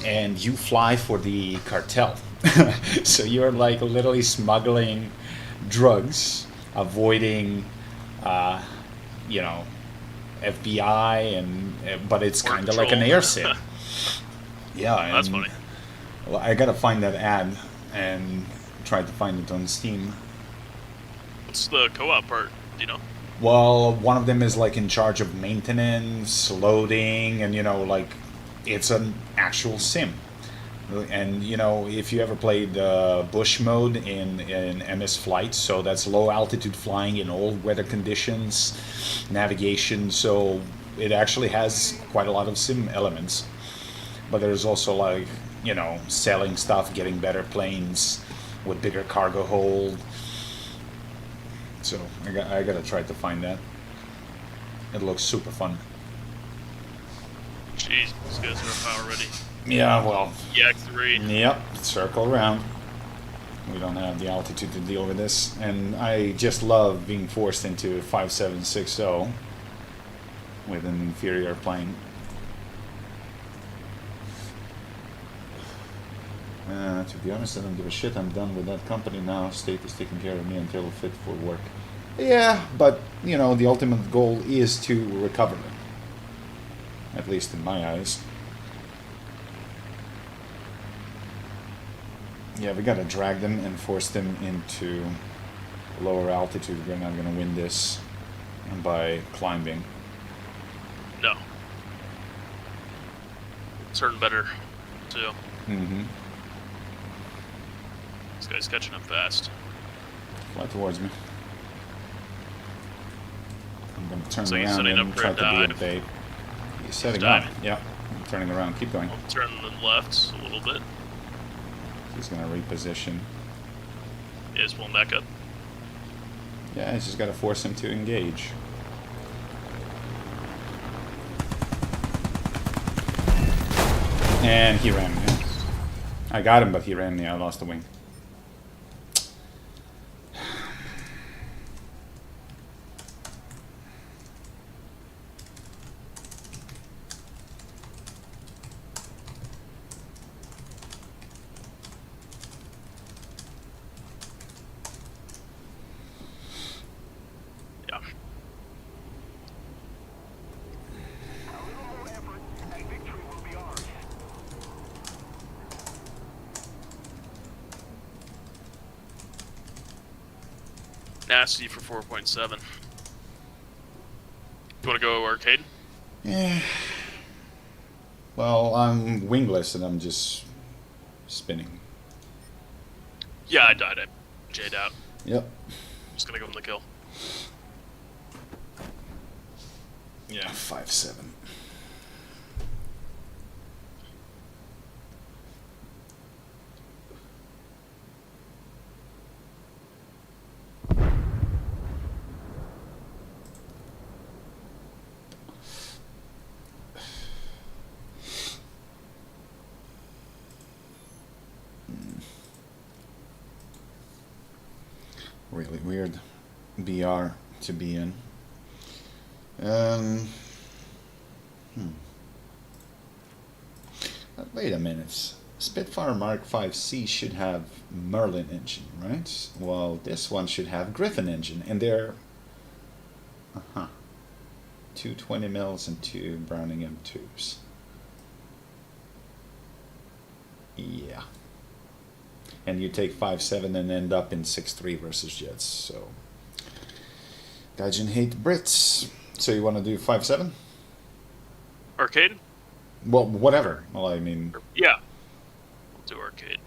and you fly for the cartel. So you're like literally smuggling drugs, avoiding, you know, FBI, and but it's kind of like an air sim. Yeah, That's and- funny. Well, I gotta find that ad and try to find it on Steam. What's the co-op part? Do you know? Well, one of them is like in charge of maintenance, loading, and you know, like it's an actual sim. And you know, if you ever played bush mode in MS Flight, so that's low altitude flying in all weather conditions, navigation. So it actually has quite a lot of sim elements. But there's also like, you know, selling stuff, getting better planes with bigger cargo hold. So I gotta try to find that. It looks super fun. Jeez, these guys are power ready. Yeah, well, EX3. yep, circle around. We don't have the altitude to deal with this. And I just love being forced into 5760 with an inferior plane. To be honest, I don't give a shit. I'm done with that company now. State is taking care of me until fit for work. Yeah, but, you know, the ultimate goal is to recover them. At least in my eyes. Yeah, we gotta drag them and force them into lower altitude. We're not gonna win this by climbing. No. Certain better, too. Mm-hmm. This guy's catching up fast. Fly towards me. I'm gonna turn So he's around setting and up for try a to be a dive. bait. He's setting He's up. diving. Yeah. I'm turning around. Keep going. I'll turn to the left a little bit. He's gonna reposition. Yeah, he's pulling back up. Yeah, I just gotta force him to engage. And he ran me. I got him, but he ran me. I lost the wing. nasty for 4.7. You want to go arcade? Yeah. Well, I'm wingless and I'm just spinning. Yeah, I died. I J'd out. Yep. Just gonna go in the kill. Yeah, 5-7. Really weird BR to be in. Wait a minute. Spitfire Mark 5C should have Merlin engine, right? Well, this one should have Griffin engine, and they're... Two 20 mils and two Browning M2s. Yeah. And you take 5-7 and end up in 6-3 versus Jets, so... Gaijin hate Brits. So you want to do 5-7? Arcade? Well, whatever. Well, I mean... Yeah. We'll do arcade.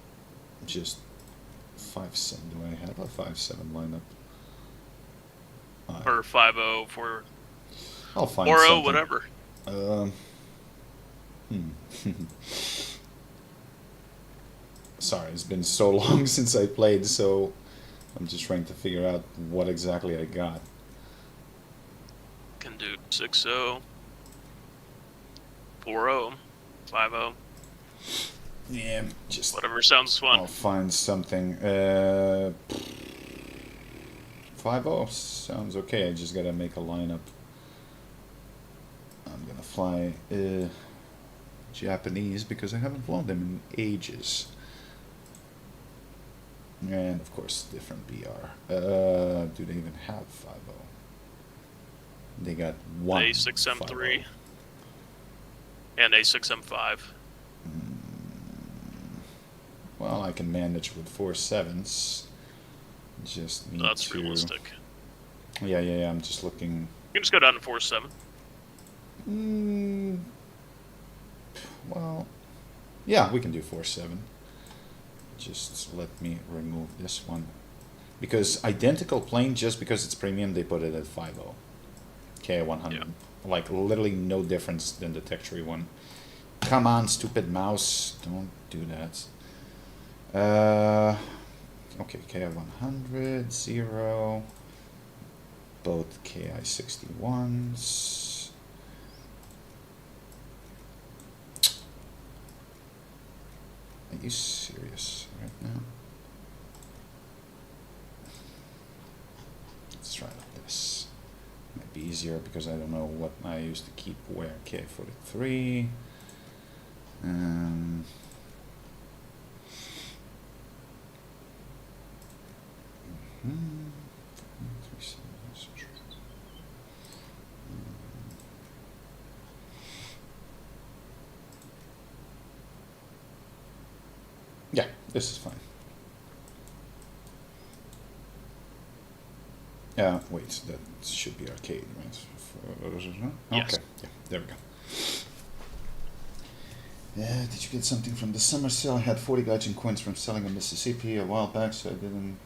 Just 5-7. Do I have a 5-7 lineup? Or 5-0, 4... I'll find 4-0, something. whatever. Sorry, it's been so long since I played, so I'm just trying to figure out what exactly I got. Can do 6-0, 4-0, 5-0. Yeah, just... Whatever sounds fun. I'll find something. 5-0 sounds okay. I just gotta make a lineup. I'm gonna fly Japanese because I haven't flown them in ages. And of course, different BR. Do they even have 5-0? They got one. A6M3 and A6M5. Well, I can manage with 4-7s. Just need That's to... realistic. Yeah. I'm just looking. You can just go down to 4-7. Well, yeah, we can do 4-7. Just let me remove this one. Because identical plane, just because it's premium, they put it at 5-0. KA100. Yeah. Like, literally no difference than the Tech Tree one. Come on, stupid mouse. Don't do that. Okay, KA100, 0. Both KI61s. Are you serious right now? Let's try like this. Might be easier because I don't know what I used to keep where. K43. Yeah, this is fine. Wait, that should be arcade, right? Yes. Okay, yeah, there we go. Did you get something from the summer sale? I had 40 Gaijin coins from selling in Mississippi a while back, so I didn't.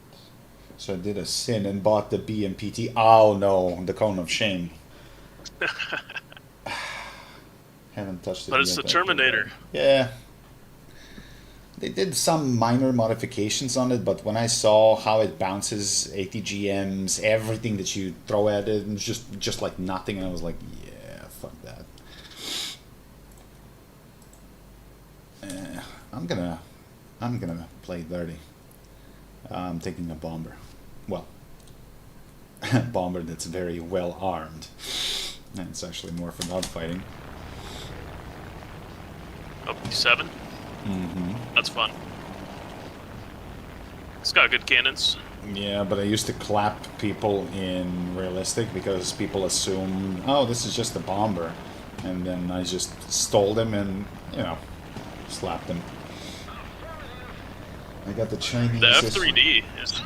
So I did a sin and bought the BMPT. Oh no, the cone of shame. Haven't touched it But yet. it's the Terminator. Yeah. They did some minor modifications on it, but when I saw how it bounces ATGMs, everything that you throw at it, and just like nothing, and I was like, yeah, fuck that. I'm gonna play dirty. I'm taking a bomber. Well, bomber that's very well armed, and it's actually more for dogfighting. Oh, 7. Mm-hmm. That's fun. It's got good cannons. Yeah, but I used to clap people in realistic because people assume, oh, this is just a bomber, and then I just stole them and slapped them. I got the Chinese. The F3D is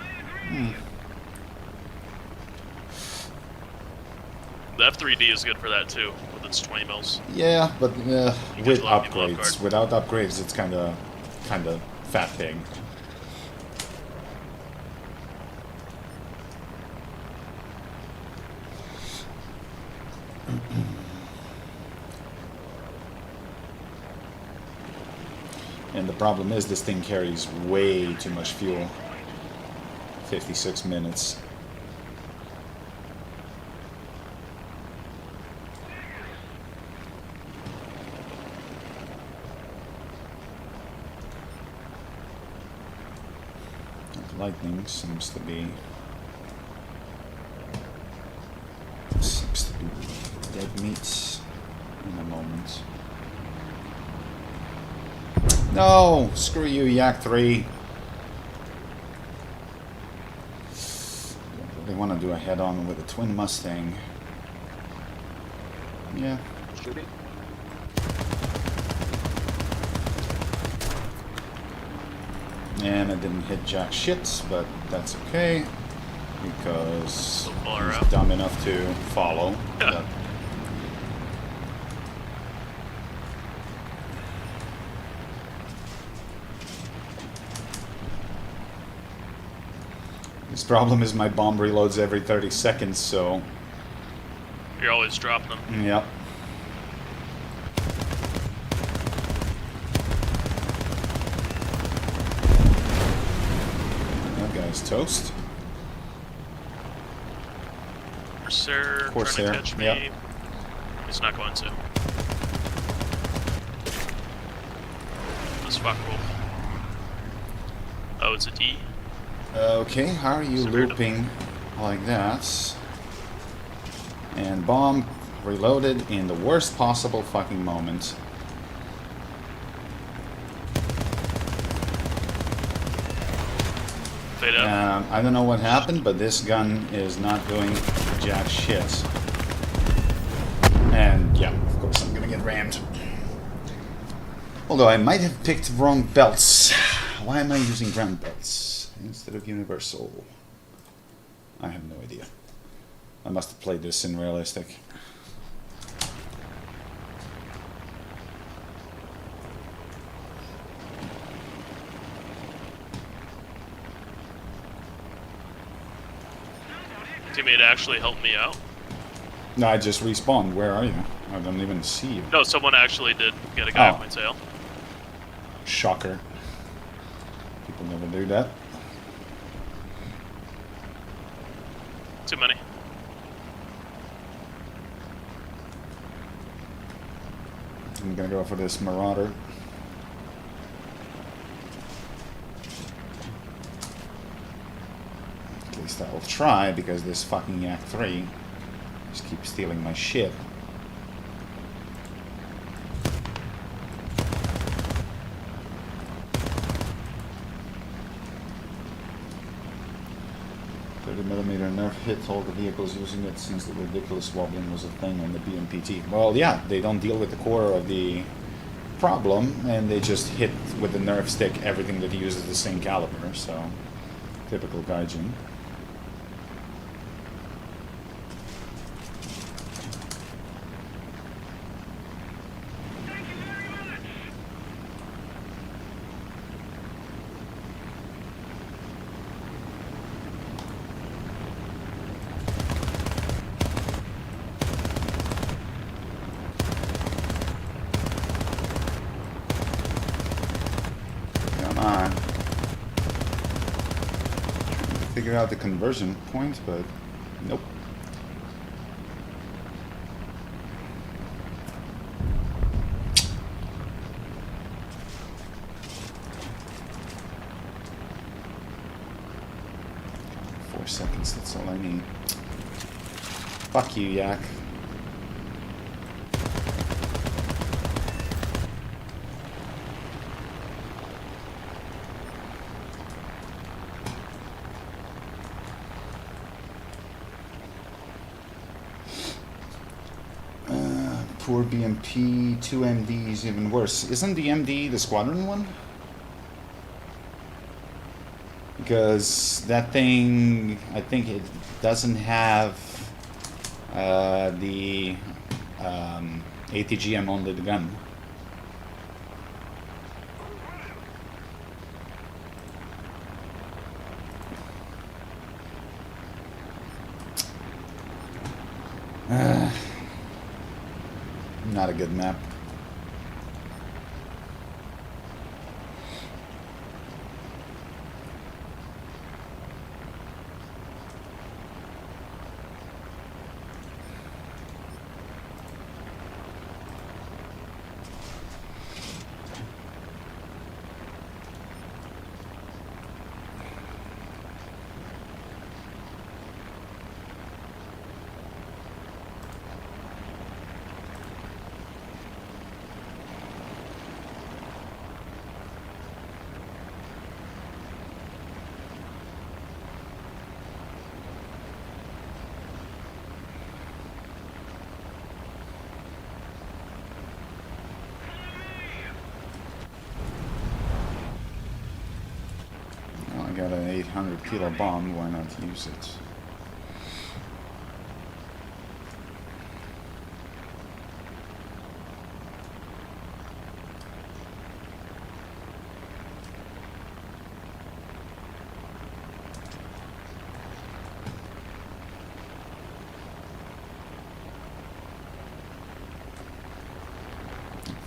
The F3D is good for that too, with its 20 mils. Yeah, but Because with a lot of people have upgrades. guard. Without upgrades, it's kind of fat pig. And the problem is this thing carries way too much fuel. 56 minutes. Lightning seems to be dead meat in a moment. No! Screw you, Yak 3. They want to do a head-on with a twin Mustang. Yeah. Shooting. And I didn't hit jack shit, but that's okay. Because far he's out. dumb enough to follow. Yeah. But his problem is my bomb reloads every 30 seconds, so... You're always dropping them. Yep. That guy's toast. Corsair, Corsair, trying to catch me. yep. He's not going to. This fuck wolf. Oh, it's a D. Okay, how are you Severe looping like that? And bomb reloaded in the worst possible fucking moment. Fade out. I don't know what happened, but this gun is not doing jack shit. And yeah, of course I'm gonna get rammed. Although I might have picked wrong belts. Why am I using ground belts instead of universal? I have no idea. I must have played this in realistic. Teammate actually helped me out. No, I just respawned. Where are you? I don't even see you. No, someone actually did get a guy Oh. off my tail. Shocker. People never do that. Too many. I'm gonna go for this Marauder. At least I will try, because this fucking Yak 3 just keeps stealing my shit. .30mm Nerf hit all the vehicles using it since the ridiculous wobbling was a thing on the BMPT. Well, yeah, they don't deal with the core of the problem, and they just hit with the Nerf stick everything that uses the same caliber, so typical gaijin. Come on. Trying to figure out the conversion point, but nope. Four seconds, that's all I need. Fuck you, Yak. Poor BMP, 2 MDs, even worse. Isn't the MD the squadron one? Because that thing, I think it doesn't have The ATGM only the gun. Not a good map. Well, I got an 800 kilo bomb, why not use it?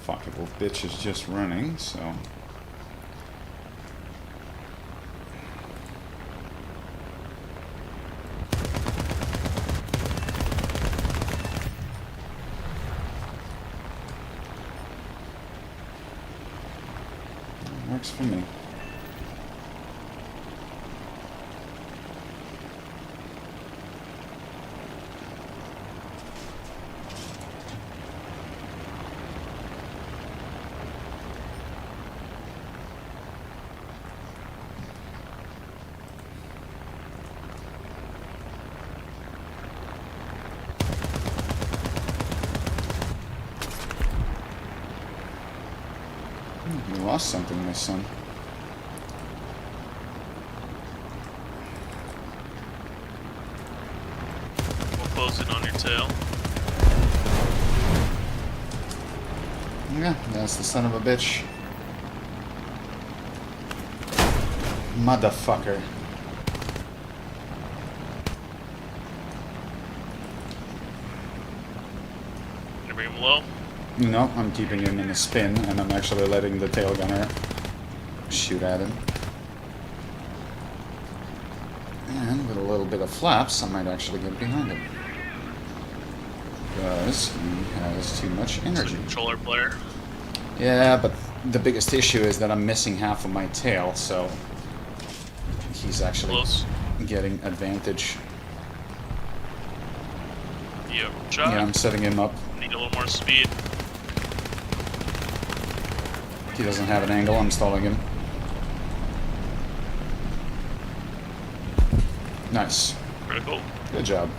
Fuckable bitch is just running, so... Works for me. You lost something, my son. We'll close it on your tail. Yeah, that's the son of a bitch. Motherfucker. Gonna bring him low. No, I'm keeping him in a spin, and I'm actually letting the tail gunner shoot at him. And with a little bit of flaps, I might actually get behind him. Because he has too much It's a energy. controller player. Yeah, but the biggest issue is that I'm missing half of my tail, so he's actually Close. getting advantage. Yeah, shot. Yeah, I'm setting him up. Need a little more speed. He doesn't have an angle, I'm stalling him. Nice. Critical. Good job.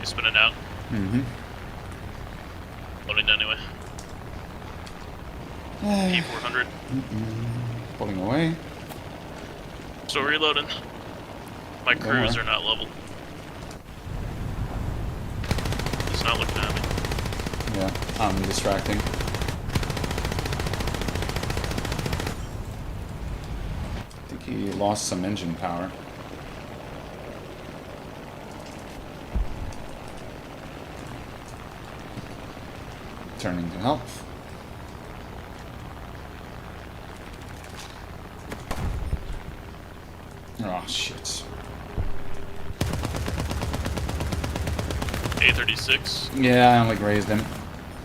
He's spinning out. Mm-hmm. Loading anyway. P400. Pulling away. So reloading. My Don't crews worry. are not level. He's not looking at me. Yeah, I'm distracting. I think he lost some engine power. Turning to help. Oh, shit. A36. Yeah, I only grazed him.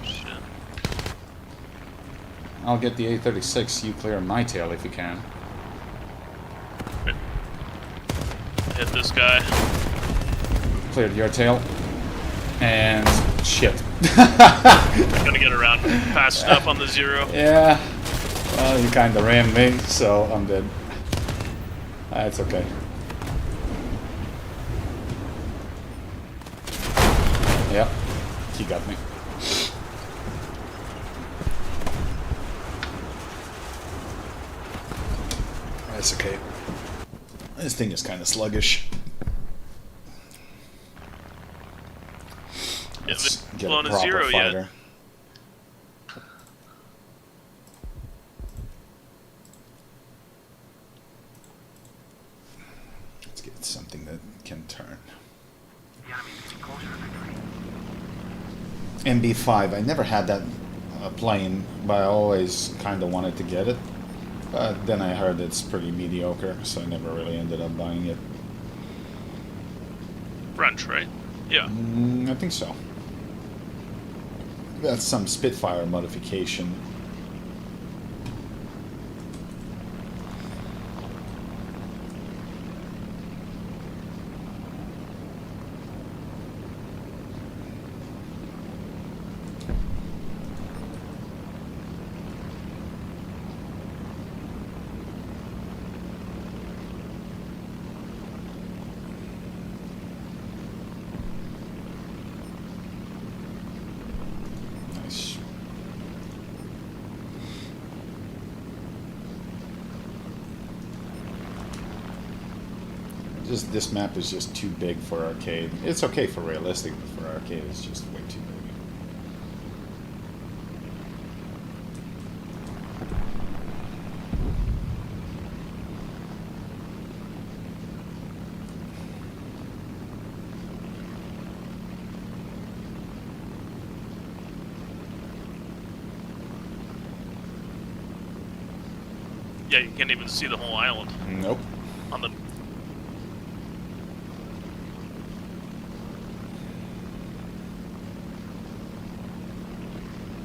Shit. I'll get the A36, you clear my tail if you can. Hit this guy. Cleared your tail. And shit. Gotta get around fast enough on the zero. Yeah. Well, you kinda rammed me, so I'm dead. That's okay. Yep. He got me. That's okay. This thing is kinda sluggish. get Blown a a proper zero yet. fighter. Let's get something that can turn. The enemy's getting closer to victory. MB5, I never had that plane, but I always kind of wanted to get it. But then I heard it's pretty mediocre, so I never really ended up buying it. French, right? Yeah. I think so. That's some Spitfire modification. Nice. This map is just too big for arcade. It's okay for realistic, but for arcade it's just way too big. Yeah, you can't even see the whole island Nope. on the.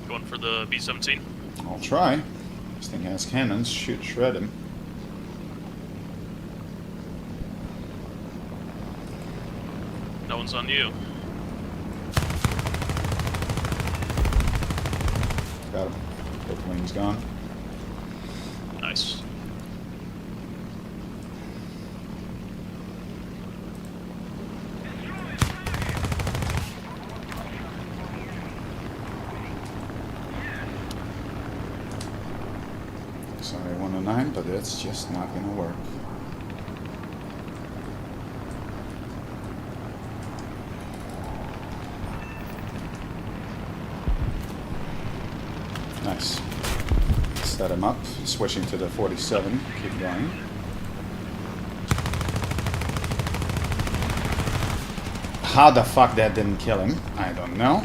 Going for the B-17. I'll try. This thing has cannons. Shoot, shred him. No one's on you. Got him. Both wings gone. Nice. Sorry, 109, but it's just not gonna work. Nice. Set him up. Switching to the 47. Keep going. How the fuck that didn't kill him? I don't know.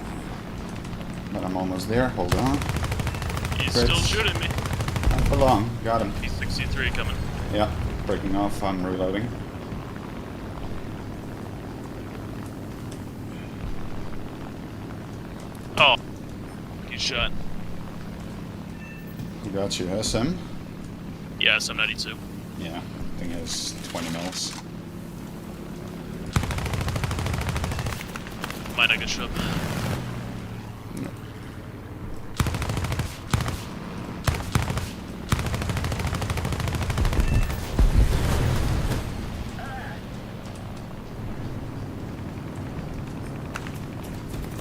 But I'm almost there. Hold on. He's Crits. still shooting me. Not for long. Got him. P-63 coming. Yeah. Breaking off. I'm reloading. Oh. He's shot. You got your SM? Yeah, SM-92. Yeah. Thing has 20 mils. Might not get shot.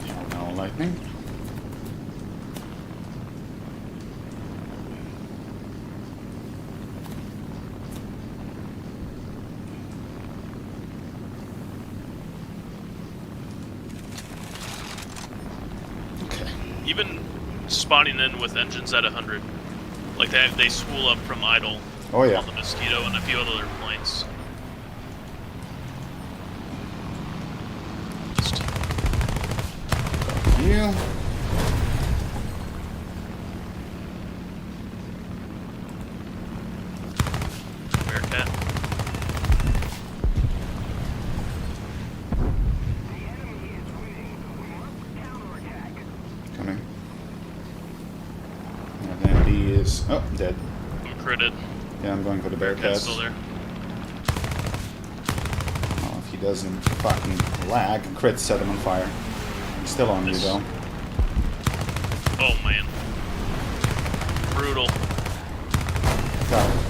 Hell no, lightning. Okay. Even spawning in with engines at 100. Like they spool up from idle Oh yeah. on the Mosquito and a few other planes. Just You. Bearcat. The enemy is winning. We must counterattack. Coming. And then B is... Oh, dead. I'm critted. Yeah, I'm going for the Bearcat's Bearcats. still there. Oh, if he doesn't fucking lag, crit set him on fire. He's still on you Nice. though. Oh man. Brutal. Got it.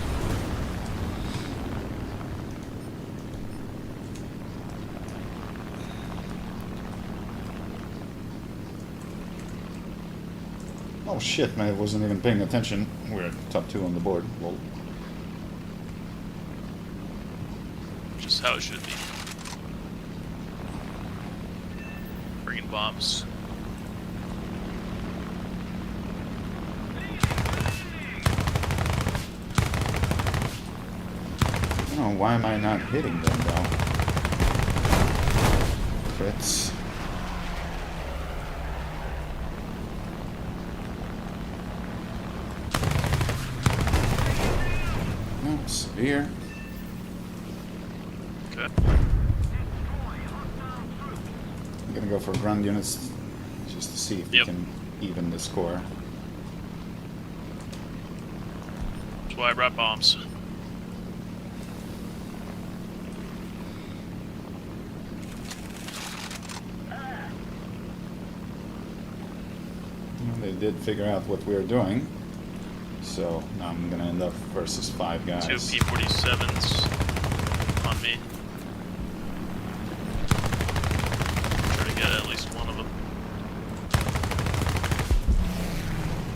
Oh shit, man, I wasn't even paying attention. We're top 2 on the board. Well, Just how it should be. Bringing bombs. Oh, why am I not hitting them though? Crits. No, severe. Okay. I'm gonna go for ground units just to see if we Yep. can even the score. That's why I brought bombs. They did figure out what we were doing, so now I'm gonna end up versus 5 guys. 2 P-47s on me. Try to get at least one of them.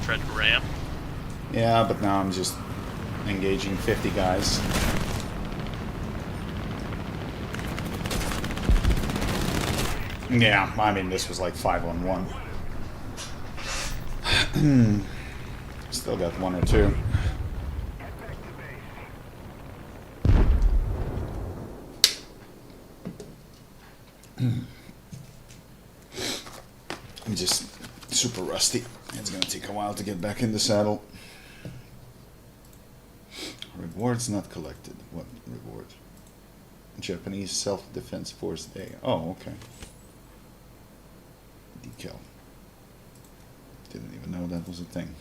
Tried to ram. Yeah, but now I'm just engaging 50 guys. Yeah, I mean, this was like 5-on-1. Still got 1 or 2. I'm just super rusty. It's gonna take a while to get back in the saddle. Rewards not collected. What reward? Japanese Self-Defense Force Day. Oh, okay. Decal. Didn't even know that was a thing.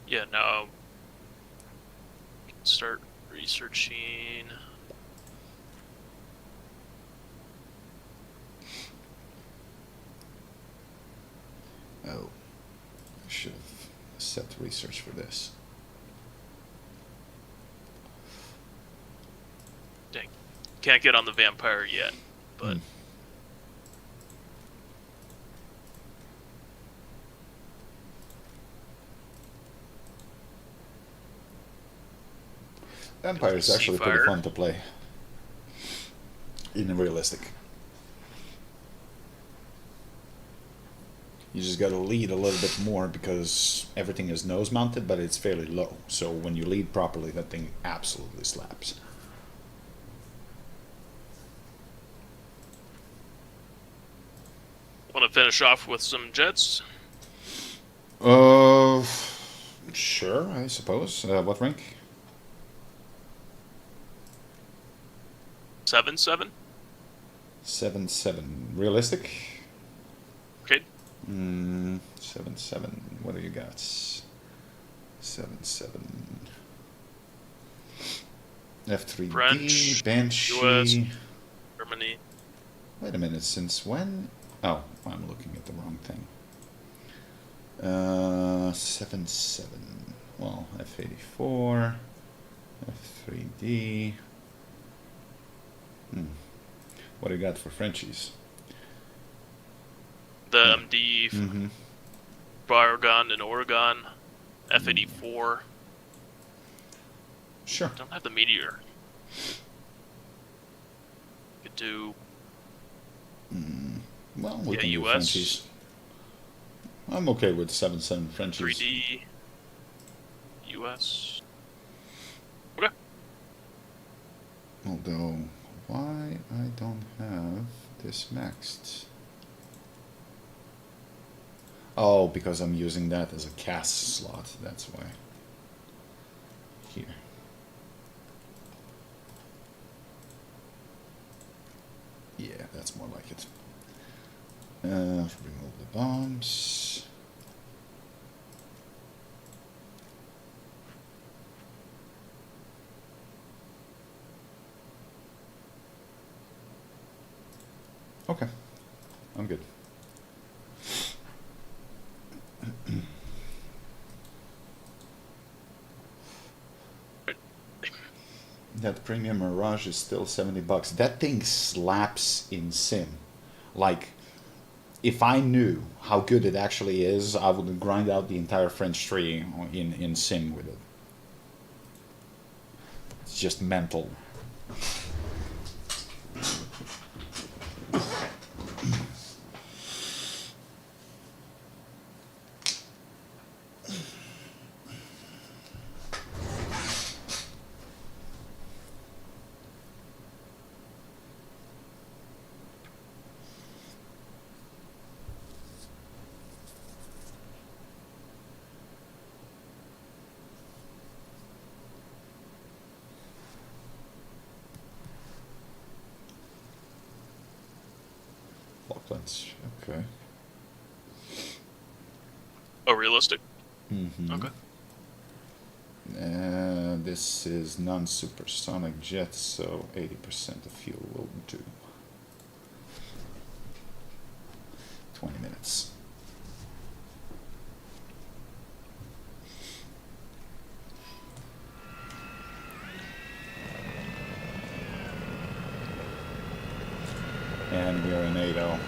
Yeah, now we can start researching. Oh, I should have set research for this. Dang. Can't get on the vampire yet, but Vampire is actually pretty Seafire. fun to play. In realistic. You just gotta lead a little bit more because everything is nose mounted, but it's fairly low. So when you lead properly, that thing absolutely slaps. want to finish off with some jets. Sure, I suppose. What rank? 7-7. 7-7. Realistic? Okay. 7-7. What do you got? 7-7. F3D, French, Banshee. US, Germany. Wait a minute, since when? Oh, I'm looking at the wrong thing. 7-7. Well, F84, F3D. What do you got for Frenchies? The MD, Mm-hmm. Oregon and Oregon, F84. Sure. Don't have the Meteor. Could do Well, we Yeah, can do US. Frenchies. I'm okay with 7-7 Frenchies. 3D, US. Okay. Although, why I don't have this maxed? Oh, because I'm using that as a cast slot, that's why. Here. Yeah, that's more like it. Remove the bombs. Okay, I'm good. That premium Mirage is still $70. That thing slaps in sim. Like, if I knew how good it actually is, I would grind out the entire French tree in sim with it. It's just mental. That's okay. Oh, realistic? Mm-hmm. Okay. This is non-supersonic jet, so 80% of fuel will do. 20 minutes. And we're in 8 or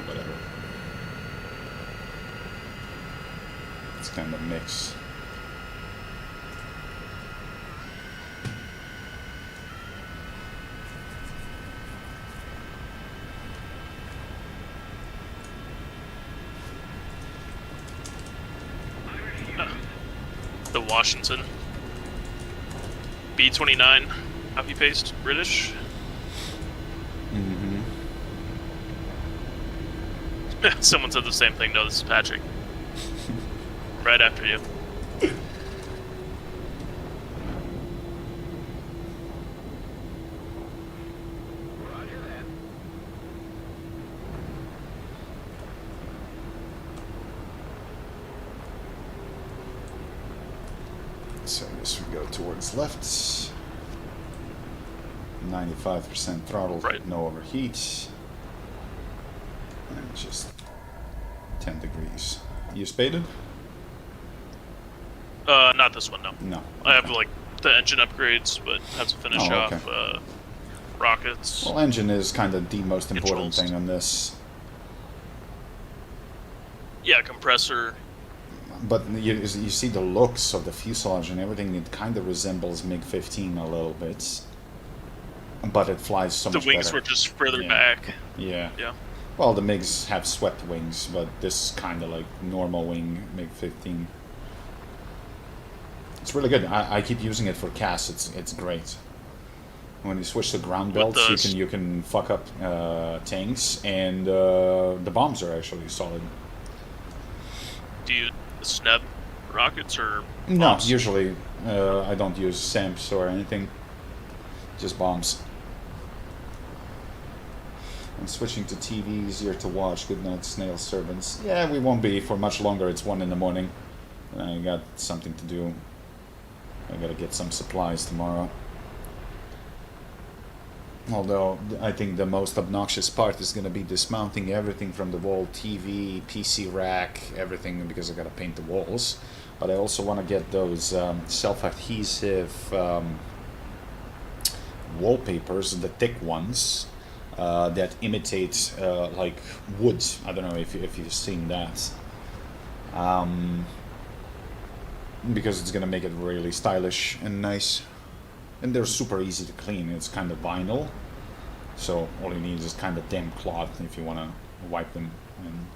whatever. It's kind of mix. The Washington. B-29. Copy paste. British. Mm-hmm. Someone said the same thing. No, this is Patrick. Right after you. Roger that. So I guess we go towards left. 95% throttle, Right. no overheat. And just 10 degrees. You spaded? Not this one, no. No. I have like the engine upgrades, but have to finish Oh, off okay. rockets. Well, engine is kind of the most important Controls. thing on this. Yeah, compressor. But you see the looks of the fuselage and everything, it kind of resembles MiG-15 a little bit. But it flies so The much wings better. were just further Yeah. back. Yeah. Yeah. Well, the MiGs have swept wings, but this is kind of like normal wing MiG-15. It's really good. I keep using it for CAS. It's great. When you switch to ground With belts, the you can fuck up tanks, and the bombs are actually solid. Do you snub rockets or No, bombs? usually I don't use SAMPs or anything. Just bombs. I'm switching to TV, easier to watch. Good night, snail servants. Yeah, we won't be for much longer. It's 1 in the morning. I got something to do. I gotta get some supplies tomorrow. Although, I think the most obnoxious part is gonna be dismounting everything from the wall. TV, PC rack, everything, because I gotta paint the walls. But I also want to get those self-adhesive wallpapers, the thick ones, that imitate like wood. I don't know if you've seen that. Because it's gonna make it really stylish and nice, and they're super easy to clean. It's kind of vinyl, so all you need is kind of damp cloth if you want to wipe them, and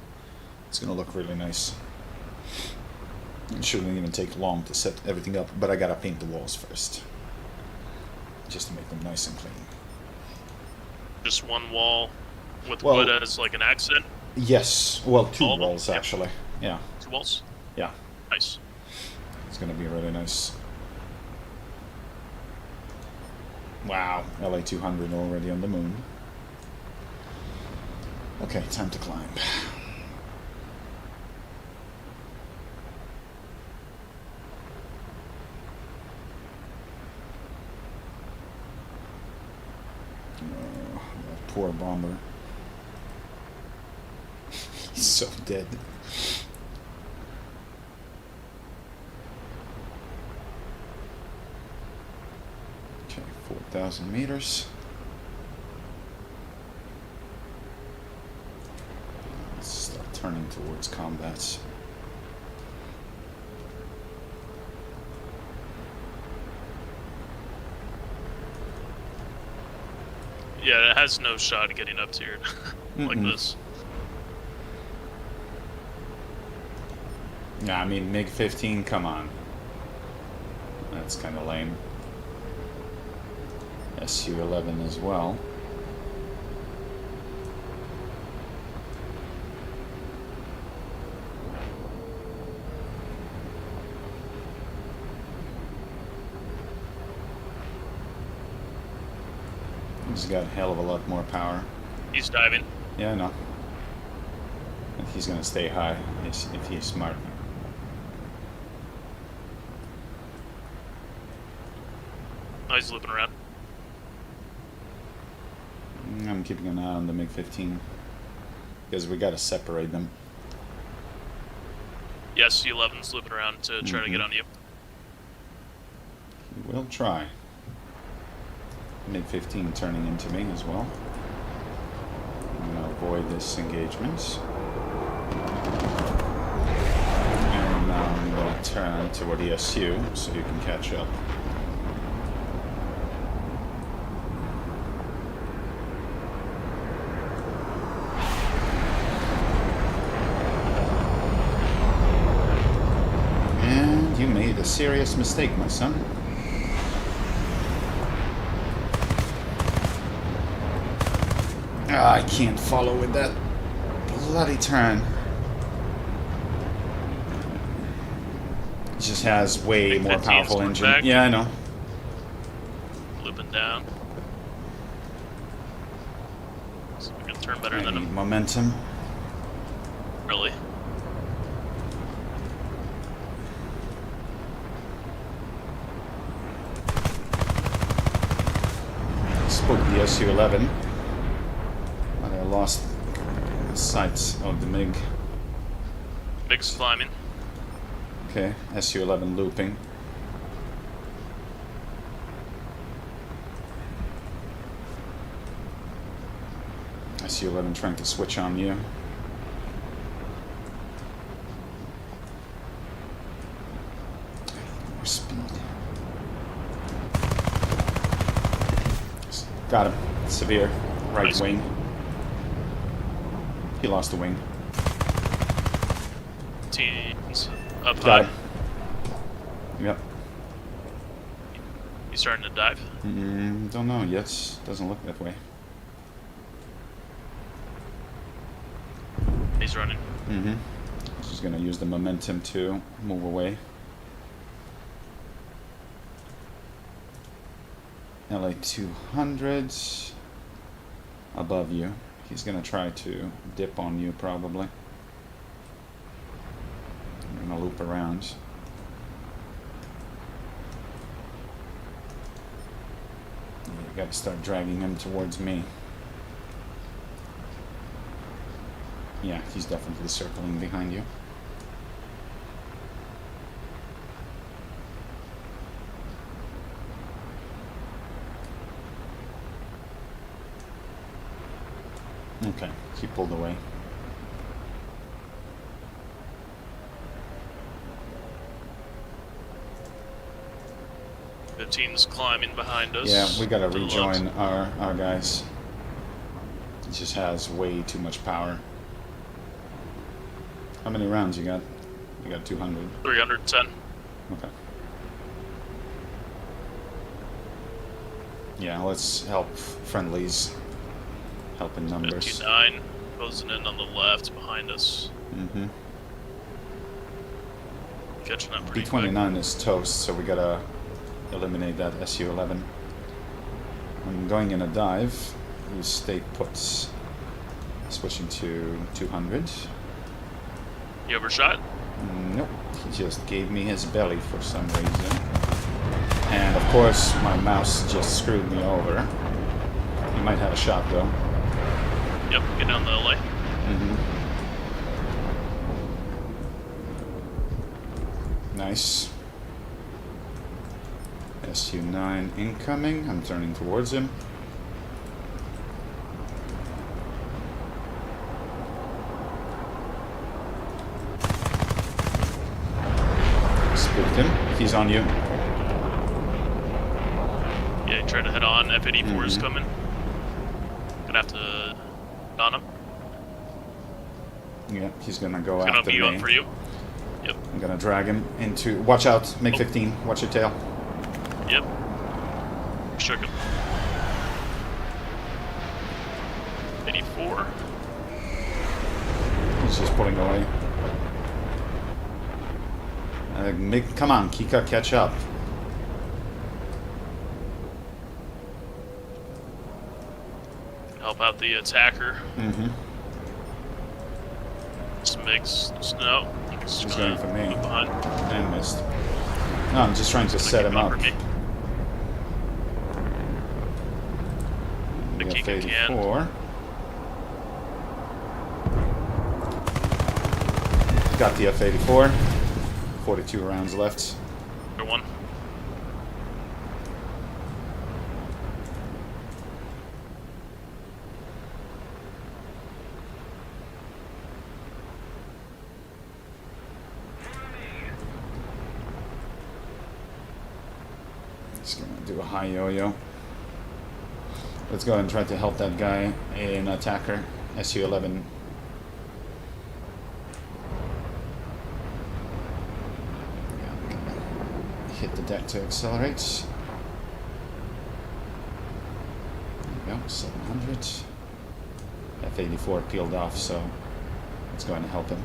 it's gonna look really nice. It shouldn't even take long to set everything up, but I gotta paint the walls first, just to make them nice and clean. Just one wall with Well- wood as like an accent? Yes, well, 2 All of them? walls Yeah. actually. Yeah, 2 walls? yeah, Nice. it's gonna be really nice. Wow, LA 200 already on the moon. Okay, time to climb. Oh, that poor bomber. He's so dead. Okay, 4,000 meters. Let's start turning towards combat. Yeah, it has no shot at getting up to here like Mm-mm. this. Yeah, I mean, MiG-15, come on. That's kind of lame. Su-11 as well. He's got a hell of a lot more power. He's diving. Yeah, I know. he's gonna stay high if he's smart. Oh, he's looping around. I'm keeping an eye on the MiG-15 because we gotta separate them. Yes, C-11's looping around to try to get on you. We'll try. MiG-15 turning into me as well. I'm gonna avoid this engagement. And now I'm gonna turn toward the SU so you can catch up. And you made a serious mistake, my son. I can't follow with that bloody turn. It just has way more powerful engine. Back. Yeah, I know. Looping down. So we can turn better I than need him. momentum. Really. Spoke the SU-11. But I lost sight of the MiG. Big's climbing. Okay, SU-11 looping. SU-11 trying to switch on you. More speed. Got him. Severe. Right Nice. wing. He lost the wing. Teams up Got high. him. Yep. He's starting to dive. Don't know yet. Doesn't look that way. He's running. Just gonna use the momentum to move away. LA 200s above you. He's gonna try to dip on you probably. I'm gonna loop around. You gotta start dragging him towards me. Yeah, he's definitely circling behind you. Okay, he pulled away. The team's climbing behind us. Yeah, we gotta to the rejoin left. our guys. It just has way too much power. How many rounds you got? You got 200. 310. Okay. Yeah, let's help friendlies. Help in numbers. 59 closing in on the left behind us. Catching up pretty quick. B-29 is toast, so we gotta eliminate that SU-11. I'm going in a dive. You stay put. Switching to 200. You overshot? Nope, he just gave me his belly for some reason. And of course, my mouse just screwed me over. He might have a shot though. Yep, get down the LA. Nice. SU-9 incoming. I'm turning towards him. Spooked him. He's on you. Yeah, he tried to head on. F-84 is coming. Gonna have to on him. Yeah, he's gonna go He's gonna after be me. up for you. Yep. I'm gonna drag him into. Watch out, MiG-15. Watch your tail. Yep. Shook him. 84. He's just pulling away. MiG, come on, Kika, catch up. Help out the attacker. Just mix. No. He's going for me. Move behind. And missed. No, I'm just trying to set him up. Me. The The king can. F-84. Got the F-84. 42 rounds left. Number one. Just gonna do a high yo-yo. Let's go and try to help that guy in attacker, SU-11. Hit the deck to accelerate. There we go, 700. F-84 peeled off, so let's go and help him.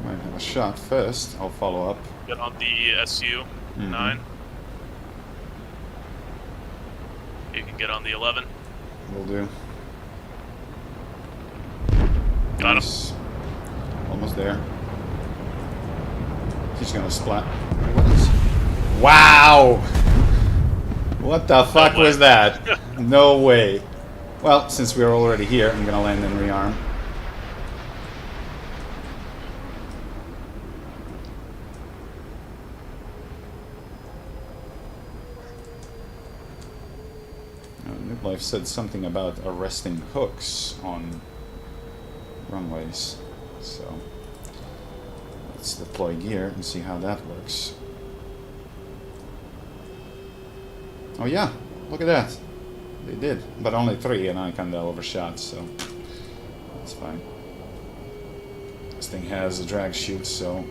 Might have a shot first. I'll follow up. Get on the SU-9. You can get on the 11. Will do. Got Nice. Almost there. He's gonna splat. What is... Wow! What the fuck was that? No way. Well, since we're already here, I'm gonna land and rearm. I've said something about arresting hooks on runways, so let's deploy gear and see how that works. Oh yeah, look at that. They did, but only 3 and I kinda overshot, so that's fine. This thing has a drag chute, so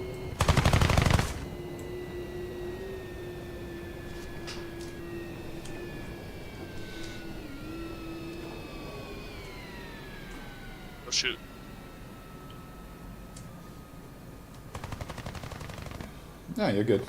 Shoot. no, you're good.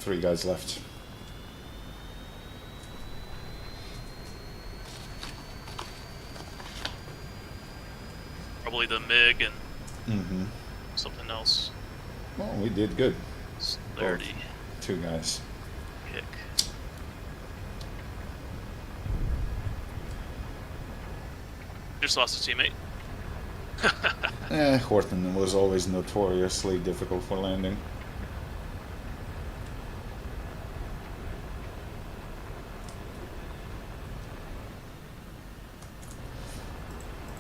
Three guys left. Probably the MiG and something else. Well, we did good. 30. 2 guys. Kick. Just lost a teammate. Horton was always notoriously difficult for landing.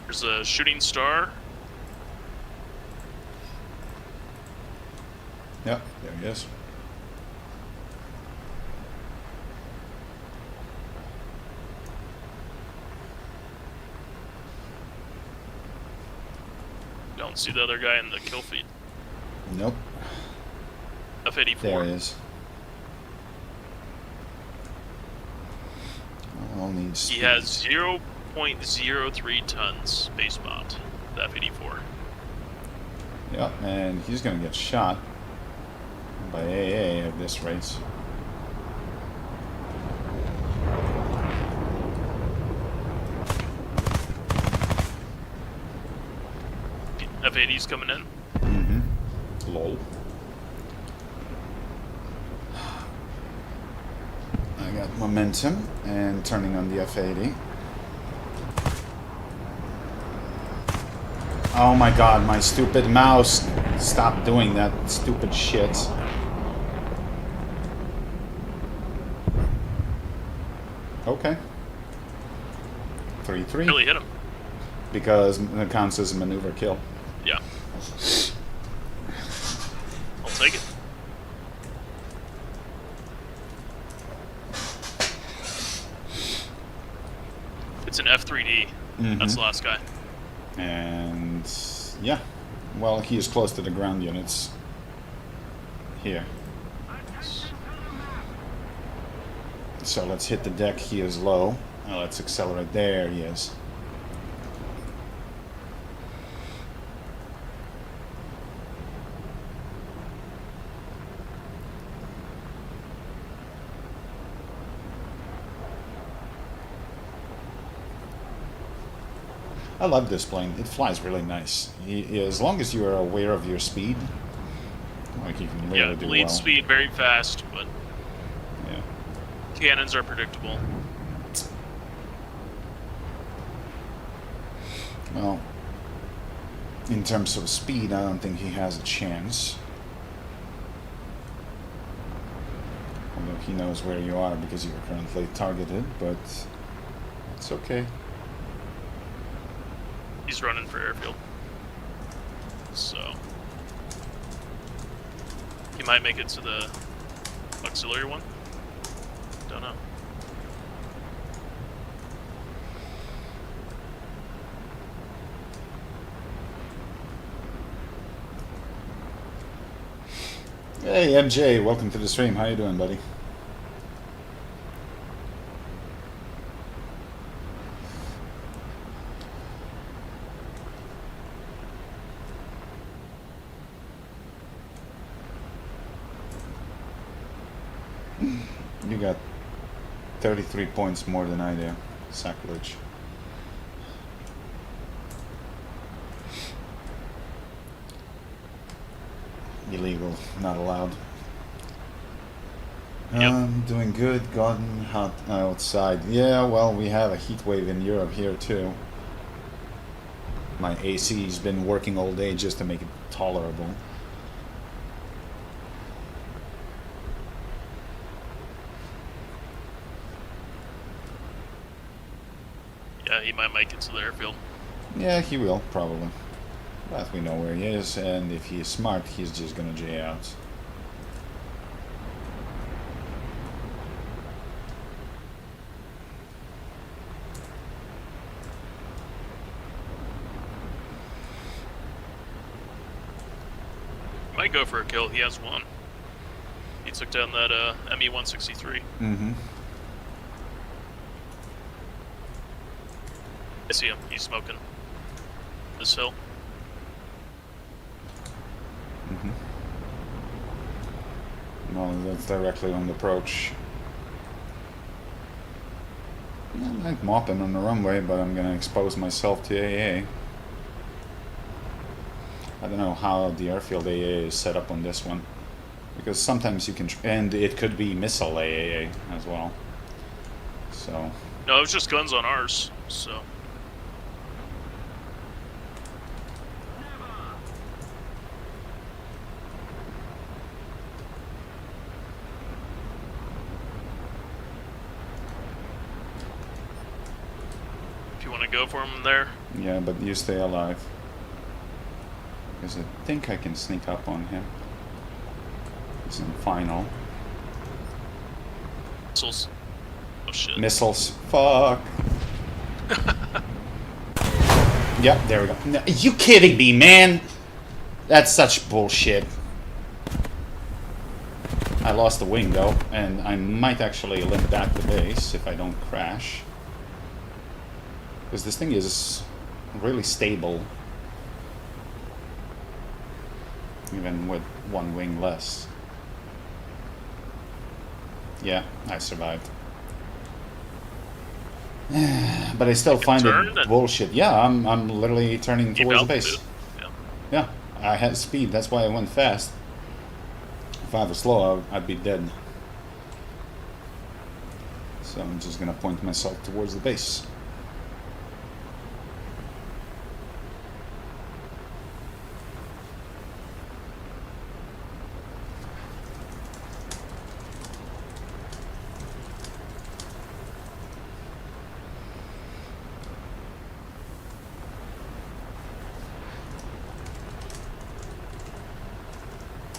There's a shooting star. Yep, there he is. Don't see the other guy in the kill feed. Nope. F-84. There he is. All needs He has 0.03 tons base mod. The F-84. Yep, and he's gonna get shot by AA at this rate. F-80's coming in. Lol. I got momentum and turning on the F-80. Oh my god, my stupid mouse. Stop doing that stupid shit. Okay. 3-3. Really hit him. Because it counts as a maneuver kill. Yeah. I'll take B. That's the last guy. And yeah, well, he is close to the ground units here. So let's hit the deck. He is low. Let's accelerate. There he is. I love this plane. It flies really nice. As long as you are aware of your speed, like you can really do lead well. speed very fast, but Yeah. cannons are predictable. Well, in terms of speed, I don't think he has a chance. Although he knows where you are because you're currently targeted, but it's okay. He's running for airfield. So he might make it to the auxiliary one. Don't know. Hey MJ, welcome to the stream. How you doing, buddy? You got 33 points more than I do. Sacrilege. Illegal, not allowed. Yep. I'm doing good, gotten hot outside. Yeah, well, we have a heat wave in Europe here too. My AC's been working all day just to make it tolerable. Yeah, he might make it to the airfield. Yeah, he will, probably. But we know where he is, and if he is smart, he's just gonna J out. Might go for a kill. He has one. He took down that ME-163. Mm-hmm. I see him. He's smoking this hill. Mm-hmm. No, that's directly on the approach. I might mop him on the runway, but I'm gonna expose myself to AA. I don't know how the airfield AA is set up on this one, because sometimes you can, and it could be missile AAA as well. So. No, it was just guns on ours, so. If you want to go for him there. Yeah, but you stay alive. Because I think I can sneak up on him. He's in final. Missiles. Oh shit. Missiles. Fuck. Yep, there we go. No, are you kidding me, man? That's such bullshit. I lost the wing though, and I might actually limp back to base if I don't crash. Because this thing is really stable. Even with one wing less. Yeah, I survived. But I still find it bullshit. Yeah, I'm literally turning towards the base. Yeah, I had speed, that's why I went fast. If I was slow, I'd be dead. So I'm just gonna point myself towards the base.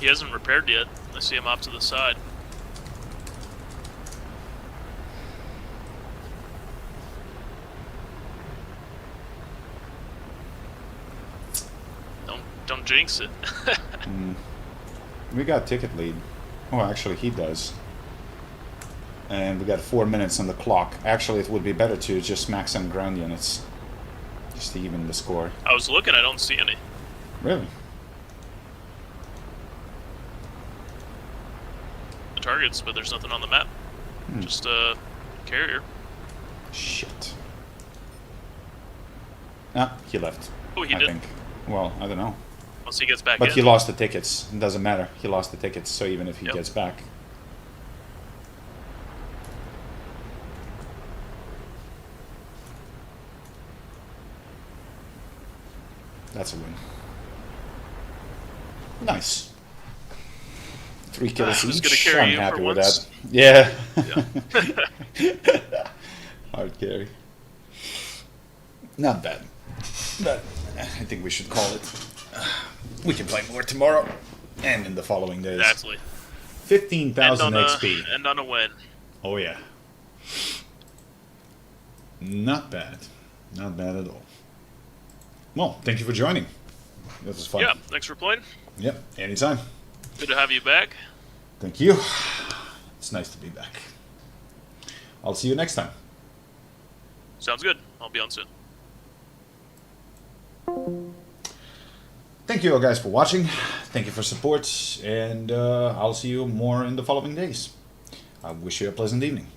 He hasn't repaired yet. I see him off to the side. Don't jinx it. We got ticket lead. Oh, actually, he does. And we got 4 minutes on the clock. Actually, it would be better to just smack some ground units. Just to even the score. I was looking, I don't see any. Really? The targets, but there's nothing on the map. Just a carrier. Shit. Ah, he left. Oh, he I did. think. Well, I don't know. Once he gets back But in. he lost the tickets. It doesn't matter. He lost the tickets, so even if he Yep. gets back. That's a win. Nice. 3 kills I was each. gonna carry I'm you happy for with once. that. Yeah. Yeah. Hard carry. Not bad. But I think we should call it. We can play more tomorrow and in the following days. Exactly. 15,000 XP. And on a win. Oh yeah. Not bad. Not bad at all. Well, thank you for joining. This was fun. Yeah, thanks for playing. Yep, anytime. Good to have you back. Thank you. It's nice to be back. I'll see you next time. Sounds good. I'll be on soon. Thank you all guys for watching. Thank you for support. And I'll see you more in the following days. I wish you a pleasant evening.